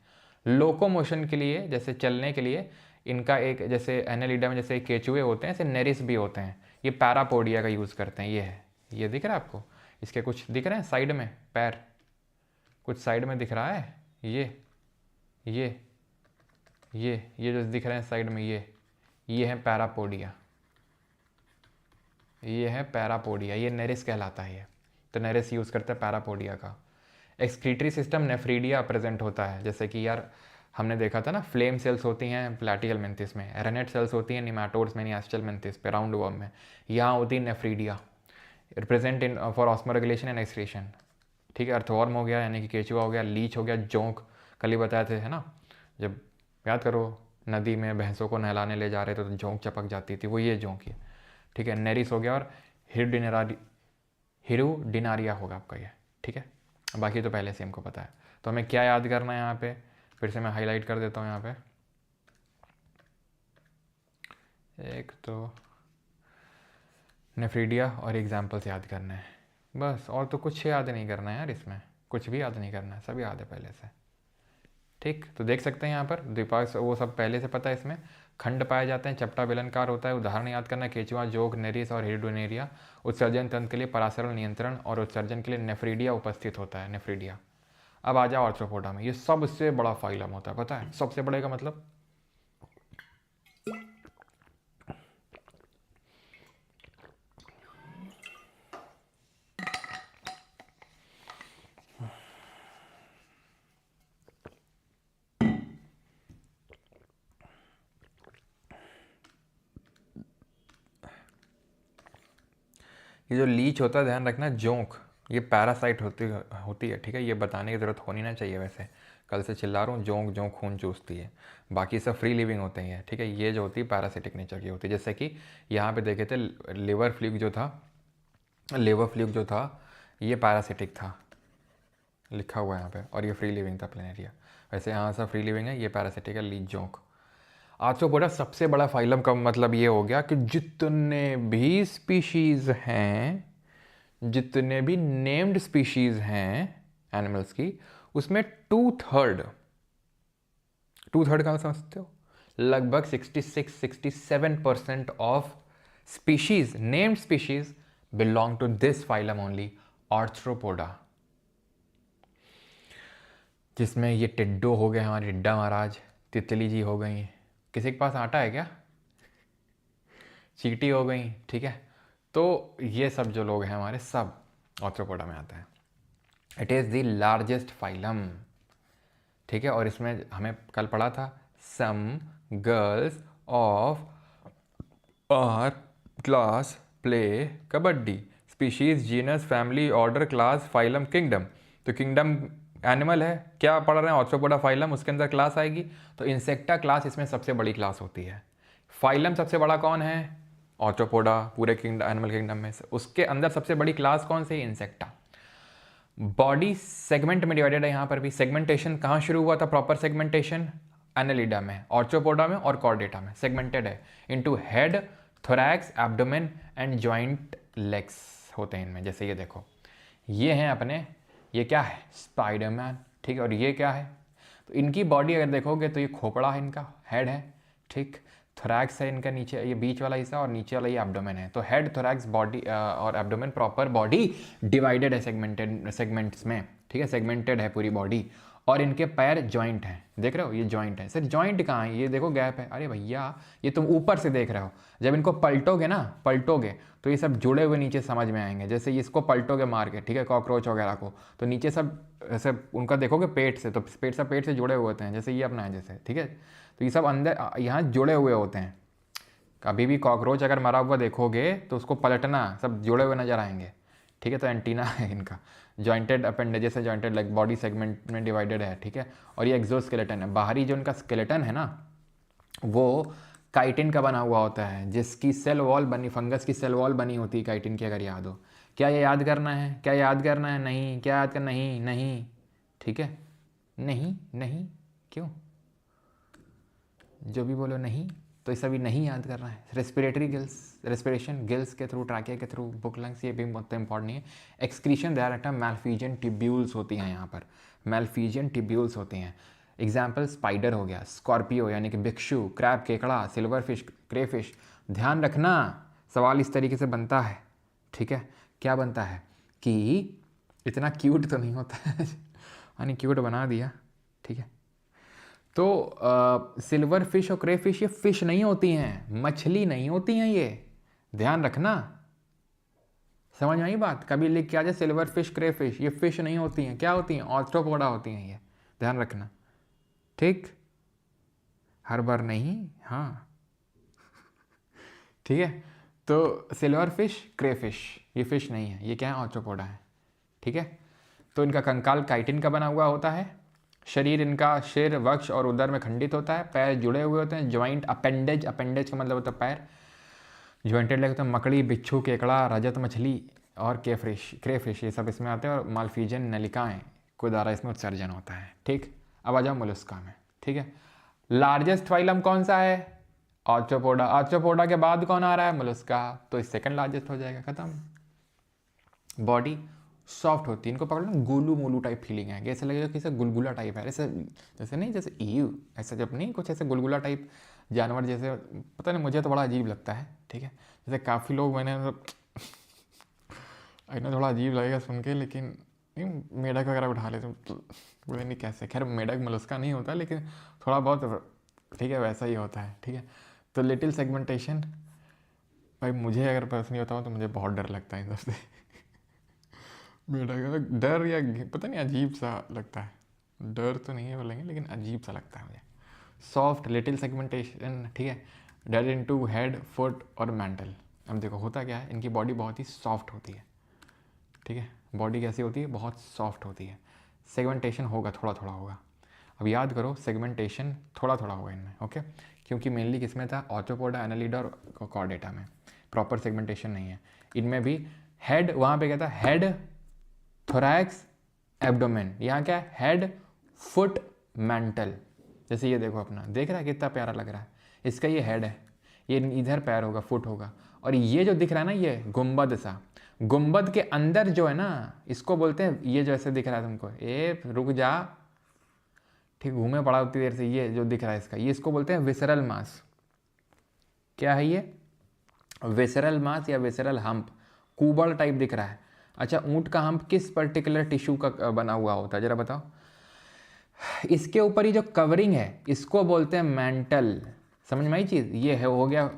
लोकोमोशन के लिए, जैसे चलने के लिए इनका एक, जैसे एनेलिडा में जैसे केचुए होते हैं, ऐसे नेरिस भी होते हैं, ये पैरापोडिया का यूज़ करते हैं। ये है, ये दिख रहा है आपको? इसके कुछ दिख रहे हैं साइड में, पैर कुछ साइड में दिख रहा है, ये जो दिख रहे हैं साइड में, ये है पैरापोडिया, ये है पैरापोडिया, ये नेरिस कहलाता है ये। तो नेरिस यूज़ करते हैं पैरापोडिया का। एक्सक्रीटरी सिस्टम नेफ्रीडिया प्रेजेंट होता है, जैसे कि यार हमने देखा था ना, फ्लेम सेल्स होती हैं प्लैटियल मेंथिस में, रेनेट सेल्स होती हैं निमाटोड्स में, एस्टल मेंथिस पे, राउंड वर्म में, यहाँ होती है nephridia, represent in for osmoregulation and excretion. ठीक है, अर्थवर्म हो गया यानी कि केचुआ हो गया, लीच हो गया, जोंक कल ही बताए थे है ना, जब याद करो नदी में भैंसों को नहलाने ले जा रहे थे तो जोंक चपक जाती थी, वो ये जोंक है। ठीक है, नेरिस हो गया, और हिरुडिनारिया होगा आपका ये। ठीक है, बाकी तो पहले से हमको पता है। तो हमें क्या याद करना है यहाँ पे, फिर से मैं हाईलाइट कर देता हूँ यहाँ पे। एक तो नेफ्रीडिया और एग्जाम्पल्स याद करने हैं बस, और तो कुछ याद नहीं करना है यार, इसमें कुछ भी याद नहीं करना है, सब याद है पहले से। ठीक, तो देख सकते हैं यहाँ पर द्विपाक वो सब पहले से पता है। इसमें खंड पाए जाते हैं, चपटा बेलनकार होता है। उदाहरण याद करना, केचुआ, जोग, नेरिस और हिरुडिनेरिया। उत्सर्जन तंत्र के लिए परासरण नियंत्रण और उत्सर्जन के लिए नेफ्रीडिया उपस्थित होता है, नेफ्रीडिया। अब आ जाओ आर्थ्रोपोडा में, ये सबसे बड़ा फाइलम होता है, पता है सबसे बड़े का मतलब? ये जो लीच होता है, ध्यान रखना, जोंक, ये पैरासाइट होती है। ठीक है, ये बताने की ज़रूरत होनी ना चाहिए वैसे, कल से चिल्ला रहा हूँ, जोंक खून चूसती है, बाकी सब फ्री लिविंग होते हैं। ठीक है, ये जो होती है पैरासिटिक नेचर की होती है। जैसे कि यहाँ पे देखे थे लिवर फ्लूक जो था ये पैरासिटिक था, लिखा हुआ है यहाँ पे, और ये फ्री लिविंग था, प्लेनेरिया। वैसे यहाँ से फ्री लिविंग है, ये पैरासिटिक है, लीच जोंक। आर्थ्रोपोडा सबसे बड़ा फाइलम का मतलब ये हो गया कि जितने भी स्पीशीज़ हैं, जितने भी नेम्ड स्पीशीज़ हैं एनिमल्स की, उसमें 2/3 का समझते हो, लगभग 66-67% of species, named species belong to this phylum only, arthropoda. जिसमें ये टिड्डो हो गए हमारे टिड्डा महाराज, तितली जी हो गई, किसी के पास आटा है क्या? चींटी हो गई, ठीक है। तो ये सब जो लोग हैं हमारे, सब ऑर्थ्रोपोडा में आते हैं। It is the largest phylum, ठीक है। और इसमें हमें कल पढ़ा था some girls of our class play kabaddi, species, genus, family, order, class, phylum, kingdom. तो किंगडम एनिमल है, क्या पढ़ रहे हैं? ऑर्थ्रोपोडा फाइलम, उसके अंदर क्लास आएगी। तो इंसेक्टा क्लास इसमें सबसे बड़ी क्लास होती है। फाइलम सबसे बड़ा कौन है? ऑर्थ्रोपोडा, पूरे किंगडम, एनिमल किंगडम में से उसके अंदर सबसे बड़ी क्लास कौन सी? इंसेक्टा। बॉडी सेगमेंट में डिवाइडेड है। यहाँ पर भी सेगमेंटेशन कहाँ शुरू हुआ था? प्रॉपर सेगमेंटेशन एनालिडा में, ऑर्थ्रोपोडा में और कॉर्डेटा में सेगमेंटेड है into head, thorax, abdomen and joint legs होते हैं इनमें। जैसे ये देखो, ये हैं अपने, ये क्या है? स्पाइडरमैन, ठीक है। और ये क्या है? तो इनकी बॉडी अगर देखोगे तो ये खोपड़ा है, इनका हेड है, ठीक। थोरैक्स है इनका नीचे, ये बीच वाला हिस्सा, और नीचे वाला ये एब्डोमेन है। तो हेड, थोरैक्स, बॉडी और एब्डोमेन, प्रॉपर बॉडी डिवाइडेड है सेगमेंटेड सेगमेंट्स में, ठीक है। सेगमेंटेड है पूरी बॉडी। और इनके पैर जॉइंट हैं, देख रहे हो? ये जॉइंट है। सर जॉइंट कहाँ है? ये देखो गैप है। अरे भैया ये तुम ऊपर से देख रहे हो, जब इनको पलटोगे ना, पलटोगे तो ये सब जुड़े हुए नीचे समझ में आएंगे। जैसे इसको पलटोगे मार के, ठीक है, कॉकरोच वगैरह को, तो नीचे सब ऐसे उनका देखोगे पेट से, तो पेट से जुड़े हुए होते हैं। जैसे ये अपना है जैसे, ठीक है। तो ये सब अंदर यहाँ जुड़े हुए होते हैं। कभी भी कॉकरोच अगर मरा हुआ देखोगे तो उसको पलटना, सब जुड़े हुए नजर आएंगे, ठीक है। तो एंटीना है इनका, जॉइंटेड अपेंडेजेस है, जॉइंटेड लाइक बॉडी सेगमेंट में डिवाइडेड है, ठीक है। और ये एक्सोस्केलेटन है। बाहरी जो इनका स्केलेटन है ना, वो काइटिन का बना हुआ होता है, जिसकी सेल वॉल बनी, फंगस की सेल वॉल बनी होती है काइटिन की, अगर याद हो। क्या ये याद करना है? क्या याद करना है? नहीं। क्या याद करना? नहीं नहीं, ठीक है। नहीं नहीं, क्यों? जो भी बोलो नहीं, तो ये सभी नहीं याद करना है। रेस्पिरेटरी गिल्स, रेस्पिरेशन गिल्स के थ्रू, ट्रैकिया के थ्रू, बुक लंग्स, ये भी बहुत इंपॉर्टेंट नहीं है। एक्सक्रीशन देयर मैल्फिजियन टिब्यूल्स होती हैं यहाँ पर, मैल्फिजियन टिब्यूल्स होती हैं। एग्जाम्पल स्पाइडर हो गया, स्कॉर्पियो यानी कि भिक्षु, क्रैब, केकड़ा, सिल्वर फिश, क्रेफिश। ध्यान रखना सवाल इस तरीके से बनता है, ठीक है। क्या बनता है कि इतना क्यूट तो नहीं होता है यानी क्यूट बना दिया, ठीक है। तो सिल्वर फिश और क्रे फिश ये फिश नहीं होती हैं, मछली नहीं होती हैं, ये ध्यान रखना। समझ में आई बात? कभी लिख के आ जाए सिल्वर फिश, क्रे फिश, ये फिश नहीं होती हैं। क्या होती हैं? ऑर्थ्रोपोडा होती हैं ये, ध्यान रखना, ठीक। हर बार नहीं, हाँ ठीक है। तो सिल्वर फिश, क्रे फिश ये फिश नहीं है, ये क्या है? ऑर्थ्रोपोडा है, ठीक है। तो इनका कंकाल काइटिन का बना हुआ होता है। शरीर इनका सिर, वक्ष और उदर में खंडित होता है। पैर जुड़े हुए होते हैं, ज्वाइंट अपेंडेज, अपेंडेज का मतलब होता है पैर। ज्वाइंटेड लेग होते हैं। मकड़ी, बिच्छू, केकड़ा, रजत मछली और क्रेफिश ये सब इसमें आते हैं। और माल्फिजियन नलिकाएं के द्वारा इसमें उत्सर्जन होता है, ठीक। अब आ जाओ मोलस्का में, ठीक है। लार्जेस्ट फाइलम कौन सा है? ऑर्थ्रोपोडा। ऑर्थ्रोपोडा के बाद कौन आ रहा है? मोलस्का। तो इस सेकंड लार्जेस्ट हो जाएगा, खत्म। बॉडी सॉफ्ट होती है, इनको पकड़ लो गोलू मोलू टाइप फीलिंग है, ऐसा लगेगा कि गुलगुला टाइप है, ऐसे जैसे नहीं, जैसे ईव ऐसा, जब नहीं कुछ ऐसे गुलगुला टाइप जानवर जैसे, पता नहीं, मुझे तो बड़ा अजीब लगता है, ठीक है। जैसे काफ़ी लोग मैंने इन्हें थोड़ा अजीब लगेगा सुन के, लेकिन नहीं, मेढक वगैरह उठा लेते बोले नहीं कैसे, खैर मेढक मोलस्का नहीं होता, लेकिन थोड़ा बहुत, ठीक है, वैसा ही होता है, ठीक है। तो लिटिल सेगमेंटेशन, भाई मुझे अगर पर्सनली होता हूँ तो मुझे बहुत डर लगता है इन सबसे मेढक डर या पता नहीं अजीब सा लगता है, डर तो नहीं है बोलेंगे, लेकिन अजीब सा लगता है मुझे। सॉफ्ट लिटिल सेगमेंटेशन, ठीक है। डेड इनटू हेड, फुट और मेंटल। अब देखो होता क्या है, इनकी बॉडी बहुत ही सॉफ्ट होती है, ठीक है। बॉडी कैसी होती है? बहुत सॉफ्ट होती है। सेगमेंटेशन होगा, थोड़ा थोड़ा होगा। अब याद करो, सेगमेंटेशन थोड़ा थोड़ा होगा इनमें, ओके। क्योंकि मेनली किसमें था? ऑर्थ्रोपोडा, एनालिडा और कॉर्डेटा में प्रॉपर सेगमेंटेशन नहीं है। इनमें भी हेड, वहाँ पे क्या था? Head, thorax, abdomen. यहाँ क्या है? Head, foot, mental. जैसे ये देखो अपना, देख रहा है कितना प्यारा लग रहा है? इसका ये हेड है, ये इधर पैर होगा, फुट होगा, और ये जो दिख रहा है ना, ये गुंबद सा, गुंबद के अंदर जो है ना, इसको बोलते हैं, ये जो ऐसे दिख रहा है तुमको, ए रुक जा, ठीक, घूमे पड़ा उतनी देर से, ये जो दिख रहा है इसका, ये इसको बोलते हैं विसरल मास। क्या है ये? विसरल मास या विसरल हम्प, कुबड़ टाइप दिख रहा है। अच्छा, ऊंट का हम्प किस पर्टिकुलर टिश्यू का बना हुआ होता है, जरा बताओ? इसके ऊपर ही जो कवरिंग है इसको बोलते हैं मेंटल। समझ में आई चीज़? ये है हो गया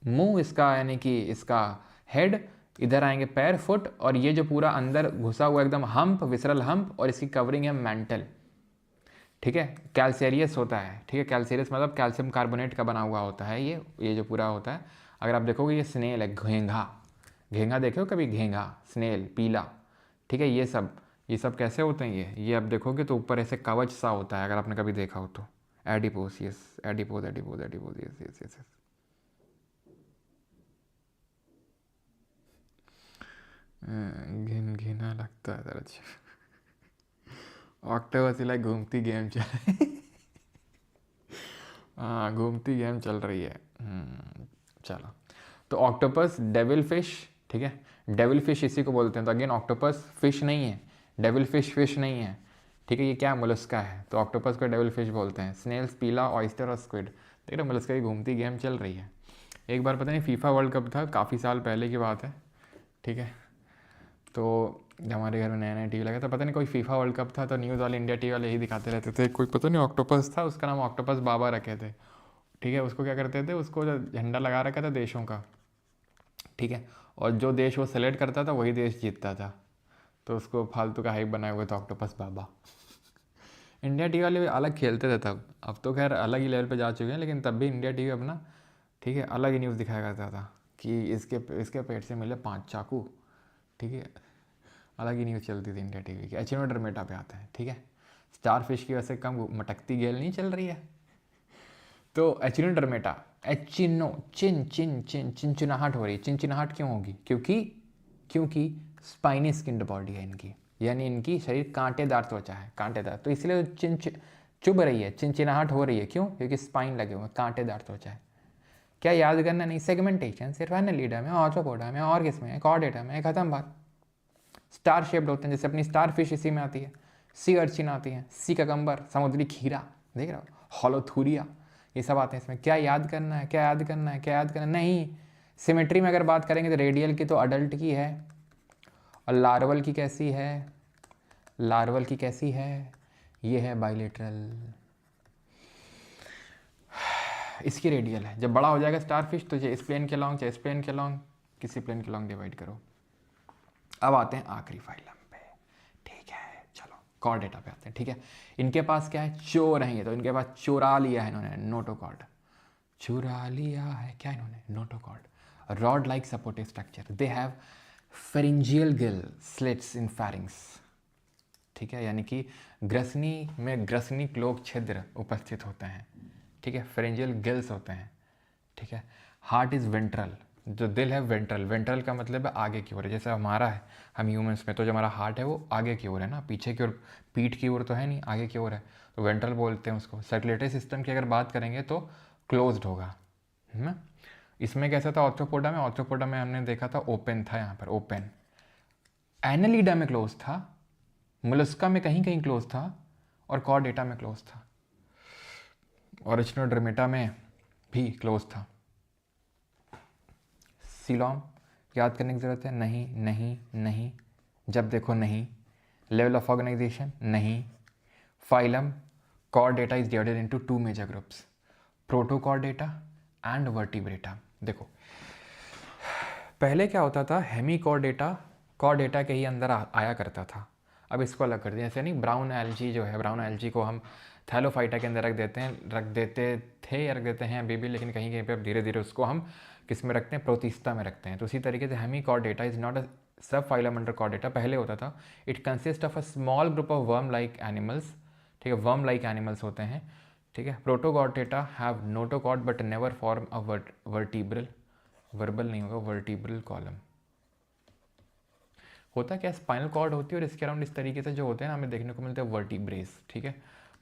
मुंह इसका, यानी कि इसका हेड, इधर आएंगे पैर फुट, और ये जो पूरा अंदर घुसा हुआ एकदम हम्प, विसरल हम्प, और इसकी कवरिंग है मेंटल। ठीक है, कैल्सेरियस होता है। ठीक है, कैल्सेरियस मतलब कैल्शियम कार्बोनेट का बना हुआ होता है ये जो पूरा होता है। अगर आप देखोगे ये स्नेल है, घेंघा, घेंघा देखे हो कभी? घेंघा, स्नेल, पीला। ठीक है, ये सब कैसे होते हैं? ये आप देखोगे तो ऊपर ऐसे कवच सा होता है, अगर आपने कभी देखा हो तो। Adipose, yes, adipose adipose adipose, yes yes yes. घिन घिना लगता है दर्द। ऑक्टोपस लाइक घूमती गेम चल हाँ, घूमती गेम चल रही है। चलो, तो ऑक्टोपस, डेविल फिश। ठीक है, डेविल फिश इसी को बोलते हैं। तो अगेन ऑक्टोपस फिश नहीं है, डेविल फिश फिश नहीं है। ठीक है, ये क्या मोलस्का है, तो ऑक्टोपस को डेविल फिश बोलते हैं। स्नेल्स, पीला, ऑयस्टर और स्क्विड। देख रहे, मोलस्का की घूमती गेम चल रही है। एक बार पता नहीं फीफा वर्ल्ड कप था, काफ़ी साल पहले की बात है। ठीक है, तो जब हमारे घर में नया नया टीवी लगा था, पता नहीं कोई फीफा वर्ल्ड कप था, तो न्यूज़ वाले, इंडिया टीवी वाले यही दिखाते रहते थे। कोई पता नहीं ऑक्टोपस था, उसका नाम ऑक्टोपस बाबा रखे थे। ठीक है, उसको क्या करते थे, उसको झंडा लगा रखा था देशों का। ठीक है, और जो देश वो सेलेक्ट करता था वही देश जीतता था। तो उसको फालतू का हाइप बनाए हुए थे ऑक्टोपस बाबा। इंडिया टीवी वाले भी अलग खेलते थे तब, अब तो खैर अलग ही लेवल पे जा चुके हैं, लेकिन तब भी इंडिया टीवी अपना, ठीक है, अलग ही न्यूज़ दिखाया करता था कि इसके पेट से मिले 5 चाकू। ठीक है, अलग ही न्यूज़ चलती थी इंडिया टीवी की। एचिनोडर्मेटा पे आता है। ठीक है, स्टार फिश की वैसे कम मटकती गेल नहीं चल रही है। तो एचिनोडर्मेटा, एचिनो, चिनचिनाहट हो रही है। चिनचिनाहट क्यों होगी? क्योंकि स्पाइनी स्किन्ड बॉडी है इनकी, यानी इनकी शरीर कांटेदार त्वचा है, कांटेदार, तो इसलिए चुभ रही है, चिनचिनाहट हो रही है। क्यों? क्योंकि स्पाइन लगे हुए हैं, कांटेदार त्वचा है। क्या याद करना नहीं, सेगमेंटेशन सिर्फ एनालिडा में, ऑर्थोपोडा में, और किस में, कॉर्डेटा में, खत्म बात। स्टार शेप्ड होते हैं, जैसे अपनी स्टार फिश इसी में आती है, सी अर्चिन आती है, सी ककम्बर, समुद्री खीरा, देख रहे हो, होलोथूरिया, ये सब आते हैं इसमें। क्या याद करना है, क्या याद करना है, क्या याद करना है? नहीं। सिमेट्री में अगर बात करेंगे तो रेडियल की तो अडल्ट की है, और लार्वल की कैसी है? लार्वल की कैसी है? ये है बाइलेटरल, इसकी रेडियल है। जब बड़ा हो जाएगा स्टार फिश तो चाहे इस प्लेन के लॉन्ग, चाहे इस प्लेन के लॉन्ग, किसी प्लेन के लॉन्ग डिवाइड करो। अब आते हैं आखिरी फाइलम पे। ठीक है, चलो कॉर्डेटा पे आते हैं। ठीक है, इनके पास क्या है? चोर हैं ये, तो इनके पास चुरा लिया है इन्होंने नोटोकॉर्ड, चुरा लिया है क्या इन्होंने? Notochord. Rod like supportive structure, they have pharyngeal gill slits in pharynx. ठीक है, यानी कि ग्रसनी में ग्रसनी क्लोक छिद्र उपस्थित होते हैं। ठीक है, फेरिंजियल गिल्स होते हैं। ठीक है, हार्ट इज़ वेंट्रल, जो दिल है वेंट्रल, वेंट्रल का मतलब है आगे की ओर है। जैसे हमारा है, हम ह्यूमंस में तो जो हमारा हार्ट है वो आगे की ओर है ना, पीछे की ओर, पीठ की ओर तो है नहीं, आगे की ओर है, तो वेंट्रल बोलते हैं उसको। सर्कुलेटरी सिस्टम की अगर बात करेंगे तो क्लोज्ड होगा, है ना। इसमें कैसा था ऑर्थ्रोपोडा में? ऑर्थ्रोपोडा में हमने देखा था ओपन था, यहाँ पर ओपन। एनालिडा में क्लोज था, मोलस्का में कहीं कहीं क्लोज था, और कॉर्डेटा में क्लोज था, और एचिनोडर्मेटा में भी क्लोज था। सीलॉम याद करने की ज़रूरत है? नहीं नहीं नहीं, जब देखो नहीं। लेवल ऑफ ऑर्गेनाइजेशन नहीं। Phylum chordata is divided into 2 major groups, protochordata and vertebrata. देखो पहले क्या होता था, हेमीकॉर्डेटा कॉर्डेटा के ही अंदर आया करता था, अब इसको अलग कर दिया। जैसे नहीं, ब्राउन एल्जी जो है, ब्राउन एल्जी को हम थैलोफाइटा के अंदर रख देते थे या रख देते हैं अभी भी, लेकिन कहीं कहीं पे अब धीरे धीरे उसको हम किस में रखते हैं? प्रोटिस्टा में रखते हैं। तो उसी तरीके से हेमीकॉर्डेटा इज नॉट अ सब फाइलम अंडर कॉर्डेटा, पहले होता था। It consist of a small group of worm like animals. ठीक है, वर्म लाइक एनिमल्स होते हैं। ठीक है, Protochordata have notochord but never form a vertebral, verbal नहीं होगा, वर्टिब्रल कॉलम। होता क्या, स्पाइनल कॉर्ड होती है और इसके अराउंड इस तरीके से जो होते हैं ना, हमें देखने को मिलते हैं वर्टिब्रेस। ठीक है,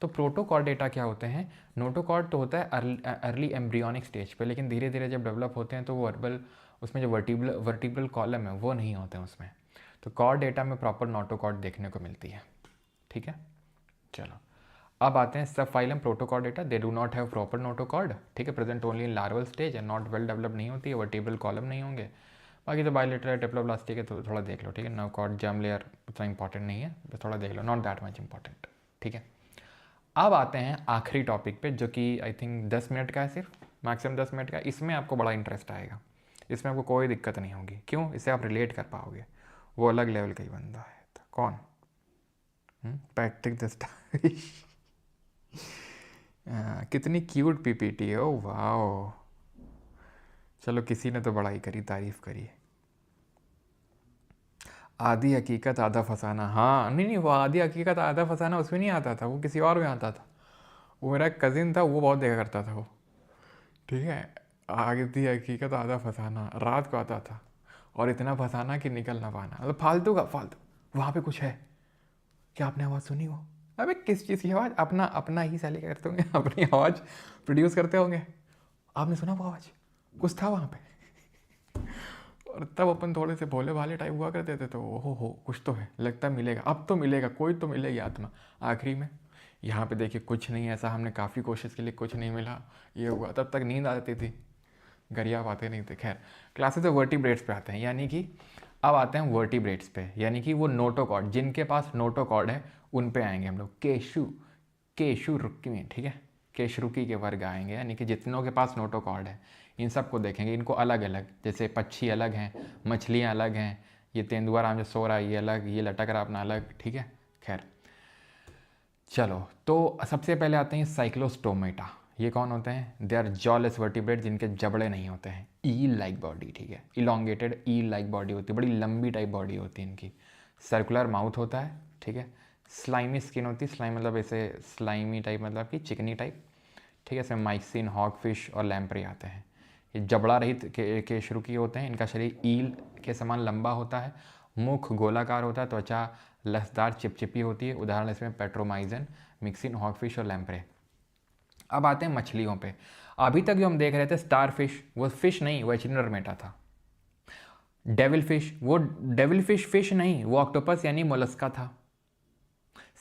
तो प्रोटोकॉर्डेटा क्या होते हैं? नोटोकॉर्ड तो होता है अर्ली एम्ब्रियोनिक स्टेज पे, लेकिन धीरे धीरे जब डेवलप होते हैं तो वो वर्बल, उसमें जो वर्टिब्रल कॉलम है वो नहीं होते हैं उसमें। तो कॉर्डेटा में प्रॉपर नोटोकॉर्ड देखने को मिलती है। ठीक है, चलो अब आते हैं सब phylum Protochordata, they do not have proper notochord. ठीक है, present only in larval stage and not well develop नहीं होती है, वर्टिब्रल कॉलम नहीं होंगे। बाकी तो बायोलेटरल टेप्लोब्लास्टिक है, तो थोड़ा देख लो। ठीक है, नोकॉर्ड जर्म लेयर उतना इंपॉर्टेंट नहीं है, बस थोड़ा देख लो, नॉट दैट मच इंपॉर्टेंट। ठीक है, अब आते हैं आखिरी टॉपिक पे, जो कि आई थिंक 10 मिनट का है सिर्फ, मैक्सिमम 10 मिनट का। इसमें आपको बड़ा इंटरेस्ट आएगा, इसमें आपको कोई दिक्कत नहीं होगी। क्यों? इससे आप रिलेट कर पाओगे। वो अलग लेवल का ही बंदा है। तो कौन? पैट्रिक जस्टाविश। कितनी क्यूट पीपीटी है। ओ वाओ, चलो किसी ने तो बड़ा ही करी, तारीफ करी। आधी हकीकत आधा फसाना, हाँ नहीं वो आधी हकीकत आधा फसाना उसमें नहीं आता था, वो किसी और में आता था। वो मेरा कज़िन था, वो बहुत देखा करता था वो, ठीक है। आधी हकीकत आधा फसाना रात को आता था, और इतना फसाना कि निकल ना पाना, मतलब फालतू का फालतू। वहाँ पे कुछ है क्या? आपने आवाज़ सुनी? वो अबे किस चीज़ की आवाज़? अपना अपना ही साले क्या करते होंगे, अपनी आवाज़ प्रोड्यूस करते होंगे। आपने सुना वो आवाज़? कुछ था वहाँ पे। और तब अपन थोड़े से भोले भाले टाइप हुआ करते थे, तो हो कुछ तो है, लगता मिलेगा, अब तो मिलेगा, कोई तो मिलेगी आत्मा आखिरी में। यहाँ पे देखिए कुछ नहीं ऐसा, हमने काफ़ी कोशिश की, लिए कुछ नहीं मिला, ये हुआ। तब तक नींद आती थी, गरिया आते नहीं थे। खैर, क्लासेस से वर्टिब्रेट्स पे आते हैं, यानी कि अब आते हैं वर्टिब्रेट्स पे, यानी कि वो नोटोकॉर्ड, जिनके पास नोटोकॉर्ड है उन पे आएंगे हम लोग। केशु रुक्की में, ठीक है, केशरुकी के वर्ग आएंगे, यानी कि जितनों के पास नोटोकॉर्ड है इन सब को देखेंगे। इनको अलग अलग, जैसे पक्षी अलग हैं, मछलियाँ अलग हैं, ये तेंदुआ राम जो सो रहा है ये अलग, ये लटक रहा अपना अलग, ठीक है। खैर चलो, तो सबसे पहले आते हैं साइक्लोस्टोमेटा। ये कौन होते हैं? दे आर जॉलेस वर्टिब्रेट, जिनके जबड़े नहीं होते हैं। ईल लाइक बॉडी, ठीक है, इलोंगेटेड ईल लाइक बॉडी होती है, बड़ी लंबी टाइप बॉडी होती है इनकी। सर्कुलर माउथ होता है, ठीक है। स्लाइमी स्किन होती है, स्लाइम मतलब ऐसे स्लाइमी टाइप, मतलब कि चिकनी टाइप, ठीक है। इसमें माइसिन, हॉगफिश और लैम्प्रे आते हैं। ये जबड़ा रहित केशरुकी होते हैं। इनका शरीर ईल के समान लंबा होता है, मुख गोलाकार होता है, त्वचा लसदार चिपचिपी होती है। उदाहरण इसमें पेट्रोमाइजन, मिक्सिन, हॉगफिश और लैम्प्रे। अब आते हैं मछलियों पे। अभी तक जो हम देख रहे थे स्टार फिश, वो फिश नहीं, वो एचिनोडर्मेटा था। डेविल फिश, वो डेविल फिश नहीं, वो ऑक्टोपस यानी मोलस्का था।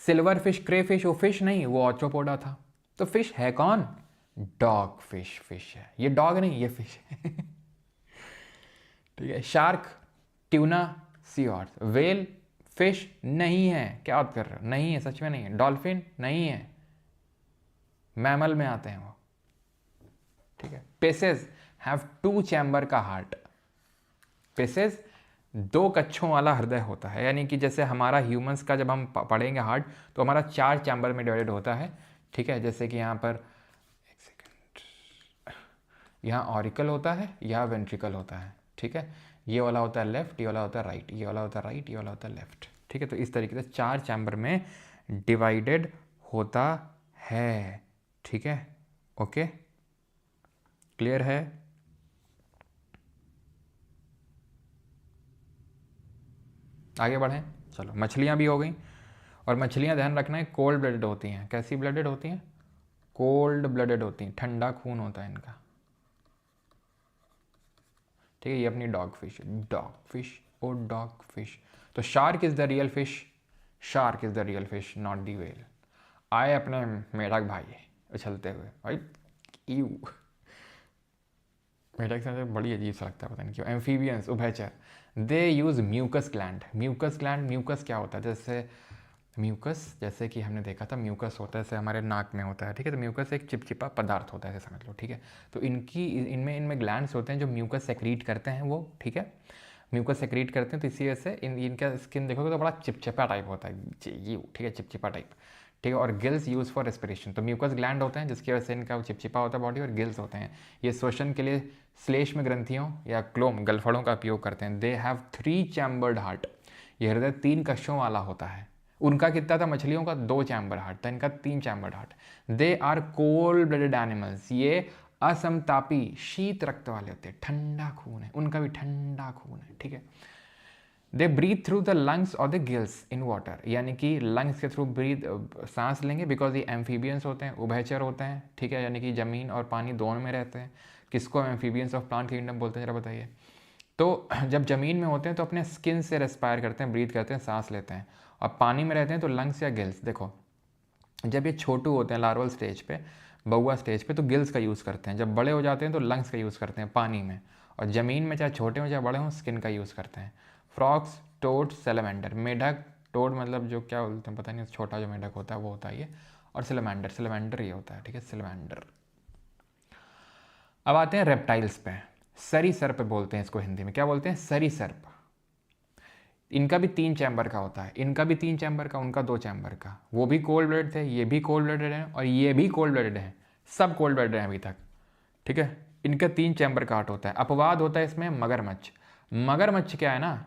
सिल्वर फिश, क्रे फिश, वो फिश नहीं, वो ऑर्थ्रोपोडा था। तो फिश है कौन? डॉग फिश है। ये डॉग नहीं, ये फिश है। ठीक है। Shark, tuna, sea horse. Well fish नहीं है, क्या बात कर रहे हो, नहीं है, सच में नहीं है। डॉल्फिन नहीं है, मैमल में आते हैं वो, ठीक है। पेसेस हैव 2 चैम्बर का हार्ट। पेसेस 2 कच्छों वाला हृदय होता है, यानी कि जैसे हमारा ह्यूमंस का जब हम पढ़ेंगे हार्ट, तो हमारा 4 चैम्बर में डिवाइडेड होता है, ठीक है। जैसे कि यहाँ पर एक सेकेंड, यहाँ ऑरिकल होता है, यहाँ वेंट्रिकल होता है, ठीक है। ये वाला होता है लेफ्ट, ये वाला होता है राइट, ये वाला होता है राइट, ये वाला होता है लेफ्ट, ठीक है। तो इस तरीके से 4 चैम्बर में डिवाइडेड होता है, ठीक है। ओके, क्लियर है? आगे बढ़ें। चलो, मछलियाँ भी हो गई, और मछलियाँ ध्यान रखना है कोल्ड ब्लडेड होती हैं। कैसी ब्लडेड होती हैं? कोल्ड ब्लडेड होती हैं, ठंडा खून होता है इनका, ठीक है। ये अपनी डॉग फिश और डॉग फिश। तो shark is the real fish, shark is the real fish, not the well. आए अपने मेढक भाई उछलते हुए, भाई यू मेढक से बड़ी अजीब सा लगता है, पता नहीं क्यों। एम्फीबियंस, उभयचर, दे यूज़ म्यूकस ग्लैंड। म्यूकस क्या होता है? जैसे म्यूकस, जैसे कि हमने देखा था म्यूकस होता है जैसे हमारे नाक में होता है, ठीक है। तो म्यूकस एक चिपचिपा पदार्थ होता है, ऐसे समझ लो, ठीक है। तो इनमें ग्लैंड्स होते हैं जो म्यूकस सेक्रीट करते हैं, वो, ठीक है, म्यूकस सेक्रीट करते हैं। तो इसी वजह से इनका स्किन देखोगे तो बड़ा चिपचिपा टाइप होता है, ये, ठीक है, चिपचिपा टाइप, ठीक है। और गिल्स यूज़ फॉर रेस्पिरेशन। तो म्यूकस ग्लैंड होते हैं जिसकी वजह से इनका चिपचिपा होता है बॉडी, और गिल्स होते हैं, ये श्वसन के लिए श्लेष्म ग्रंथियों या क्लोम, गलफड़ों का उपयोग करते हैं। They have 3 chambered heart. ये हृदय 3 कक्षों वाला होता है। उनका कितना था? मछलियों का 2 चैम्बर हार्ट था, इनका 3 chamber heart. They are cold blooded animals. ये असमतापी, शीत रक्त वाले होते हैं, ठंडा खून है उनका भी, ठंडा खून है, ठीक है। They breathe through the lungs और द गिल्स इन वाटर, यानी कि लंग्स के थ्रू सांस लेंगे, बिकॉज ये एम्फीबियंस होते हैं, उभयचर होते हैं, ठीक है, यानी कि ज़मीन और पानी दोनों में रहते हैं। किसको एम्फीबियंस ऑफ प्लांट किंगडम बोलते हैं, जरा बताइए। तो जब ज़मीन में होते हैं तो अपने स्किन से रेस्पायर करते हैं, ब्रीथ करते हैं, सांस लेते हैं। और पानी में रहते हैं तो लंग्स या गिल्स। देखो, जब ये छोटू होते हैं लार्वल स्टेज पे, बउआ स्टेज पे, तो गिल्स का यूज़ करते हैं। जब बड़े हो जाते हैं तो लंग्स का यूज़ करते हैं पानी में। और ज़मीन में चाहे छोटे हों चाहे बड़े हों, स्किन का यूज़ करते हैं। Frogs, toad, salamander. मेढक, टोड मतलब जो क्या बोलते हैं पता नहीं, छोटा जो मेढक होता है वो होता है ये। और सेलेमेंडर ये होता है, ठीक है, सेलेमेंडर। अब आते हैं रेप्टाइल्स पे, सरीसर्प बोलते हैं इसको हिंदी में, क्या बोलते हैं, सरीसर्प। इनका भी 3 चैम्बर का होता है, इनका भी 3 चैम्बर का, उनका 2 चैम्बर का। वो भी कोल्ड ब्लडेड थे, ये भी कोल्ड ब्लडेड हैं, और ये भी कोल्ड ब्लडेड हैं, सब कोल्ड ब्लडेड हैं अभी तक, ठीक है। इनका 3 चैम्बर का हार्ट होता है। अपवाद होता है इसमें मगरमच्छ। मगरमच्छ क्या है ना,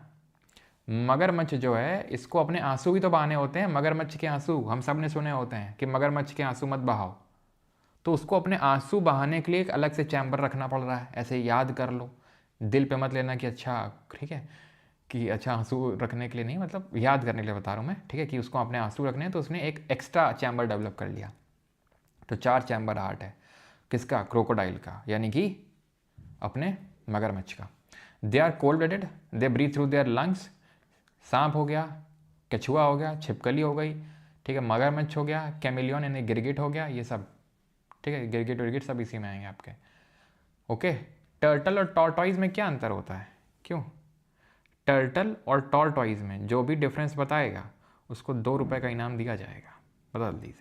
मगरमच्छ जो है इसको अपने आंसू भी तो बहाने होते हैं। मगरमच्छ के आंसू हम सब ने सुने होते हैं कि मगरमच्छ के आंसू मत बहाओ, तो उसको अपने आंसू बहाने के लिए एक अलग से चैम्बर रखना पड़ रहा है। ऐसे याद कर लो, दिल पे मत लेना कि अच्छा, ठीक है, कि अच्छा आंसू रखने के लिए नहीं, मतलब याद करने के लिए बता रहा हूँ मैं, ठीक है, कि उसको अपने आंसू रखने हैं, तो उसने एक एक्स्ट्रा चैम्बर डेवलप कर लिया। तो 4 चैम्बर हार्ट है किसका, क्रोकोडाइल का, यानी कि अपने मगरमच्छ का। They are cold blooded, they breathe through their lungs. सांप हो गया, कछुआ हो गया, छिपकली हो गई, ठीक है, मगरमच्छ हो गया, कैमिलियन यानी गिरगिट हो गया, ये सब, ठीक है, गिरगिट विरगिट सब इसी में आएंगे आपके। ओके, टर्टल और टॉर्टॉइज में क्या अंतर होता है, क्यों, टर्टल और टॉर्टॉइज में जो भी डिफरेंस बताएगा उसको 2 रुपये का इनाम दिया जाएगा, बता दीजिए।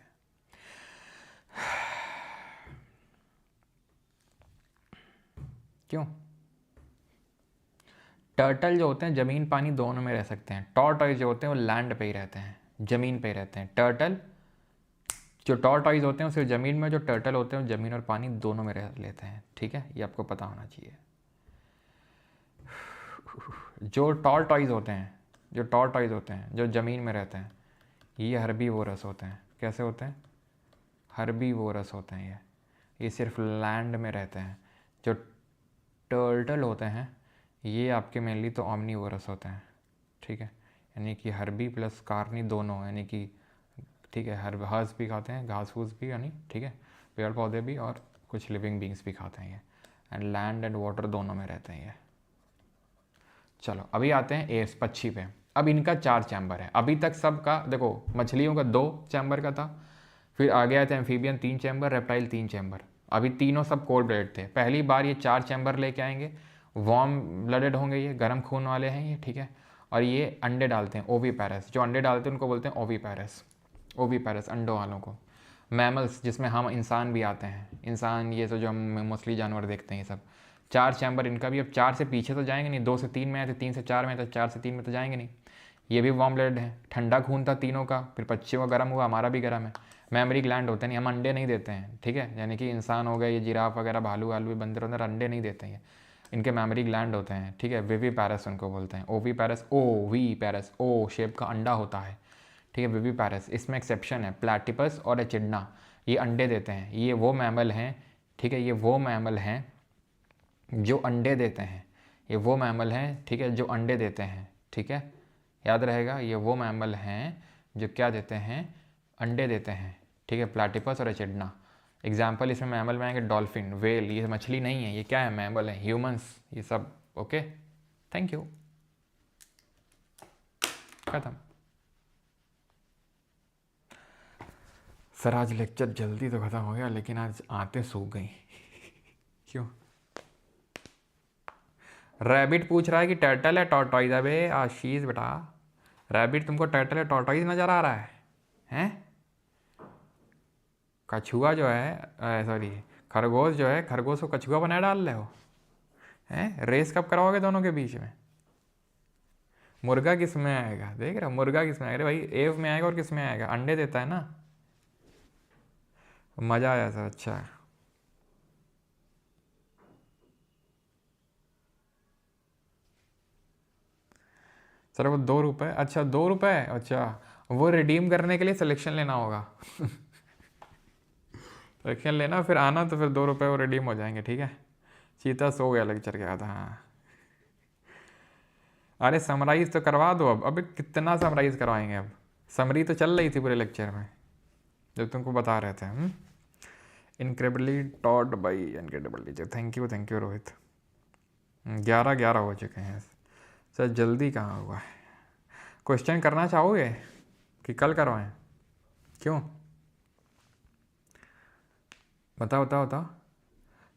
क्यों, टर्टल जो होते हैं ज़मीन पानी दोनों में रह सकते हैं, टॉर्टॉइज जो होते हैं वो लैंड पे ही रहते हैं, ज़मीन पे ही रहते हैं। टर्टल जो टॉर्टॉइज होते हैं वो सिर्फ ज़मीन में, जो टर्टल होते हैं वो ज़मीन और पानी दोनों में रह लेते हैं, ठीक है, ये आपको पता होना चाहिए। जो टॉर्टॉइज होते हैं, जो टॉर्टॉइज होते हैं जो ज़मीन में रहते हैं, ये हर्बीवोरस होते हैं। कैसे होते हैं, हर्बीवोरस होते हैं ये सिर्फ लैंड में रहते हैं। जो टर्टल होते हैं ये आपके मेनली तो ऑमनीवोरस होते हैं, ठीक है, यानी कि हर्बी प्लस कार्नी दोनों, यानी कि ठीक है, हर्स भी खाते हैं, घास फूस भी, यानी ठीक है, पेड़ पौधे भी, और कुछ लिविंग बींग्स भी खाते हैं ये, एंड लैंड एंड वाटर दोनों में रहते हैं ये। चलो अभी आते हैं एप्स, पक्षी पे। अब इनका 4 चैम्बर है अभी तक सबका, देखो मछलियों का 2 चैम्बर का था, फिर आगे आए थे एम्फीबियन 3 चैम्बर, रेप्टाइल 3 चैम्बर, अभी तीनों सब कोल्ड ब्लडेड थे। पहली बार ये 4 चैम्बर लेके आएंगे, वार्म ब्लडेड होंगे, ये गर्म खून वाले हैं ये, ठीक है, और ये अंडे डालते हैं, ओवीपैरस, जो अंडे डालते हैं उनको बोलते हैं ओवीपैरस, ओवीपैरस अंडों वालों को। मैमल्स जिसमें हम इंसान भी आते हैं, इंसान ये तो जो हम मोस्टली जानवर देखते हैं ये सब। 4 चैम्बर इनका भी। अब 4 से पीछे तो जाएंगे नहीं, 2 से 3 में आए थे, 3 से 4 में, तो 4 से 3 में तो जाएंगे नहीं। ये भी वार्म ब्लड है, ठंडा खून था तीनों का, फिर पक्षियों का गर्म हुआ, हमारा भी गर्म है। मेमरी ग्लैंड होते नहीं, हम अंडे नहीं देते हैं, ठीक है, यानी कि इंसान हो गए, ये जिराफ वगैरह, भालू वालू, बंदर वंदर अंडे नहीं देते हैं, इनके मेमरी ग्लैंड होते हैं, ठीक है, विवीपैरस उनको बोलते हैं, ओवीपैरस, ओवीपैरस, ओ शेप का अंडा होता है, ठीक है, विवीपैरस। इसमें एक्सेप्शन है, प्लैटिपस और एचिडना, ये अंडे देते हैं, ये वो मैमल हैं, ठीक है, ये वो मैमल हैं जो अंडे देते हैं, ये वो मैमल हैं, ठीक है, जो अंडे देते हैं, ठीक है, याद रहेगा, ये वो मैमल हैं जो क्या देते हैं, अंडे देते हैं, ठीक है, प्लैटिपस और एचिडना। एग्जाम्पल इसमें मैमल में आएंगे डॉल्फिन, वेल, ये मछली नहीं है, ये क्या है, मैमल है, ह्यूमंस, ये सब। ओके, थैंक यू, खत्म। सर आज लेक्चर जल्दी तो ख़त्म हो गया, लेकिन आज आते सूख गई क्यों। रैबिट पूछ रहा है कि टर्टल है टॉर्टॉइज। अबे आशीष बेटा, रैबिट तुमको टर्टल है टॉर्टॉइज नज़र आ रहा है, हैं? कछुआ जो है, सॉरी, खरगोश जो है, खरगोश को कछुआ बनाए डाल रहे हो, हैं? रेस कब कराओगे दोनों के बीच में? मुर्गा किस में आएगा, देख रहे हो, मुर्गा किस में आएगा, भाई एव में आएगा, और किस में आएगा, अंडे देता है ना। मज़ा आया सर, अच्छा है। सर वो 2 रुपये, अच्छा 2 रुपये, अच्छा वो रिडीम करने के लिए सिलेक्शन लेना होगा सिलेक्शन लेना, फिर आना, तो फिर 2 रुपये वो रिडीम हो जाएंगे, ठीक है। चीता सो गया लेक्चर के बाद, हाँ। अरे समराइज़ तो करवा दो अब, अबे कितना समराइज़ करवाएंगे अब, समरी तो चल रही थी पूरे लेक्चर में जब तुमको बता रहे थे। Incredibly taught by incredible teacher, thank you Rohit. 11 हो चुके हैं सर, जल्दी कहाँ हुआ है। क्वेश्चन करना चाहोगे कि कल करवाएं, क्यों, बताओ बताओ बताओ।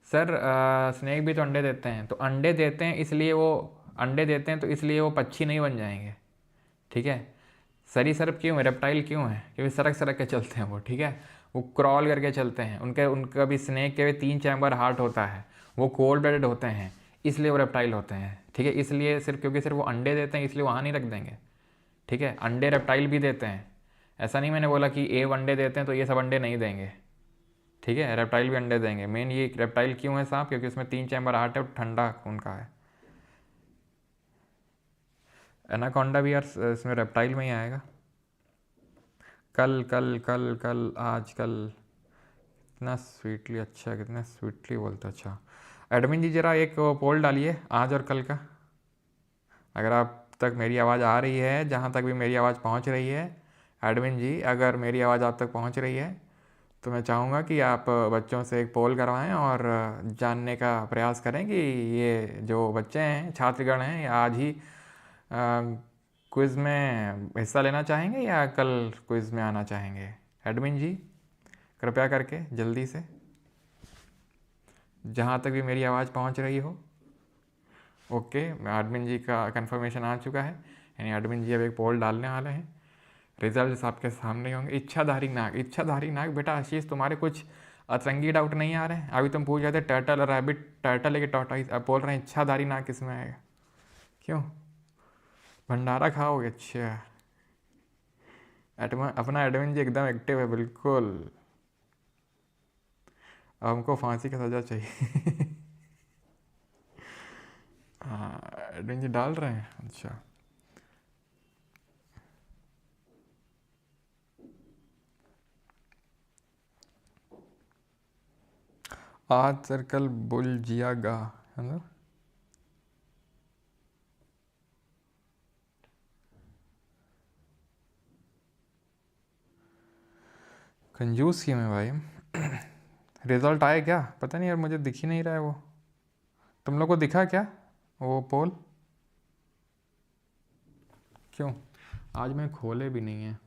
सर स्नेक भी तो अंडे देते हैं, तो अंडे देते हैं इसलिए वो, अंडे देते हैं तो इसलिए वो पक्षी नहीं बन जाएंगे, ठीक है। सरीसृप क्यों है, रेप्टाइल क्यों है? क्योंकि सरक सरक के चलते हैं वो, ठीक है, वो क्रॉल करके चलते हैं, उनका भी स्नेक के भी 3 चैम्बर हार्ट होता है, वो कोल्ड ब्लडेड होते हैं, इसलिए वो रेप्टाइल होते हैं, ठीक है। इसलिए सिर्फ क्योंकि सिर्फ वो अंडे देते हैं इसलिए वहाँ नहीं रख देंगे, ठीक है। अंडे रेप्टाइल भी देते हैं, ऐसा नहीं मैंने बोला कि ए अंडे देते हैं तो ये सब अंडे नहीं देंगे, ठीक है, रेप्टाइल भी अंडे देंगे। मेन ये रेप्टाइल क्यों है सांप, क्योंकि उसमें 3 चैम्बर हार्ट है, ठंडा उनका है। एनाकोंडा भी यार इसमें रेप्टाइल में ही आएगा। कल कल कल कल आज कल, कितना स्वीटली, अच्छा कितना स्वीटली बोलते, अच्छा। एडमिन जी ज़रा एक पोल डालिए आज और कल का, अगर आप तक मेरी आवाज़ आ रही है, जहाँ तक भी मेरी आवाज़ पहुँच रही है, एडमिन जी अगर मेरी आवाज़ आप तक पहुँच रही है तो मैं चाहूँगा कि आप बच्चों से एक पोल करवाएं और जानने का प्रयास करें कि ये जो बच्चे हैं, छात्रगण हैं, ये आज ही क्विज़ में हिस्सा लेना चाहेंगे या कल क्विज़ में आना चाहेंगे। एडमिन जी कृपया करके जल्दी से, जहाँ तक भी मेरी आवाज़ पहुँच रही हो। ओके, एडमिन जी का कंफर्मेशन आ चुका है, यानी एडमिन जी अब एक पोल डालने वाले हैं, रिजल्ट्स आपके सामने ही होंगे। इच्छाधारी नाग, इच्छाधारी नाग, बेटा आशीष तुम्हारे कुछ अतरंगी डाउट नहीं आ रहे हैं? अभी तुम पूछ रहे थे टर्टल और रैबिट, टर्टल है कि टॉर्टोइस, अब बोल रहे हैं इच्छाधारी नाग किस में आएगा? क्यों, भंडारा खाओगे? अच्छा, अपना एडमिन जी एकदम एक्टिव है, बिल्कुल। अब हमको फांसी की सज़ा चाहिए। हाँ, एडमिन जी डाल रहे हैं, अच्छा। आज सर्कल बुल जियागा, है ना? कंजूस ही मैं भाई। रिजल्ट आए क्या पता नहीं यार, मुझे दिख ही नहीं रहा है वो। तुम लोग को दिखा क्या वो पोल? क्यों, आज मैं खोले भी नहीं है।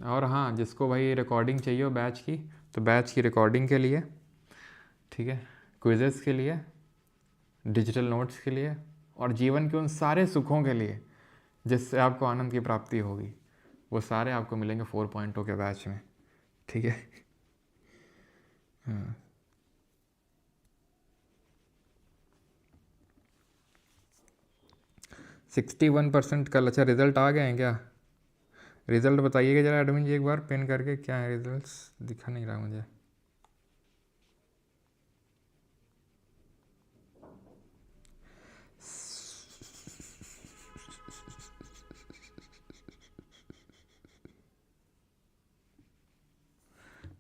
और हाँ, जिसको भाई रिकॉर्डिंग चाहिए हो बैच की, तो बैच की रिकॉर्डिंग के लिए, ठीक है, क्विज़ेस के लिए, डिजिटल नोट्स के लिए और जीवन के उन सारे सुखों के लिए जिससे आपको आनंद की प्राप्ति होगी, वो सारे आपको मिलेंगे 4.0 के बैच में, ठीक है। हाँ, 61% कल, अच्छा रिज़ल्ट आ गए हैं क्या? रिज़ल्ट बताइएगा ज़रा एडमिन जी एक बार पिन करके, क्या है रिज़ल्ट्स, दिखा नहीं रहा मुझे।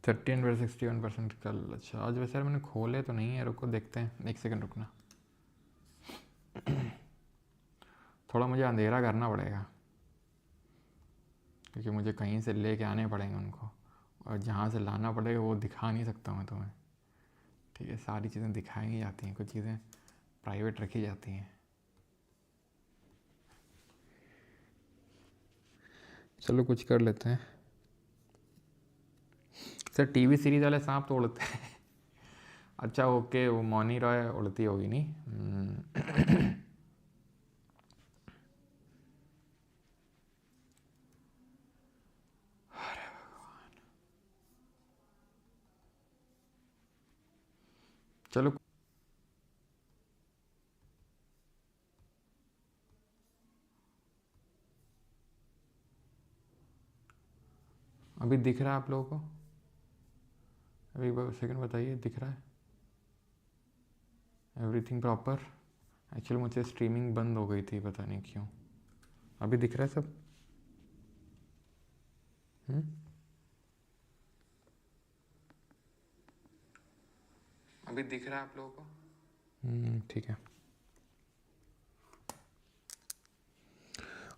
थर्टीन पर 61% कल, अच्छा। आज वैसे यार मैंने खोले तो नहीं है, रुको देखते हैं, एक सेकंड रुकना। थोड़ा मुझे अंधेरा करना पड़ेगा क्योंकि मुझे कहीं से लेके आने पड़ेंगे उनको, और जहाँ से लाना पड़ेगा वो दिखा नहीं सकता मैं तुम्हें, ठीक है। सारी चीज़ें दिखाई नहीं जाती हैं, कुछ चीज़ें प्राइवेट रखी जाती हैं। चलो कुछ कर लेते हैं। सर टीवी सीरीज वाले सांप तो उड़ते हैं। अच्छा ओके, वो मौनी रॉय उड़ती होगी नहीं। चलो अभी दिख रहा है आप लोगों को? अभी एक सेकंड बताइए, दिख रहा है एवरीथिंग प्रॉपर? एक्चुअली मुझसे स्ट्रीमिंग बंद हो गई थी, पता नहीं क्यों। अभी दिख रहा है सब? अभी दिख रहा है आप लोगों को? ठीक है।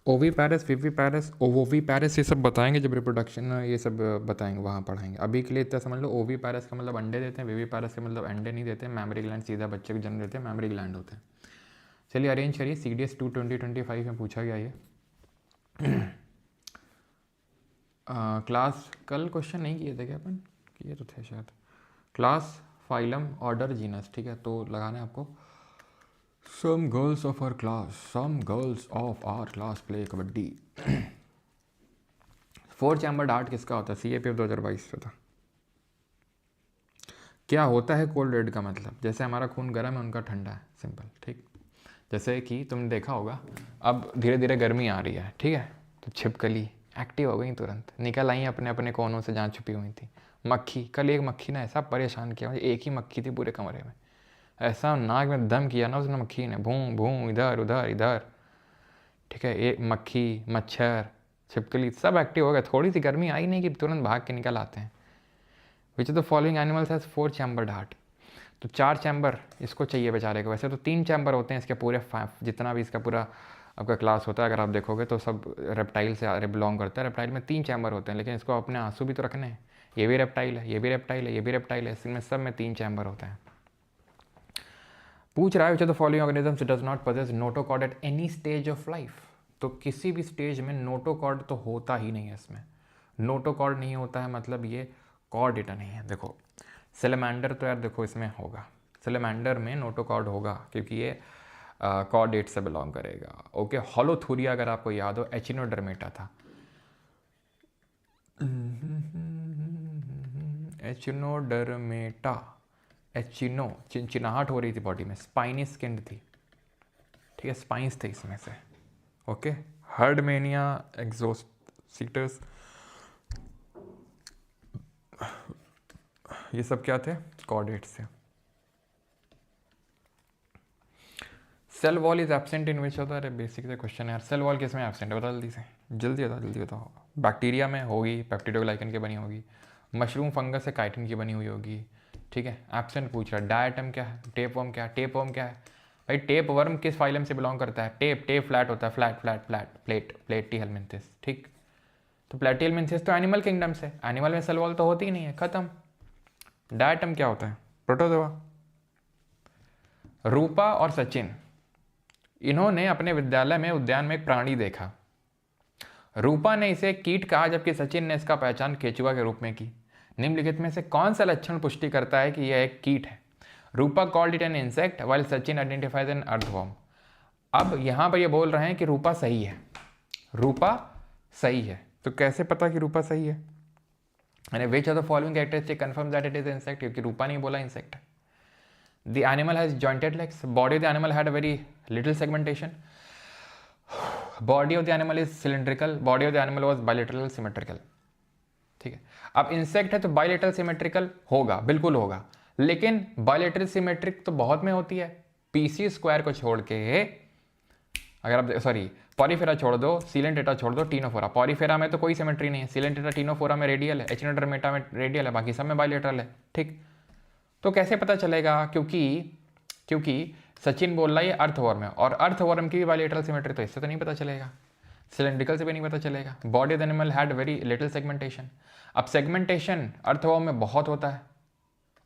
ओवी पैरिस, विवी पैरिस, ओवोवी पैरिस, ये सब बताएंगे जब रिप्रोडक्शन, ये सब बताएंगे, वहाँ पढ़ाएंगे। अभी के लिए इतना समझ लो, ओवी पैरिस का मतलब अंडे देते हैं, विवी पैरिस का मतलब अंडे नहीं देते, मेमरी ग्लैंड सीधा बच्चे को जन्म देते हैं, मेमरी ग्लैंड होते हैं। चलिए अरेंज करिए, CDS 2 2025 में पूछा गया ये। क्लास, कल क्वेश्चन नहीं किए थे क्या अपन? किए तो थे शायद। क्लास, फाइलम, ऑर्डर, जीनस, ठीक है। तो लगाना है आपको Some girls of our class play kabaddi. 4 chamber dart किसका होता है? CAPF 2022 से था. क्या होता है कोल्ड रेड का मतलब? जैसे हमारा खून गर्म है, उनका ठंडा है. सिंपल. ठीक. जैसे कि तुमने देखा होगा अब धीरे धीरे गर्मी आ रही है. ठीक है, तो छिपकली एक्टिव हो गई, तुरंत निकल आई अपने अपने कोनों से जहाँ छुपी हुई थी. मक्खी, कल एक मक्खी ने ऐसा परेशान किया, मुझे एक ही मक्खी थी पूरे कमरे में, ऐसा नाक में दम किया ना उसने मक्खी ने, भूं भूं इधर उधर इधर. ठीक है, एक मक्खी, मच्छर, छिपकली सब एक्टिव हो गए. थोड़ी सी गर्मी आई नहीं कि तुरंत भाग के निकल आते हैं. विच of the following animals has 4 chamber heart? तो 4 चैम्बर इसको चाहिए बेचारे को. वैसे तो 3 चैम्बर होते हैं इसके पूरे, जितना भी इसका पूरा आपका क्लास होता है अगर आप देखोगे तो सब रेप्टाइल से बिलोंग करता है. रेप्टाइल में 3 चैम्बर होते हैं, लेकिन इसको अपने आंसू भी तो रखने हैं. ये भी रेप्टाइल है, ये भी रेप्टाइल है, ये भी रेप्टाइल है, इसमें सब में 3 चैम्बर होते हैं. पूछ रहा है विच of the following organisms does not possess notochord at any stage of life? तो किसी भी स्टेज में नोटोकॉर्ड तो होता ही नहीं है. इसमें नोटोकॉर्ड नहीं होता है मतलब ये कॉर्डेटा नहीं है. देखो सेलेमेंडर तो यार देखो इसमें होगा, सेलेमेंडर में नोटोकॉर्ड होगा क्योंकि ये कॉर्डेट से बिलोंग करेगा. ओके, होलोथूरिया अगर आपको याद हो एचिनोडर्मेटा था. एचिनोडर्मेटा, एचिनो, चिनचिनाहट हो रही थी बॉडी में, स्पाइनी स्किन्ड थी. ठीक है, स्पाइंस थे इसमें से. ओके, हर्डमेनिया, एक्सोसीटस, ये सब क्या थे? कॉर्डेट से. Cell wall is absent in which होता है? अरे बेसिक से क्वेश्चन है यार. सेल वॉल किसमें एब्सेंट है? बता जल्दी से, जल्दी बताओ. बैक्टीरिया में होगी, पेप्टिडोग्लाइकन की बनी होगी. मशरूम फंगस से काइटिन की बनी हुई होगी. ठीक है, एब्सेंट पूछ रहा है. डायटम क्या है? टेप वर्म क्या है? टेप वर्म क्या है भाई? टेप वर्म किस फाइलम से बिलोंग करता है? टेप फ्लैट होता है, फ्लैट प्लेटीहेलमिन्थिस. ठीक, तो प्लेटीहेलमिन्थिस तो एनिमल किंगडम से. एनिमल में सेल वॉल तो होती ही नहीं है, खत्म. डायटम क्या होता है? प्रोटोजोआ. रूपा और सचिन, इन्होंने अपने विद्यालय में उद्यान में एक प्राणी देखा. रूपा ने इसे कीट कहा जबकि सचिन ने इसका पहचान केचुआ के रूप में की. निम्नलिखित में से कौन सा लक्षण पुष्टि करता है कि यह एक कीट है? Rupa called it an insect while Sachin identifies an earthworm. अब यहां पर ये बोल रहे हैं कि रूपा सही है, रूपा सही है. तो कैसे पता कि रूपा सही है? यानी which of the following characteristic confirm that it is insect? क्योंकि रूपा नहीं बोला इंसेक्ट है. The animal has jointed legs. Body of the animal had a very little segmentation. Body of the animal is cylindrical. Body of the animal was bilateral symmetrical. ठीक है, अब insect है तो bilateral symmetrical होगा, बिल्कुल होगा. लेकिन बाइलेटरल सिमेट्रिक तो बहुत में होती है. पीसी स्क्वायर को छोड़ के, अगर आप सॉरी पॉरीफेरा छोड़ दो, सीलेंटेटा छोड़ दो, टीनोफोरा. पॉरीफेरा में तो कोई सिमेट्री नहीं है. सीलेंटेटा टीनोफोरा में रेडियल है, एचिनोडर्मेटा में रेडियल है, बाकी सब में बाइलेटरल है. ठीक, तो कैसे पता चलेगा? क्योंकि सचिन बोल रहा है ये अर्थवॉर्म है, और अर्थवॉर्म की भी बाइलेटरल सिमेट्री, तो इससे तो नहीं पता चलेगा. सिलेंड्रिकल से भी नहीं पता चलेगा. Body of the animal had very little segmentation. अब सेगमेंटेशन अर्थवॉर्म में बहुत होता है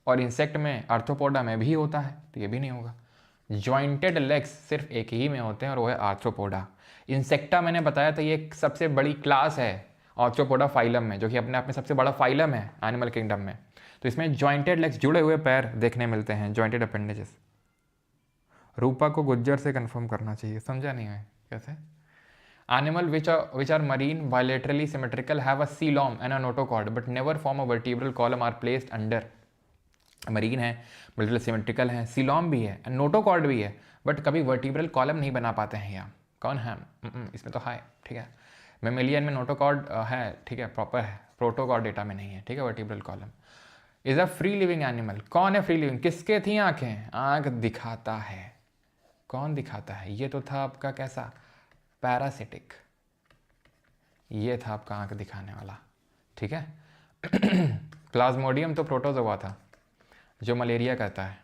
और इंसेक्ट में, आर्थ्रोपोडा में भी होता है, तो ये भी नहीं होगा. जॉइंटेड लेग्स सिर्फ एक ही में होते हैं और वो है आर्थ्रोपोडा. इंसेक्टा मैंने बताया था ये सबसे बड़ी क्लास है आर्थ्रोपोडा फाइलम में, जो कि अपने आप में सबसे बड़ा फाइलम है एनिमल किंगडम में. तो इसमें जॉइंटेड लेग्स, जुड़े हुए पैर देखने मिलते हैं, जॉइंटेड अपेंडेजेस. रूपा को गुज्जर से कंफर्म करना चाहिए, समझा नहीं है कैसे? Animal which are marine bilaterally symmetrical have a coelom and a notochord but never form a vertebral column are placed under. Marine है, बायलेटरल सिमेट्रिकल है, सीलॉम भी है, नोटोकॉर्ड भी है, बट कभी वर्टिब्रल कॉलम नहीं बना पाते हैं. यहाँ कौन है? इसमें तो है. ठीक है, मेमेलियन में नोटोकॉर्ड है, ठीक है, प्रॉपर है. प्रोटोकॉर्ड डेटा में नहीं है. ठीक है, vertebral column. Is a free living animal. कौन है फ्री लिविंग? किसके थी आंखें? आंख दिखाता है. कौन दिखाता है? ये तो था आपका कैसा? पैरासिटिक. ये था आपका आंख दिखाने वाला. ठीक है. प्लाज्मोडियम तो प्रोटोजोआ था जो मलेरिया कहता है.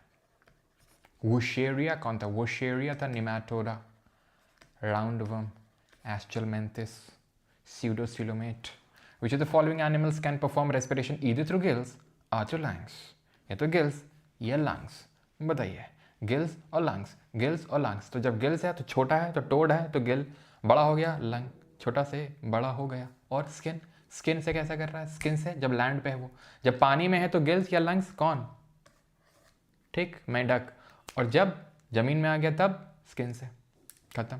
वुशेरिया कौन था? वुशेरिया था nematoda. Roundworm, aschelminthes, pseudocoelomate. Which of the following animals can perform respiration either through gills और थ्रू लंग्स? ये तो गिल्स, ये लंग्स. बताइए, गिल्स और लंग्स, गिल्स और लंग्स. तो जब गिल्स है तो छोटा है, तो टोड है तो गिल बड़ा हो गया, लंग छोटा से बड़ा हो गया. और स्किन, स्किन से कैसा कर रहा है? स्किन से जब लैंड पे है वो. जब पानी में है तो गिल्स या लंग्स? कौन? ठीक, मेंढक. और जब जमीन में आ गया तब स्किन से, खत्म।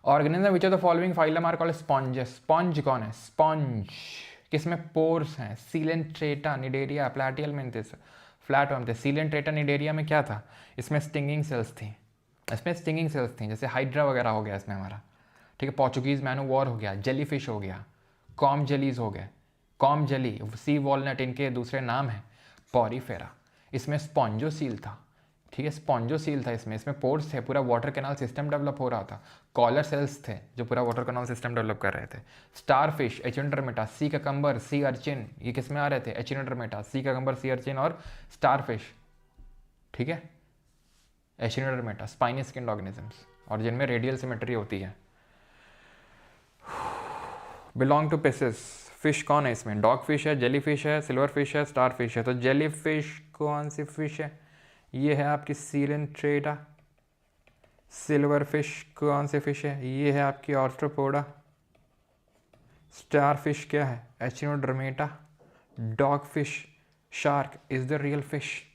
Organism which of the following phylum are called sponge. Sponge कौन है? स्पॉन्ज किसमें पोर्स हैं? Coelenterata, cnidaria, platyhelminthes, flatworm. Coelenterata, cnidaria में क्या था? इसमें स्टिंगिंग सेल्स थी, इसमें स्टिंगिंग सेल्स थी, जैसे हाइड्रा वगैरह हो गया इसमें हमारा, ठीक है। पोर्चुगीज मैनोवॉर हो गया, जेलीफिश हो गया, कॉम जेलीज हो गए, कॉम जेली, सी वॉलनट, इनके दूसरे नाम हैं पॉरीफेरा। इसमें स्पॉन्जोसील था, ठीक है, स्पॉन्जोसील था इसमें, इसमें पोर्स थे, पूरा वाटर कैनाल सिस्टम डेवलप हो रहा था। कॉलर सेल्स थे जो पूरा वाटर कैनाल सिस्टम डेवलप कर रहे थे। स्टारफिश, एचिनोडर्मेटा, सी ककम्बर, सी अर्चिन, ये किस में आ रहे थे? एचिनोडर्मेटा, सी ककम्बर, सी अर्चिन और स्टारफिश, ठीक है। एचिनोडर्मेटा स्पाइनी स्किन्ड ऑर्गेनिजम्स, और जिनमें रेडियल सिमेट्री होती है। Belong to पेसिस। फिश कौन है इसमें? डॉग फिश है, जेली फिश है, सिल्वर फिश है, स्टार फिश है। तो जेली फिश कौन सी फिश है? ये है आपकी सीलेंट्रेटा। सिल्वर फिश कौन सी फिश है? ये है आपकी ऑर्थ्रोपोडा। स्टार फिश क्या है? Echinodermata. Dog fish, shark is the real fish.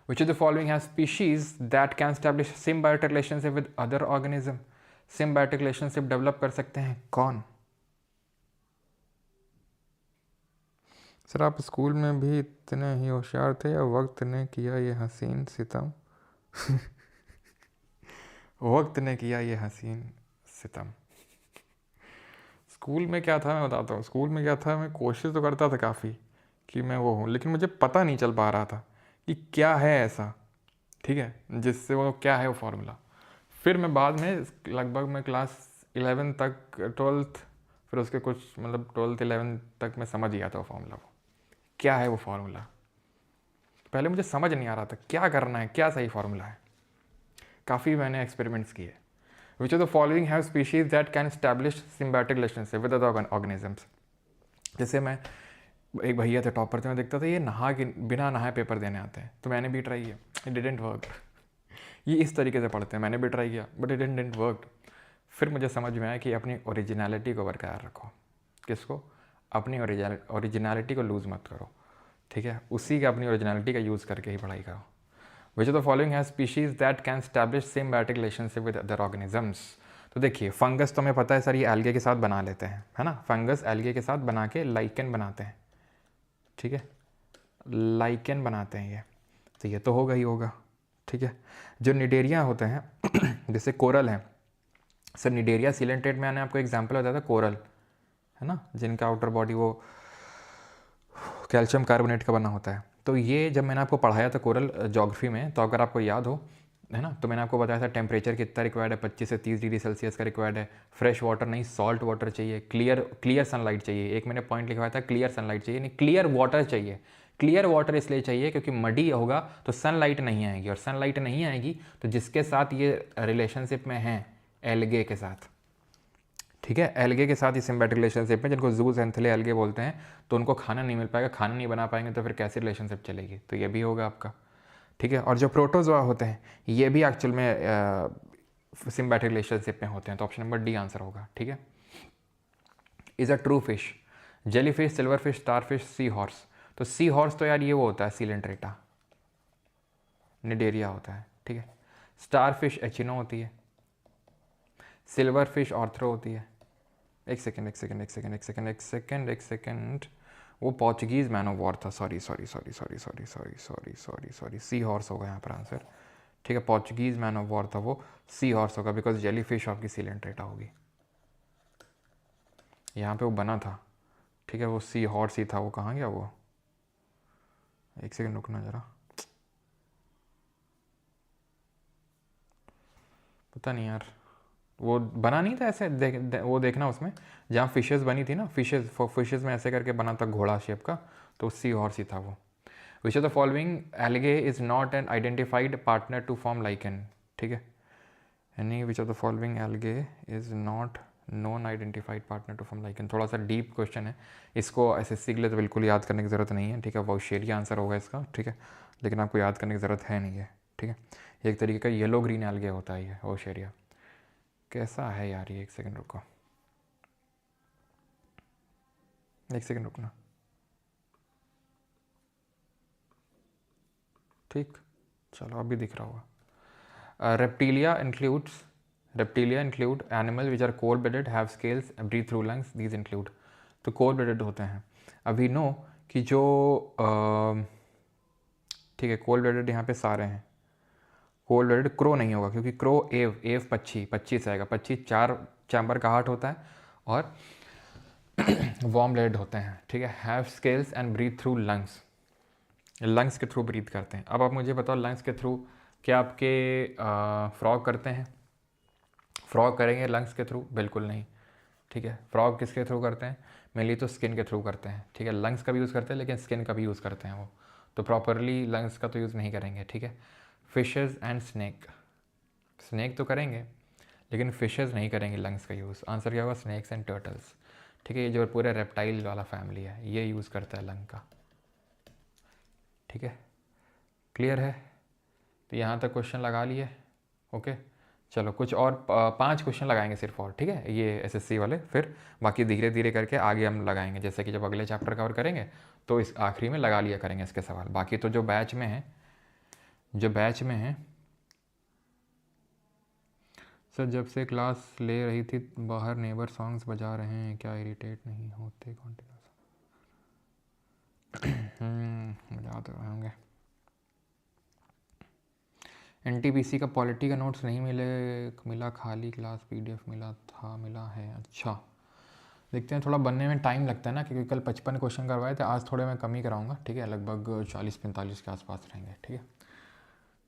Which of the following has species that can establish symbiotic relationship with other organism? Symbiotic relationship develop कर सकते हैं कौन? सर आप स्कूल में भी इतने ही होशियार थे या वक्त ने किया ये हसीन सितम? वक्त ने किया ये हसीन सितम। स्कूल में क्या था मैं बताता हूँ। स्कूल में क्या था, मैं कोशिश तो करता था काफ़ी कि मैं वो हूँ, लेकिन मुझे पता नहीं चल पा रहा था कि क्या है ऐसा, ठीक है, जिससे वो क्या है वो फार्मूला। फिर मैं बाद में लगभग मैं क्लास 11 तक, 12th, फिर उसके कुछ मतलब 12th 11th तक मैं समझ गया था वो फार्मूला, वो क्या है वो फार्मूला। पहले मुझे समझ नहीं आ रहा था क्या करना है, क्या सही फार्मूला है। काफ़ी मैंने एक्सपेरिमेंट्स किए। विच of the following have species that can establish symbiotic relationship with other organisms. जैसे मैं, एक भैया थे टॉपर थे, मैं देखता था ये नहा के बिना नहाए पेपर देने आते हैं, तो मैंने भी ट्राई किया, इट डिडंट वर्क। ये इस तरीके से पढ़ते हैं, मैंने भी ट्राई किया बट इट डिडंट वर्क। फिर मुझे समझ में आया कि अपनी ओरिजिनलिटी को बरकरार रखो। किसको? अपनी ओरिजिनलिटी को लूज़ मत करो, ठीक है, उसी का अपनी ओरिजिनलिटी का यूज़ करके ही पढ़ाई करो। विच of the following has species that can establish symbiotic relationship with other organisms. तो देखिए फंगस तो हमें पता है सर, ये एल्गे के साथ बना लेते हैं, है ना, फंगस एल्गे के साथ बना के लाइकेन बनाते हैं, ठीक है, लाइकेन बनाते हैं ये, तो ये तो होगा ही होगा, ठीक है। जो निडेरिया होते हैं जैसे कोरल है सर, निडेरिया सिलेंट्रेट में मैंने आपको एग्जांपल बताया था, कोरल है ना, जिनका आउटर बॉडी वो कैल्शियम कार्बोनेट का बना होता है। तो ये जब मैंने आपको पढ़ाया था कोरल ज्योग्राफी में, तो अगर आपको याद हो, है ना, तो मैंने आपको बताया था टेम्परेचर कितना रिक्वायर्ड है, 25 से 30 डिग्री सेल्सियस का रिक्वायर्ड है। फ्रेश वाटर नहीं, सॉल्ट वाटर चाहिए, क्लियर सनलाइट चाहिए। एक मैंने पॉइंट लिखवाया था, क्लियर सनलाइट चाहिए, नहीं क्लियर वाटर चाहिए। क्लियर वाटर इसलिए चाहिए क्योंकि मडी होगा तो सनलाइट नहीं आएगी, और सनलाइट नहीं आएगी तो जिसके साथ ये रिलेशनशिप में है, एल्गे के साथ, ठीक है, एल्गे के साथ ही सिम्बायोटिक रिलेशनशिप में, जिनको जूस एंथले एल्गे बोलते हैं, तो उनको खाना नहीं मिल पाएगा, खाना नहीं बना पाएंगे तो फिर कैसी रिलेशनशिप चलेगी, तो ये भी होगा आपका, ठीक है। और जो प्रोटोजोआ होते हैं ये भी एक्चुअल में सिम्बायोटिक रिलेशनशिप में होते हैं, तो ऑप्शन नंबर डी आंसर होगा, ठीक है। Is a true fish, jelly fish, silver fish, star fish, sea horse. तो सी हॉर्स तो यार ये वो होता है सीलेंट्रेटा, निडेरिया होता है, ठीक है। स्टार फिश एचिनो होती है, सिल्वर फिश ऑर्थ्रो होती है। एक सेकेंड, वो पोर्चुगीज़ मैन ऑफ वॉर था, सॉरी, सी हॉर्स होगा यहाँ पर आंसर, ठीक है। पोर्चुगीज़ मैन ऑफ वॉर था वो, सी हॉर्स होगा, बिकॉज जेली फिश आपकी सीलेंट्रेटा होगी। यहाँ पे वो बना था, ठीक है, वो सी हॉर्स ही था, वो कहाँ गया वो? एक सेकेंड रुकना ज़रा, पता नहीं यार, वो बना नहीं था ऐसे, वो देखना उसमें जहाँ फिशेस बनी थी ना, फिशेस में ऐसे करके बना था घोड़ा शेप का, तो सी हॉर्स ही था वो। Which of the following algae is not an identified partner to form lichen, ठीक है, यानी which of the following algae is not non identified partner to form lichen. थोड़ा सा डीप क्वेश्चन है, इसको एसएससी के लिए तो बिल्कुल याद करने की ज़रूरत नहीं है, ठीक है, वॉशेरिया आंसर होगा इसका, ठीक है, लेकिन आपको याद करने की ज़रूरत है नहीं है, ठीक है। एक तरीके का येलो ग्रीन एल्गे होता है ये वॉशेरिया। कैसा है यार ये, एक सेकंड रुको, एक सेकंड रुकना, ठीक, चलो अभी दिख रहा होगा। Reptilia include animal which are cold blooded, have scales, breathe through lungs, these include. तो कोल्ड ब्लडेड होते हैं। अभी नो कि जो ठीक है, कोल्ड ब्लडेड यहाँ पे सारे हैं। कोल्ड ब्लडेड क्रो नहीं होगा क्योंकि क्रो एव पक्षी से आएगा। पक्षी 4 चैम्बर का हार्ट होता है और वार्म ब्लडेड होते हैं, ठीक है। Have scales and breathe through lungs के थ्रू ब्रीथ करते हैं। अब आप मुझे बताओ लंग्स के थ्रू क्या आपके फ्रॉग करते हैं? फ्रॉग करेंगे लंग्स के थ्रू? बिल्कुल नहीं, ठीक है। फ्रॉग किसके थ्रू करते हैं? मेनली तो स्किन के थ्रू करते हैं, ठीक है। लंग्स का भी यूज़ करते हैं लेकिन स्किन का भी यूज़ करते हैं वो, तो प्रॉपरली लंग्स का तो यूज़ नहीं करेंगे, ठीक है। फिशेज़ एंड स्नेक तो करेंगे लेकिन फिशेज़ नहीं करेंगे लंग्स का यूज़। आंसर क्या होगा? स्नेक्स एंड टर्टल्स, ठीक है। ये जो पूरे रेप्टाइल वाला फैमिली है ये यूज़ करता है लंग का, ठीक है। क्लियर है? तो यहाँ तक क्वेश्चन लगा लिए, ओके। चलो कुछ और 5 क्वेश्चन लगाएंगे सिर्फ और, ठीक है, ये एसएससी वाले। फिर बाकी धीरे धीरे करके आगे हम लगाएंगे, जैसे कि जब अगले चैप्टर कवर करेंगे तो इस आखिरी में लगा लिया करेंगे इसके सवाल। बाकी तो जो बैच में है सर, जब से क्लास ले रही थी बाहर नेबर सॉन्ग्स बजा रहे हैं, क्या इरिटेट नहीं होते कॉन्टिन्यूस? बजा तो होंगे। एनटीपीसी का पॉलिटी का नोट्स नहीं मिला, खाली क्लास पीडीएफ मिला है। अच्छा, देखते हैं, थोड़ा बनने में टाइम लगता है ना, क्योंकि कल 55 क्वेश्चन करवाए थे, आज थोड़े मैं कम ही कराऊंगा, ठीक है। लगभग 40-45 के आसपास रहेंगे, ठीक है।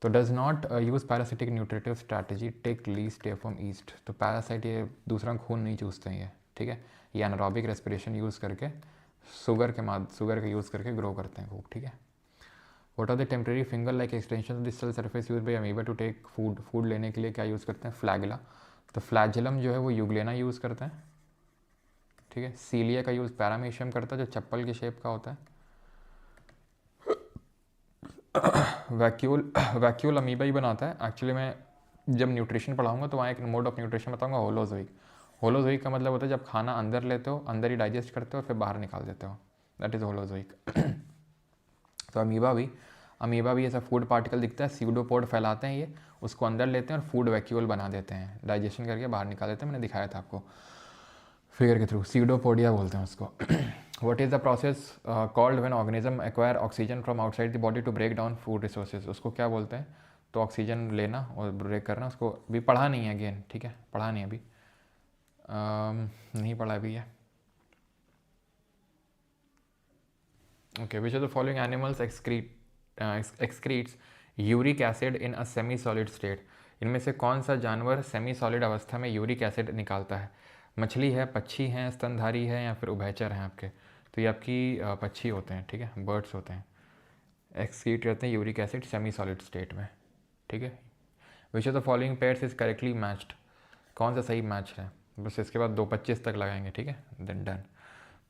तो does not use parasitic nutritive strategy, take lease stay from east. तो पैरासाइट ये दूसरा खून नहीं चूसते हैं ये, ठीक है। ये एनारोबिक रेस्पिरेशन यूज़ करके शुगर का यूज़ करके ग्रो करते हैं खूब, ठीक है। What are the temporary finger like extension of the cell surface use by amoeba to take food लेने के लिए क्या यूज़ करते हैं? फ्लैगला। तो फ्लैजिलम जो है वो यूग्लेना यूज़ करते हैं, ठीक है। सीलिया का यूज़ पैरामीशियम करता है जो चप्पल की शेप का होता है। वैक्यूल अमीबा ही बनाता है। एक्चुअली मैं जब न्यूट्रिशन पढ़ाऊंगा तो वहाँ एक मोड ऑफ न्यूट्रिशन बताऊंगा, होलोजोइक का मतलब होता है जब खाना अंदर लेते हो, अंदर ही डाइजेस्ट करते हो, फिर बाहर निकाल देते हो, दैट इज़ होलोजोइक। तो अमीबा भी ऐसा फूड पार्टिकल दिखता है, सीडोपोड फैलाते हैं ये, उसको अंदर लेते हैं और फूड वैक्यूल बना देते हैं, डाइजेशन करके बाहर निकाल देते हैं। मैंने दिखाया था आपको फिगर के थ्रू, सीडोपोडिया बोलते हैं उसको। What is the process called when organism acquire oxygen from outside the body to break down food resources? उसको क्या बोलते हैं? तो ऑक्सीजन लेना और ब्रेक करना, उसको अभी पढ़ा नहीं है अगेन, ठीक है, पढ़ा नहीं अभी, नहीं पढ़ा अभी है। Okay, which of the following animals excretes uric acid in a semi solid state? इनमें से कौन सा जानवर सेमी सॉलिड अवस्था में यूरिक एसिड निकालता है? मछली है, पक्षी हैं, स्तनधारी है, या फिर उभयचर हैं आपके? तो ये आपकी पक्षी होते हैं, ठीक है, बर्ड्स होते हैं, एक्सक्रीट करते हैं uric acid semi solid state में, ठीक है। विच of the following pairs is correctly matched? कौन सा सही मैच है? बस इसके बाद 2-25 तक लगाएंगे, ठीक है, देन डन।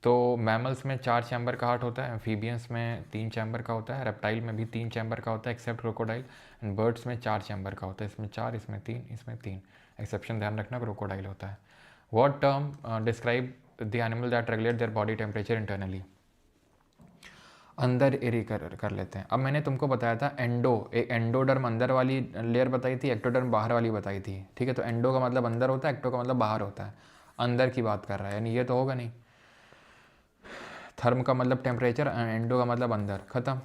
तो मैमल्स में 4 चैम्बर का हार्ट होता है, एम्फीबियंस में 3 चैम्बर का होता है, रेप्टाइल में भी 3 चैम्बर का होता है एक्सेप्ट क्रोकोडाइल, एंड बर्ड्स में 4 चैम्बर का होता है, इसमें 4, इसमें 3, इसमें 3, एक्सेप्शन ध्यान रखना क्रोकोडाइल होता है। What term describe the animal that regulate their body temperature internally? अंदर एरी कर लेते हैं। अब मैंने तुमको बताया था एंडोडर्म अंदर वाली लेयर बताई थी, एक्टोडर्म बाहर वाली बताई थी, ठीक है। तो एंडो का मतलब अंदर होता है, एक्टो का मतलब बाहर होता है, अंदर की बात कर रहा है, यानी ये तो होगा नहीं। थर्म का मतलब टेम्परेचर, एंडो का मतलब अंदर, खत्म।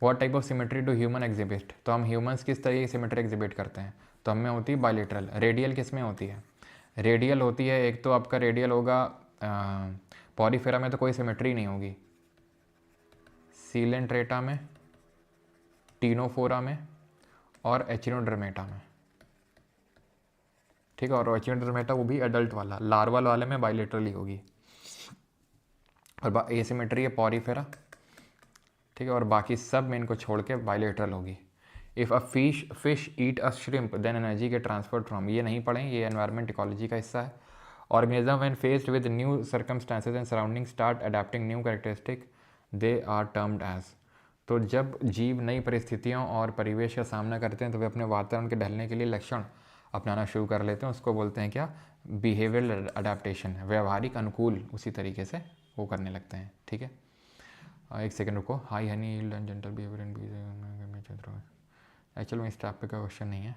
What type of symmetry do human exhibit? तो हम ह्यूमंस किस तरह की सिमेट्री एग्जिबिट करते हैं? तो हमें होती है बायलेटरल। रेडियल किस में होती है? रेडियल होती है, एक तो आपका रेडियल होगा, पॉरीफेरा में तो कोई सिमेट्री नहीं होगी, सीलेंट्रेटा में, टीनोफोरा में और एचिनोडर्मेटा में, ठीक है। और एचिनोडर्मेटा वो भी एडल्ट वाला, लार्वल वाले में बायलेटरल ही होगी, और एसिमेट्री है पॉरीफेरा, ठीक है। और बाकी सब में इनको छोड़ के बायलेटरल होगी। If a fish eat a shrimp then energy के ट्रांसफर फ्रॉम, ये नहीं पढ़ें, ये एनवायरमेंट इकोलॉजी का हिस्सा है। Organism when faced with new circumstances and surrounding start adapting new characteristic they are termed as. तो जब जीव नई परिस्थितियों और परिवेश का सामना करते हैं तो वे अपने वातावरण के ढलने के लिए लक्षण अपनाना शुरू कर लेते हैं, उसको बोलते हैं क्या? बिहेवियरल अडेप्टेशन, व्यवहारिक अनुकूल उसी तरीके से वो करने लगते हैं, ठीक है। एक सेकंड रुको। High honey yield and gentle behaviour and actual में इस टाइप का क्वेश्चन नहीं है।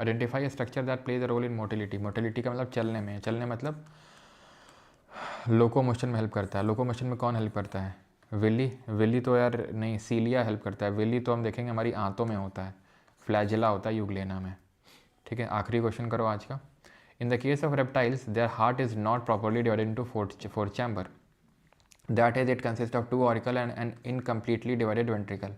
Identify structure that plays a role in motility. Motility का मतलब चलने में, चलने मतलब लोकोमोशन में हेल्प करता है। लोकोमोशन में कौन हेल्प करता है? विली। विली तो यार नहीं, सीलिया हेल्प करता है। विली तो हम देखेंगे हमारी आंतों में होता है, फ्लैजिला होता है यूग्लेना में। ठीक है, आखिरी क्वेश्चन करो आज का। In the case of reptiles their heart is not properly divided into four chamber, that is it consist of 2 auricle and an incompletely divided ventricle.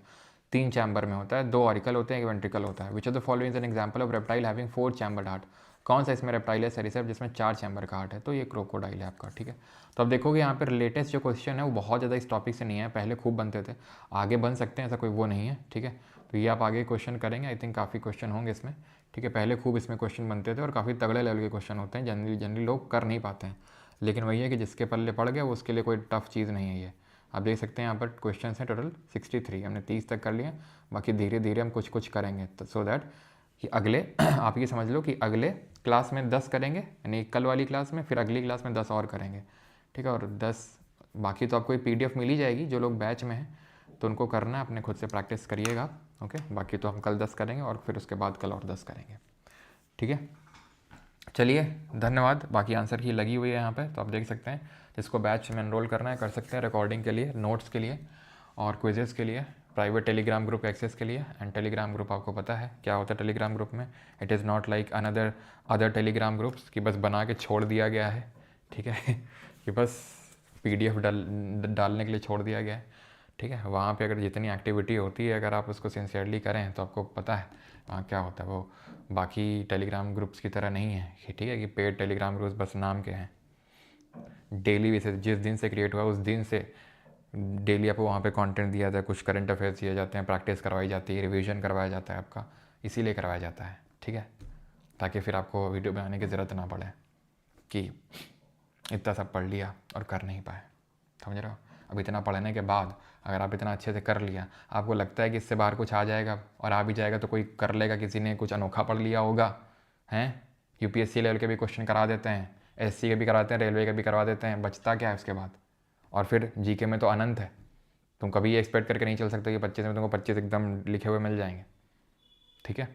3 chamber में होता है, 2 ऑरिकल होते हैं, एक वेंट्रिकल होता है। विच of the following is an example of reptile having 4 chambered heart. कौन सा इसमें रेप्टाइल है सेरिसेप जिसमें 4 चैम्बर का हार्ट है? तो ये क्रोकोडाइल है आपका। ठीक है, तो अब देखोगे यहाँ पर लेटेस्ट जो क्वेश्चन है वो बहुत ज़्यादा इस टॉपिक से नहीं है, पहले खूब बनते थे, आगे बन सकते हैं, ऐसा कोई वो नहीं है। ठीक है, तो ये आप आगे क्वेश्चन करेंगे, आई थिंक काफ़ी क्वेश्चन होंगे इसमें। ठीक है, पहले खूब इसमें क्वेश्चन बनते थे और काफ़ी तगड़े लेवल के क्वेश्चन होते हैं, जनरली लोग कर नहीं पाते हैं। लेकिन वही है कि जिसके पल्ले पड़ गया वो उसके लिए कोई टफ चीज़ नहीं है ये। आप देख सकते हैं यहाँ पर क्वेश्चन हैं टोटल 63, हमने 30 तक कर लिए, बाकी धीरे धीरे हम कुछ कुछ करेंगे, तो सो दैट कि अगले आप ये समझ लो कि अगले क्लास में 10 करेंगे, यानी कल वाली क्लास में, फिर अगली क्लास में 10 और करेंगे। ठीक है, और 10 बाकी तो आपको PDF मिल ही जाएगी, जो लोग बैच में हैं तो उनको करना है, अपने खुद से प्रैक्टिस करिएगा। ओके, बाकी तो हम कल 10 करेंगे और फिर उसके बाद कल और 10 करेंगे। ठीक है, चलिए धन्यवाद। बाकी आंसर की लगी हुई है यहाँ पे, तो आप देख सकते हैं, जिसको बैच में एनरोल करना है कर सकते हैं, रिकॉर्डिंग के लिए, नोट्स के लिए और क्विजेज़ के लिए, प्राइवेट टेलीग्राम ग्रुप एक्सेस के लिए। एंड टेलीग्राम ग्रुप आपको पता है क्या होता है टेलीग्राम ग्रुप में। It is not like other Telegram groups कि बस बना के छोड़ दिया गया है। ठीक है कि बस PDF डालने के लिए छोड़ दिया गया है। ठीक है, वहाँ पे अगर जितनी एक्टिविटी होती है, अगर आप उसको सिंसियरली करें तो आपको पता है वहाँ क्या होता है। वो बाकी टेलीग्राम ग्रुप्स की तरह नहीं है कि ठीक है कि पेड टेलीग्राम ग्रुप्स बस नाम के हैं। डेली बेसिस जिस दिन से क्रिएट हुआ उस दिन से डेली आपको वहाँ पे कंटेंट दिया जाता है, कुछ करंट अफेयर्स दिए जाते हैं, प्रैक्टिस करवाई जाती है, रिवीजन करवाया जाता है आपका, इसीलिए करवाया जाता है। ठीक है, ताकि फिर आपको वीडियो बनाने की ज़रूरत ना पड़े कि इतना सब पढ़ लिया और कर नहीं पाए। समझ रहे हो? अब इतना पढ़ने के बाद अगर आप इतना अच्छे से कर लिया, आपको लगता है कि इससे बाहर कुछ आ जाएगा, और आ भी जाएगा तो कोई कर लेगा, किसी ने कुछ अनोखा पढ़ लिया होगा। हैं UPSC लेवल के भी क्वेश्चन करा देते हैं, SC के भी कराते हैं, रेलवे के भी करवा देते हैं, बचता क्या है उसके बाद? और फिर GK में तो अनंत है, तुम कभी ये एक्सपेक्ट करके नहीं चल सकते कि 25 में तुमको 25 एकदम लिखे हुए मिल जाएंगे। ठीक है,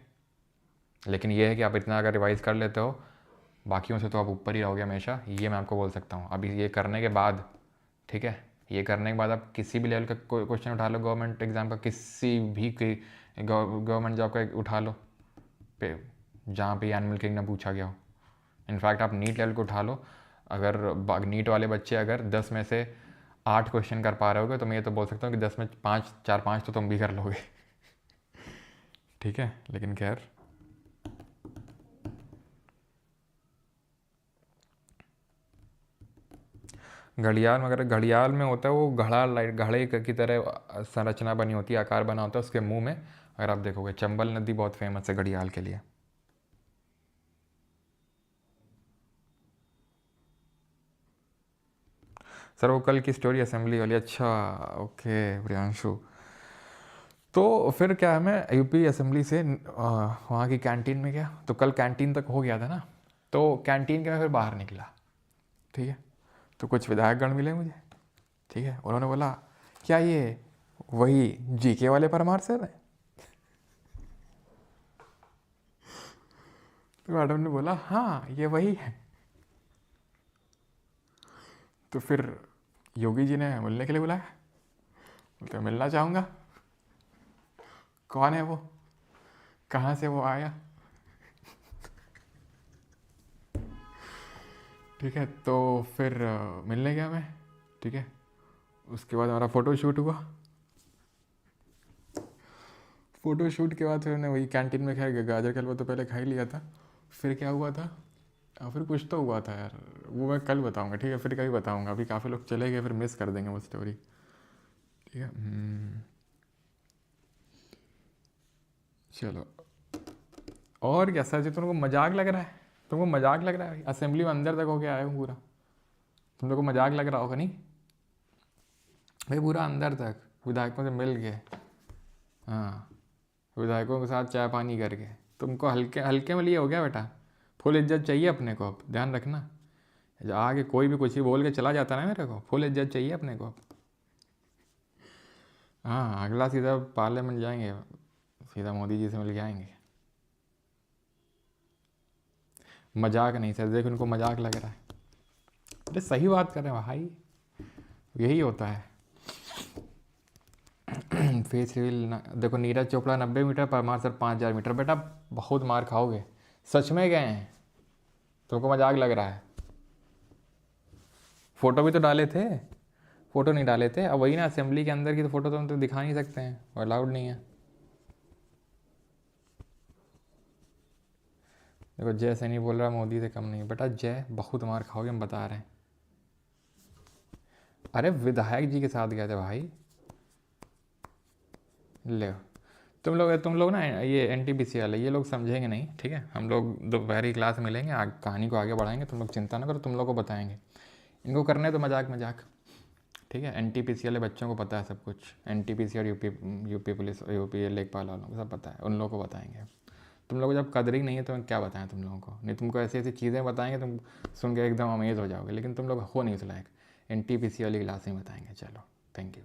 लेकिन ये है कि आप इतना अगर रिवाइज़ कर लेते हो, बाकियों से तो आप ऊपर ही रहोगे हमेशा, ये मैं आपको बोल सकता हूँ। अभी ये करने के बाद, ठीक है, ये करने के बाद आप किसी भी लेवल का कोई क्वेश्चन उठा लो, गवर्नमेंट एग्ज़ाम का, किसी भी गवर्नमेंट जॉब का उठा लो, पे जहाँ पे एनिमल किंगडम पूछा गया हो। इनफैक्ट आप नीट लेवल को उठा लो, अगर नीट वाले बच्चे अगर 10 में से 8 क्वेश्चन कर पा रहे होगे तो मैं ये तो बोल सकता हूँ कि 10 में 4-5 तो तुम भी कर लोगे। ठीक है, लेकिन खैर घड़ियाल में, अगर घड़ियाल में होता है वो घड़े की तरह संरचना बनी होती है, आकार बना होता है उसके मुंह में। अगर आप देखोगे चंबल नदी बहुत फेमस है घड़ियाल के लिए। सर वो कल की स्टोरी असेंबली वाली, अच्छा ओके प्रियांशु। तो फिर क्या है, मैं UP असेंबली से वहाँ की कैंटीन में गया, तो कल कैंटीन तक हो गया था ना, तो कैंटीन के मैं फिर बाहर निकला। ठीक है, तो कुछ विधायकगण मिले मुझे। ठीक है, उन्होंने बोला क्या ये वही GK वाले परमार सर हैं? तो मैडम ने बोला हाँ ये वही है। तो फिर योगी जी ने मिलने के लिए बुलाया, तो मिलना चाहूँगा। कौन है वो, कहाँ से वो आया? ठीक है, तो फिर मिलने गया मैं। ठीक है, उसके बाद हमारा फ़ोटो शूट हुआ। फ़ोटो शूट के बाद फिर हमने वही कैंटीन में खाया, गाजर का हलवा तो पहले खा ही लिया था। फिर क्या हुआ था, फिर कुछ तो हुआ था यार, वो मैं कल बताऊंगा। ठीक है, फिर कभी बताऊंगा, अभी काफ़ी लोग चले गए, फिर मिस कर देंगे वो स्टोरी। ठीक है, चलो। और क्या सर जी, तुमको मजाक लग रहा है? तुमको मजाक लग रहा है? असेंबली में अंदर तक होके आए हूँ पूरा, तुम लोग को मजाक लग रहा होगा नहीं भाई? पूरा अंदर तक विधायकों से मिल के, हाँ, विधायकों के साथ चाय पानी करके, तुमको हल्के हल्के में लिए हो गया बेटा? फुल इज्जत चाहिए अपने को, अब ध्यान रखना। आगे कोई भी कुछ ही बोल के चला जाता ना मेरे को, फुल इज्जत चाहिए अपने को। हाँ, अगला सीधा पार्लियामेंट जाएंगे, सीधा मोदी जी से मिल के आएंगे। मजाक नहीं सर, देख उनको मजाक लग रहा है। अरे सही बात कर रहे हैं भाई, यही होता है। फेस रिवील ना, देखो Neeraj Chopra 90 metre, Parmar sir 5000 metre. बेटा बहुत मार खाओगे, सच में गए हैं, तुमको मजाक लग रहा है। फ़ोटो भी तो डाले थे, फ़ोटो नहीं डाले थे। अब वही ना, असेंबली के अंदर की तो फ़ोटो तो हम तो दिखा नहीं सकते हैं, अलाउड नहीं है। देखो जय सैनी बोल रहा मोदी से कम नहीं। बेटा जय बहुत मार खाओगे, हम बता रहे हैं। अरे विधायक जी के साथ गए थे भाई। ले तुम लोग ना, ये NTPC वाले ये लोग समझेंगे नहीं, ठीक है। हम लोग दोपहर की क्लास में मिलेंगे, कहानी को आगे बढ़ाएंगे। तुम लोग चिंता ना करो, तुम लोग को बताएंगे। इनको करने तो मजाक मजाक, ठीक है। NTPC वाले बच्चों को पता है सब कुछ। NTPC और यूपी पुलिस, यूपी लेखपाल वालों को सब पता है, उन लोगों को बताएंगे। तुम लोगों को जब कदर ही नहीं है तो मैं क्या बताएं तुम लोगों को। नहीं तुमको ऐसी ऐसी चीज़ें बताएंगे, तुम सुन के एकदम अमेज हो जाओगे, लेकिन तुम लोग हो नहीं उस लायक। NTPC वाली क्लास में बताएंगे। चलो, थैंक यू।